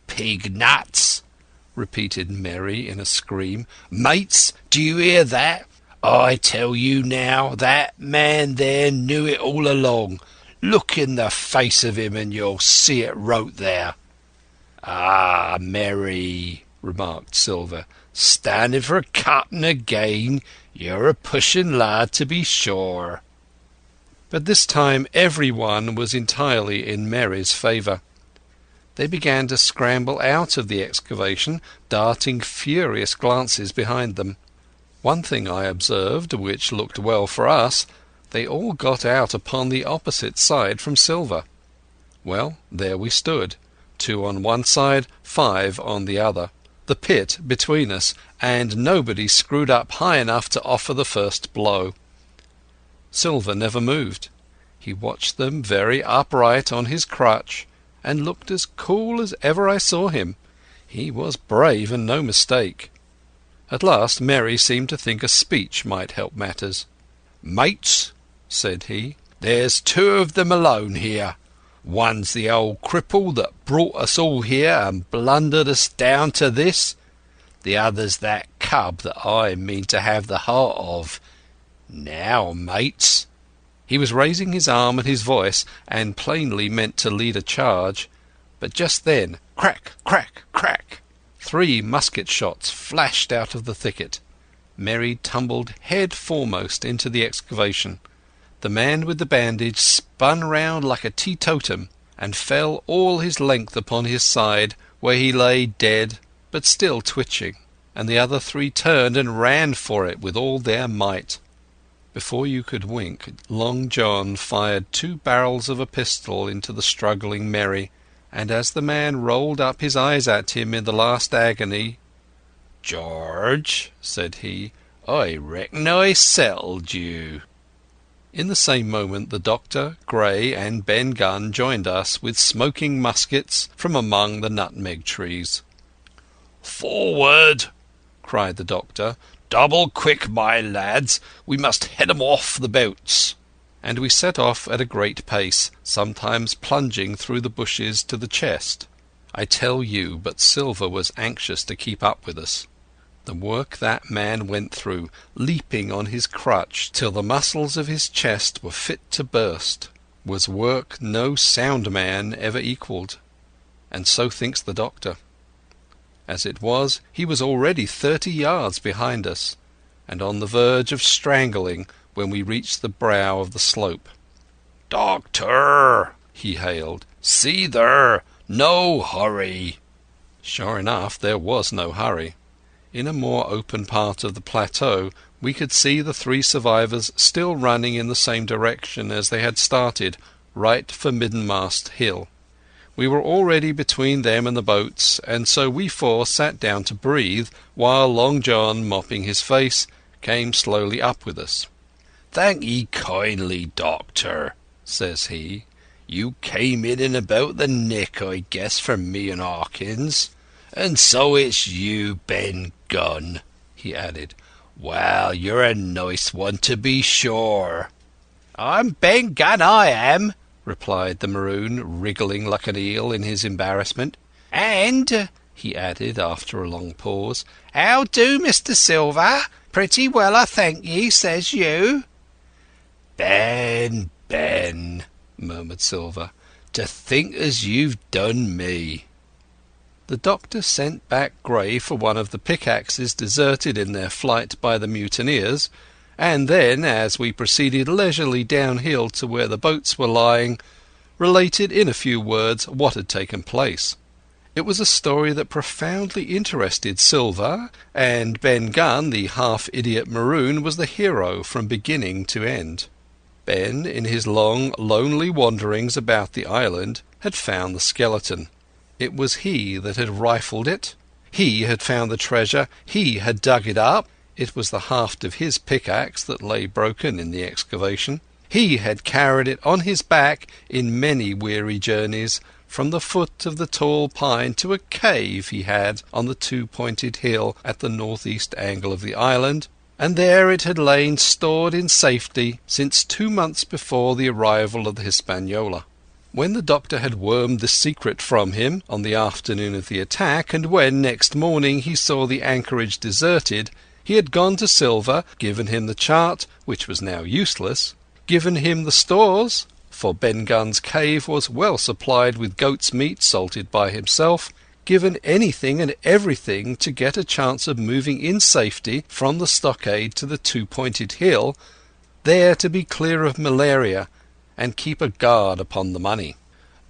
"Pig nuts!" repeated Merry in a scream. "Mates, do you hear that? I tell you now, that man there knew it all along. Look in the face of him and you'll see it wrote there." "Ah, Merry," remarked Silver, "standing for cutting again. You're a pushing lad, to be sure." But this time every one was entirely in Merry's favour. They began to scramble out of the excavation, darting furious glances behind them. One thing I observed, which looked well for us: they all got out upon the opposite side from Silver. Well, there we stood, 2 on one side, 5 on the other, the pit between us, and nobody screwed up high enough to offer the first blow. Silver never moved. He watched them very upright on his crutch, and looked as cool as ever I saw him. He was brave and no mistake. At last Merry seemed to think a speech might help matters. "Mates," said he, "there's 2 of them alone here. One's the old cripple that brought us all here and blundered us down to this. The other's that cub that I mean to have the heart of. Now, mates." He was raising his arm and his voice, and plainly meant to lead a charge. But just then, crack, crack, crack, 3 musket shots flashed out of the thicket. Merry tumbled head foremost into the excavation. The man with the bandage spun round like a teetotum, and fell all his length upon his side, where he lay dead but still twitching, and the other three turned and ran for it with all their might. Before you could wink, Long John fired 2 barrels of a pistol into the struggling Merry, and as the man rolled up his eyes at him in the last agony, "George," said he, "I reckon I settled you." In the same moment the doctor, Gray, and Ben Gunn joined us with smoking muskets from among the nutmeg trees. "Forward!" cried the doctor. "Double quick, my lads. We must head 'em off the boats." And we set off at a great pace, sometimes plunging through the bushes to the chest. I tell you, but Silver was anxious to keep up with us. The work that man went through, leaping on his crutch till the muscles of his chest were fit to burst, was work no sound man ever equalled, and so thinks the doctor. As it was, he was already 30 yards behind us, and on the verge of strangling when we reached the brow of the slope. "Doctor," he hailed, "see there, no hurry." Sure enough, there was no hurry. In a more open part of the plateau we could see the 3 survivors still running in the same direction as they had started, right for Middenmast Hill. We were already between them and the boats, and so we 4 sat down to breathe, while Long John, mopping his face, came slowly up with us. "Thank ye kindly, doctor," says he. "You came in about the nick, I guess, for me and Hawkins. And so it's you, Ben Gunn," he added. "Well, you're a nice one to be sure." "I'm Ben Gunn, I am," replied the Maroon, wriggling like an eel in his embarrassment. "And," he added after a long pause, "how do, Mr. Silver? Pretty well, I thank ye, says you." "Ben, Ben," murmured Silver, "to think as you've done me." The doctor sent back Gray for one of the pickaxes deserted in their flight by the mutineers, and then, as we proceeded leisurely downhill to where the boats were lying, related in a few words what had taken place. It was a story that profoundly interested Silver, and Ben Gunn, the half-idiot Maroon, was the hero from beginning to end. Ben, in his long, lonely wanderings about the island, had found the skeleton. It was he that had rifled it. He had found the treasure. He had dug it up. It was the haft of his pickaxe that lay broken in the excavation. He had carried it on his back in many weary journeys from the foot of the tall pine to a cave he had on the 2-pointed hill at the northeast angle of the island, and there it had lain stored in safety since 2 months before the arrival of the Hispaniola. When the doctor had wormed the secret from him on the afternoon of the attack, and when next morning he saw the anchorage deserted, he had gone to Silver, given him the chart, which was now useless, given him the stores, for Ben Gunn's cave was well supplied with goat's meat salted by himself, given anything and everything to get a chance of moving in safety from the stockade to the 2-pointed hill, there to be clear of malaria and keep a guard upon the money.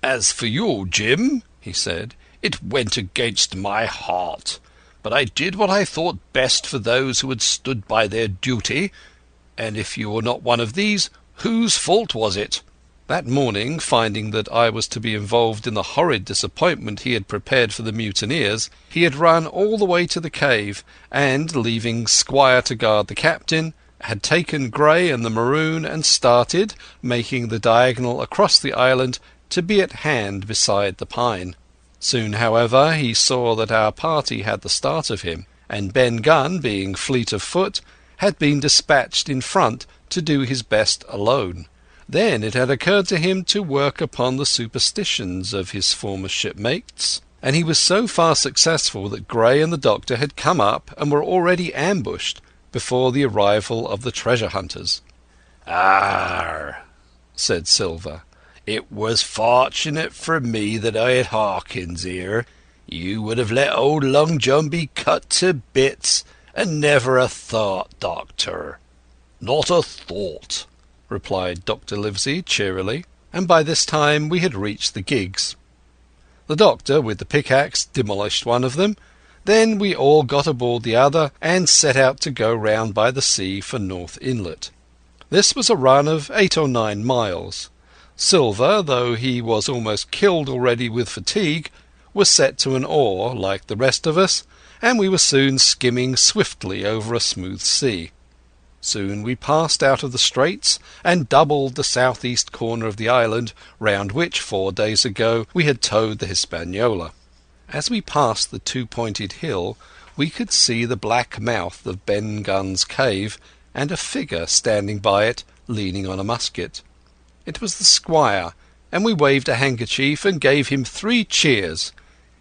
"As for you, Jim," he said, "it went against my heart, but I did what I thought best for those who had stood by their duty, and if you were not one of these, whose fault was it?" That morning, finding that I was to be involved in the horrid disappointment he had prepared for the mutineers, he had run all the way to the cave, and, leaving Squire to guard the captain, had taken Gray and the Maroon and started, making the diagonal across the island, to be at hand beside the pine. Soon, however, he saw that our party had the start of him, and Ben Gunn, being fleet of foot, had been dispatched in front to do his best alone. Then it had occurred to him to work upon the superstitions of his former shipmates, and he was so far successful that Gray and the doctor had come up and were already ambushed before the arrival of the treasure hunters. "Arr," said Silver, "it was fortunate for me that I had Hawkins here. You would have let old Long John be cut to bits, and never a thought, doctor." "Not a thought," replied Dr. Livesey cheerily, and by this time we had reached the gigs. The doctor, with the pickaxe, demolished one of them. Then we all got aboard the other and set out to go round by the sea for North Inlet. This was a run of 8 or 9 miles. Silver, though he was almost killed already with fatigue, was set to an oar like the rest of us, and we were soon skimming swiftly over a smooth sea. Soon we passed out of the straits and doubled the southeast corner of the island, round which 4 days ago we had towed the Hispaniola. As we passed the two-pointed hill we could see the black mouth of Ben Gunn's cave, and a figure standing by it, leaning on a musket. It was the squire, and we waved a handkerchief and gave him 3 cheers,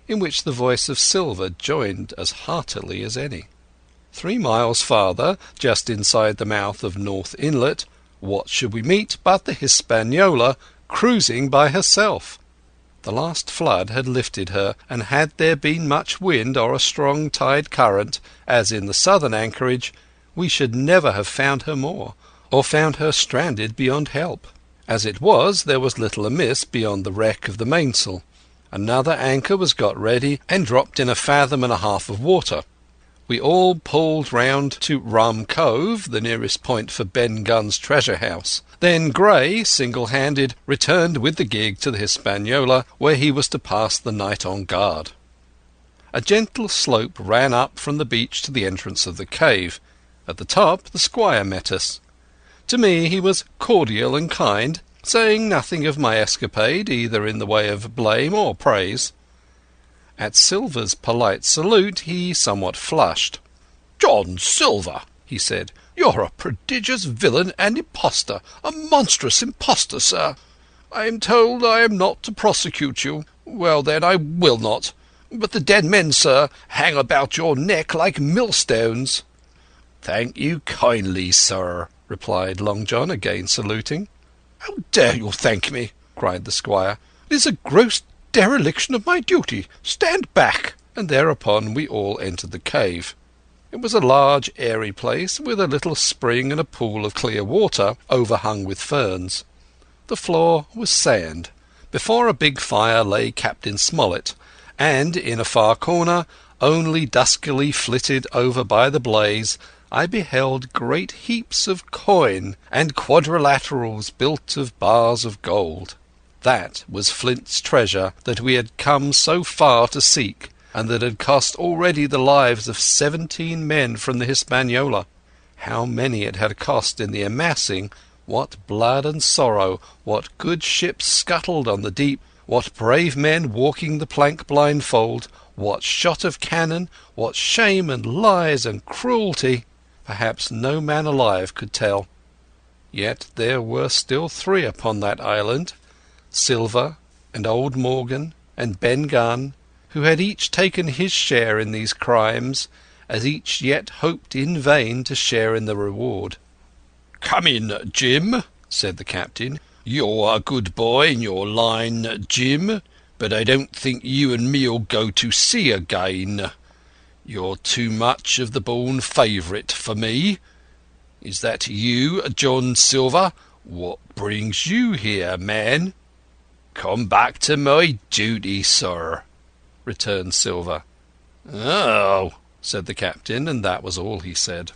in which the voice of Silver joined as heartily as any. 3 miles farther, just inside the mouth of North Inlet, what should we meet but the Hispaniola cruising by herself? The last flood had lifted her, and had there been much wind or a strong tide current, as in the southern anchorage, we should never have found her more, or found her stranded beyond help. As it was, there was little amiss beyond the wreck of the mainsail. Another anchor was got ready and dropped in 1.5 fathoms of water. We all pulled round to Rum Cove, the nearest point for Ben Gunn's treasure house. Then Gray, single-handed, returned with the gig to the Hispaniola, where he was to pass the night on guard. A gentle slope ran up from the beach to the entrance of the cave. At the top the squire met us. To me he was cordial and kind, saying nothing of my escapade, either in the way of blame or praise. At Silver's polite salute he somewhat flushed. "John Silver," he said, "you're a prodigious villain and impostor, a monstrous impostor, sir. I am told I am not to prosecute you. Well, then, I will not. But the dead men, sir, hang about your neck like millstones." "Thank you kindly, sir," replied Long John, again saluting. "How dare you thank me?" cried the squire. "It is a gross dereliction of my duty. Stand back!" And thereupon we all entered the cave. It was a large airy place, with a little spring and a pool of clear water overhung with ferns. The floor was sand. Before a big fire lay Captain Smollett, and in a far corner, only duskily flitted over by the blaze, I beheld great heaps of coin and quadrilaterals built of bars of gold. That was Flint's treasure that we had come so far to seek, and that had cost already the lives of 17 men from the Hispaniola. How many it had cost in the amassing, what blood and sorrow, what good ships scuttled on the deep, what brave men walking the plank blindfold, what shot of cannon, what shame and lies and cruelty, perhaps no man alive could tell. Yet there were still 3 upon that island, Silver and old Morgan and Ben Gunn, who had each taken his share in these crimes, as each yet hoped in vain to share in the reward. "Come in, Jim," said the captain. "You're a good boy in your line, Jim, but I don't think you and me'll go to sea again. You're too much of the born favourite for me. Is that you, John Silver? What brings you here, man?" "Come back to my duty, sir," returned Silver. "Oh," said the captain, and that was all he said.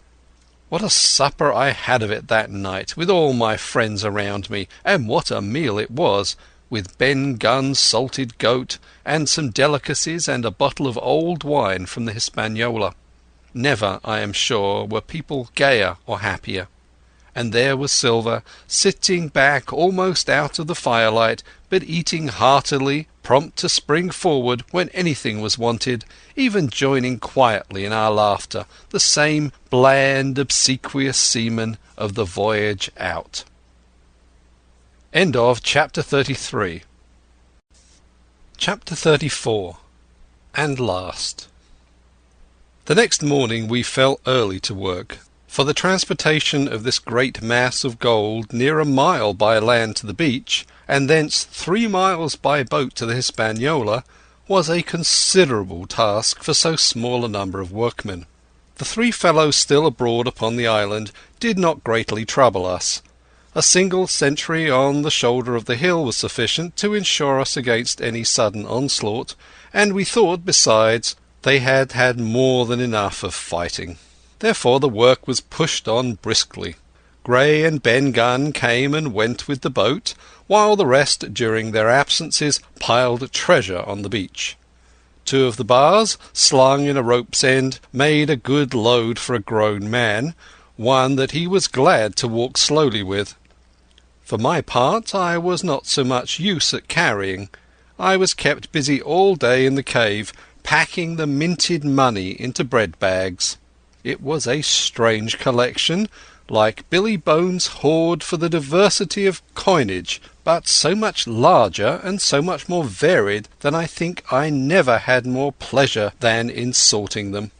What a supper I had of it that night, with all my friends around me, and what a meal it was, with Ben Gunn's salted goat, and some delicacies, and a bottle of old wine from the Hispaniola. Never, I am sure, were people gayer or happier. And there was Silver, sitting back almost out of the firelight, but eating heartily, prompt to spring forward when anything was wanted, even joining quietly in our laughter, the same bland, obsequious seaman of the voyage out. End of Chapter 33. Chapter 34. And last. The next morning we fell early to work, for the transportation of this great mass of gold near a mile by land to the beach, and thence 3 miles by boat to the Hispaniola, was a considerable task for so small a number of workmen. The 3 fellows still abroad upon the island did not greatly trouble us. A single sentry on the shoulder of the hill was sufficient to ensure us against any sudden onslaught, and we thought, besides, they had had more than enough of fighting. Therefore the work was pushed on briskly. Gray and Ben Gunn came and went with the boat, while the rest, during their absences, piled treasure on the beach. 2 of the bars, slung in a rope's end, made a good load for a grown man, one that he was glad to walk slowly with. For my part, I was not so much use at carrying. I was kept busy all day in the cave, packing the minted money into bread bags. It was a strange collection, like Billy Bones' hoard for the diversity of coinage, but so much larger and so much more varied that I think I never had more pleasure than in sorting them.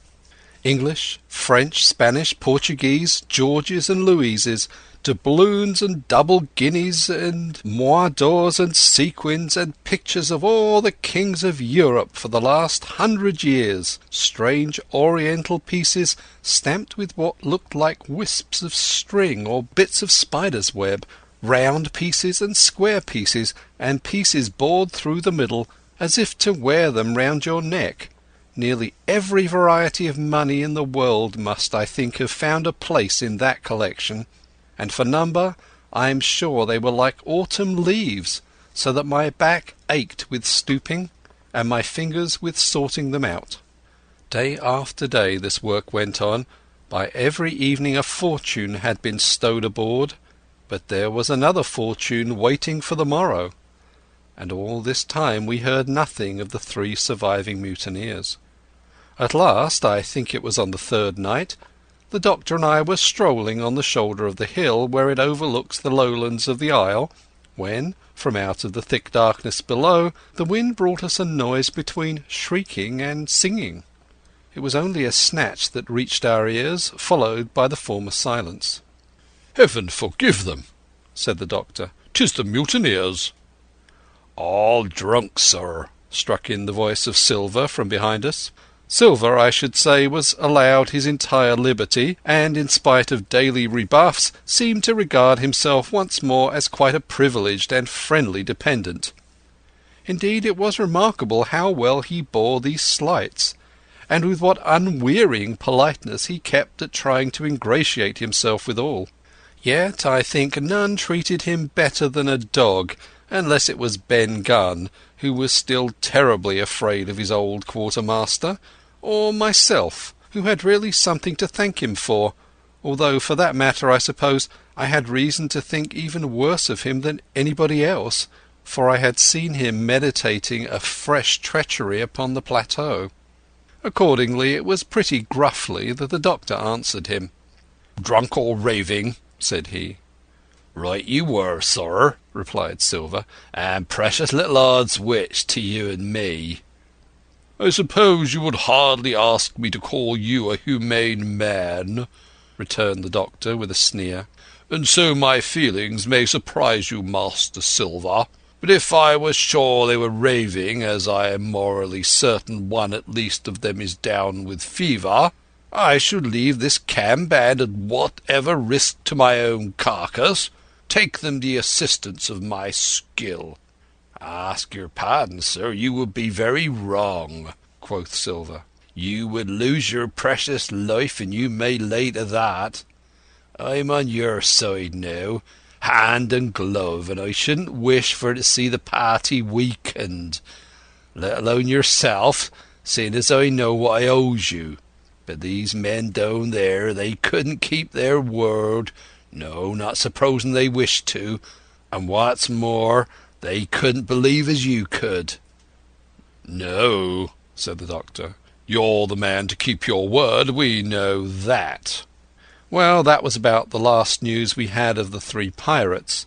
English, French, Spanish, Portuguese, Georges and Louises, doubloons and double guineas and mois d'ors and sequins and pictures of all the kings of Europe for the last 100 years, strange oriental pieces stamped with what looked like wisps of string or bits of spider's web, round pieces and square pieces, and pieces bored through the middle as if to wear them round your neck. Nearly every variety of money in the world must, I think, have found a place in that collection, and for number I am sure they were like autumn leaves, so that my back ached with stooping, and my fingers with sorting them out. Day after day this work went on. By every evening a fortune had been stowed aboard, but there was another fortune waiting for the morrow, and all this time we heard nothing of the 3 surviving mutineers. At last, I think it was on the 3rd night, the doctor and I were strolling on the shoulder of the hill where it overlooks the lowlands of the isle, when, from out of the thick darkness below, the wind brought us a noise between shrieking and singing. It was only a snatch that reached our ears, followed by the former silence. "Heaven forgive them," said the doctor. "'Tis the mutineers." "All drunk, sir," struck in the voice of Silver from behind us. Silver, I should say, was allowed his entire liberty, and in spite of daily rebuffs seemed to regard himself once more as quite a privileged and friendly dependent. Indeed, it was remarkable how well he bore these slights, and with what unwearying politeness he kept at trying to ingratiate himself with all. Yet I think none treated him better than a dog, unless it was Ben Gunn, who was still terribly afraid of his old quartermaster, or myself, who had really something to thank him for, although for that matter I suppose I had reason to think even worse of him than anybody else, for I had seen him meditating a fresh treachery upon the plateau. Accordingly it was pretty gruffly that the doctor answered him. "Drunk or raving?" said he. "Right you were, sir," replied Silver, "and precious little odds which to you and me." "I suppose you would hardly ask me to call you a humane man," returned the doctor with a sneer, "and so my feelings may surprise you, Master Silver. But if I was sure they were raving, as I am morally certain one at least of them is down with fever, I should leave this cam band at whatever risk to my own carcass, take them the assistance of my skill." "Ask your pardon, sir, you would be very wrong," quoth Silver. "You would lose your precious life, and you may lay to that. I'm on your side now, hand and glove, and I shouldn't wish for to see the party weakened, let alone yourself, seeing as I know what I owes you. But these men down there, they couldn't keep their word, no, not supposing they wished to, and what's more, they couldn't believe as you could." "No," said the doctor. "You're the man to keep your word, we know that." Well, that was about the last news we had of the 3 pirates.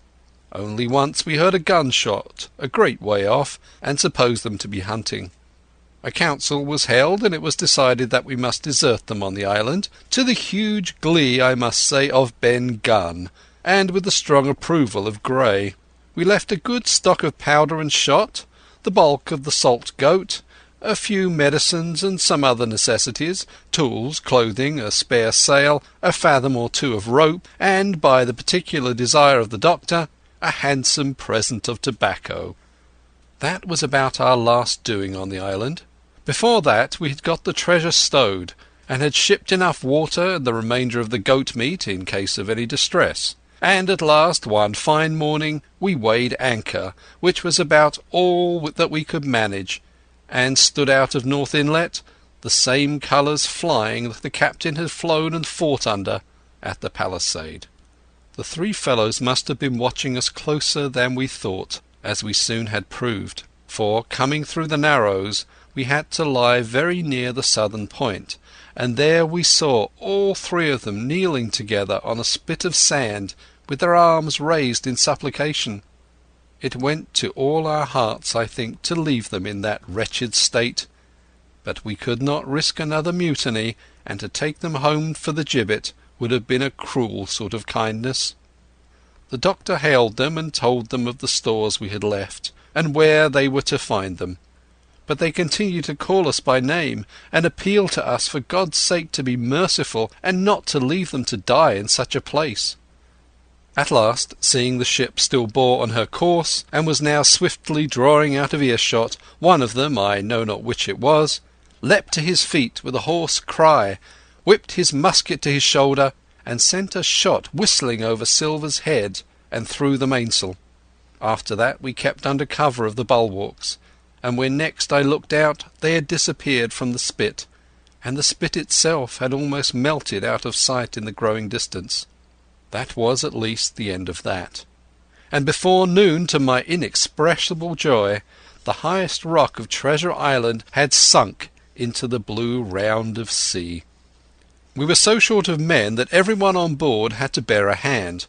Only once we heard a gunshot a great way off, and supposed them to be hunting. A council was held, and it was decided that we must desert them on the island, to the huge glee, I must say, of Ben Gunn, and with the strong approval of Gray. We left a good stock of powder and shot, the bulk of the salt goat, a few medicines and some other necessities, tools, clothing, a spare sail, a fathom or 2 of rope, and, by the particular desire of the doctor, a handsome present of tobacco. That was about our last doing on the island. Before that we had got the treasure stowed, and had shipped enough water and the remainder of the goat meat in case of any distress. And at last, one fine morning, we weighed anchor, which was about all that we could manage, and stood out of North Inlet, the same colours flying that the captain had flown and fought under at the palisade. The three fellows must have been watching us closer than we thought, as we soon had proved, for, coming through the Narrows, we had to lie very near the southern point, and there we saw all three of them kneeling together on a spit of sand, with their arms raised in supplication. It went to all our hearts, I think, to leave them in that wretched state, but we could not risk another mutiny, and to take them home for the gibbet would have been a cruel sort of kindness. The doctor hailed them and told them of the stores we had left, and where they were to find them. But they continued to call us by name, and appeal to us for God's sake to be merciful, and not to leave them to die in such a place. At last, seeing the ship still bore on her course, and was now swiftly drawing out of earshot, one of them, I know not which it was, leapt to his feet with a hoarse cry, whipped his musket to his shoulder, and sent a shot whistling over Silver's head and through the mainsail. After that we kept under cover of the bulwarks, and when next I looked out they had disappeared from the spit, and the spit itself had almost melted out of sight in the growing distance. That was at least the end of that. And before noon, to my inexpressible joy, the highest rock of Treasure Island had sunk into the blue round of sea. We were so short of men that everyone on board had to bear a hand,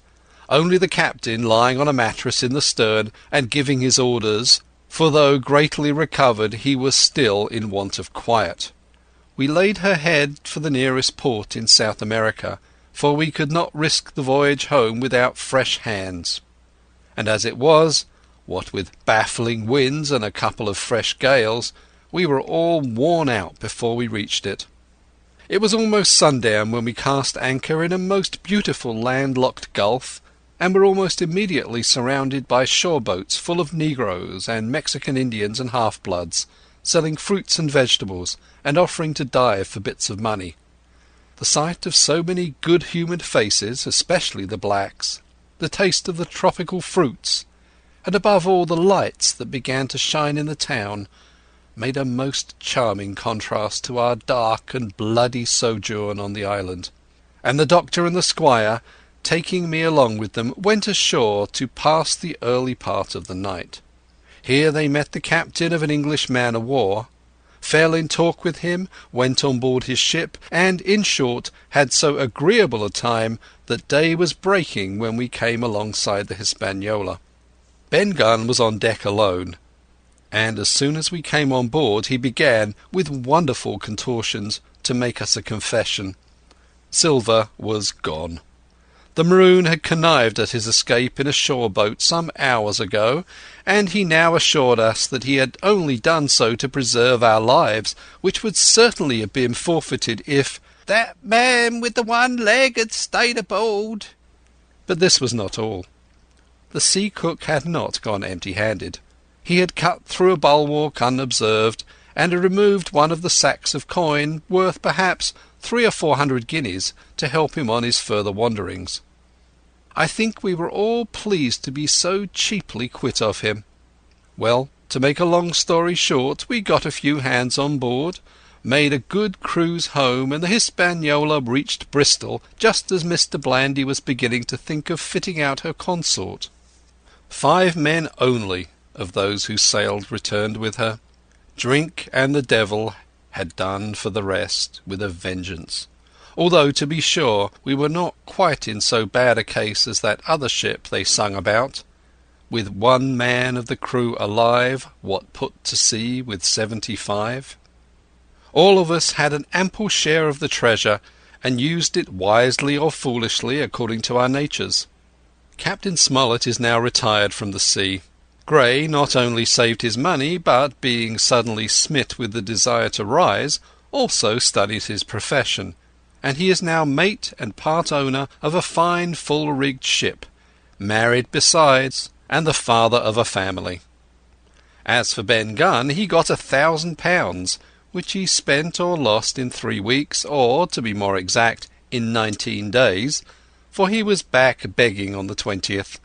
only the captain lying on a mattress in the stern and giving his orders, for though greatly recovered he was still in want of quiet. We laid her head for the nearest port in South America, for we could not risk the voyage home without fresh hands. And as it was, what with baffling winds and a couple of fresh gales, we were all worn out before we reached it. It was almost sundown when we cast anchor in a most beautiful landlocked gulf, and were almost immediately surrounded by shore boats full of negroes and Mexican Indians and half-bloods, selling fruits and vegetables, and offering to dive for bits of money. The sight of so many good-humoured faces, especially the blacks, the taste of the tropical fruits, and above all the lights that began to shine in the town, made a most charming contrast to our dark and bloody sojourn on the island. And the doctor and the squire, taking me along with them, went ashore to pass the early part of the night. Here they met the captain of an English man-of-war, fell in talk with him, went on board his ship, and, in short, had so agreeable a time that day was breaking when we came alongside the Hispaniola. Ben Gunn was on deck alone, and as soon as we came on board he began, with wonderful contortions, to make us a confession. Silver was gone. The Maroon had connived at his escape in a shore boat some hours ago, and he now assured us that he had only done so to preserve our lives, which would certainly have been forfeited if "that man with the one leg had stayed aboard." But this was not all. The sea cook had not gone empty-handed. He had cut through a bulwark unobserved, and had removed one of the sacks of coin, worth perhaps 300 or 400 guineas, to help him on his further wanderings. I think we were all pleased to be so cheaply quit of him. Well, to make a long story short, we got a few hands on board, made a good cruise home, and the Hispaniola reached Bristol just as Mr. Blandy was beginning to think of fitting out her consort. 5 men only of those who sailed returned with her. Drink and the devil had done for the rest with a vengeance, although, to be sure, we were not quite in so bad a case as that other ship they sung about, with 1 man of the crew alive, what put to sea with 75. All of us had an ample share of the treasure, and used it wisely or foolishly according to our natures. Captain Smollett is now retired from the sea. Gray not only saved his money, but, being suddenly smit with the desire to rise, also studied his profession, and he is now mate and part owner of a fine full-rigged ship, married besides, and the father of a family. As for Ben Gunn, he got £1,000, which he spent or lost in 3 weeks, or, to be more exact, in 19 days, for he was back begging on the 20th.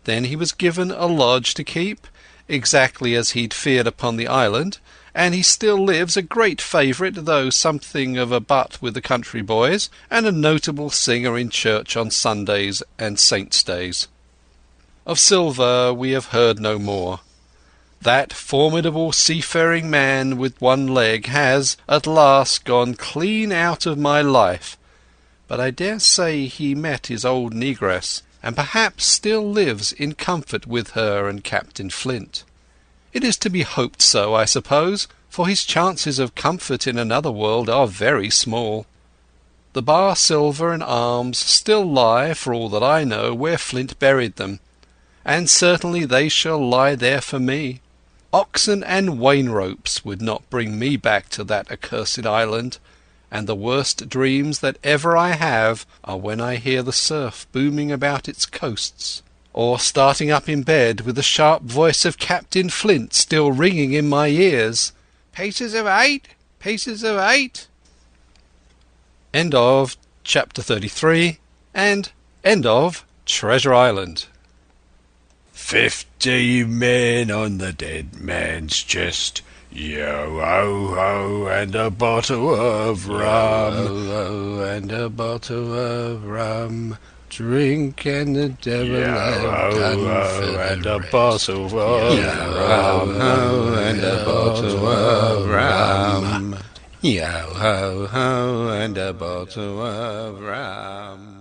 Then he was given a lodge to keep, exactly as he'd feared upon the island, and he still lives a great favourite, though something of a butt with the country boys, and a notable singer in church on Sundays and saints' days. Of Silver we have heard no more. That formidable seafaring man with one leg has, at last, gone clean out of my life, but I dare say he met his old negress, and perhaps still lives in comfort with her and Captain Flint. It is to be hoped so, I suppose, for his chances of comfort in another world are very small. The bar silver and arms still lie, for all that I know, where Flint buried them, and certainly they shall lie there for me. Oxen and wain ropes would not bring me back to that accursed island, and the worst dreams that ever I have are when I hear the surf booming about its coasts, or starting up in bed with the sharp voice of Captain Flint still ringing in my ears. "Pieces of 8? Pieces of 8? End of Chapter 33 and end of Treasure Island. 50 men on the dead man's chest. Yo-ho-ho, and a bottle of rum. Yo-ho-ho, and a bottle of rum. Drink and the devil have done for and the a rest. bottle of rum. Yo-ho-ho, and a bottle of rum. Yo-ho-ho, and a bottle of rum.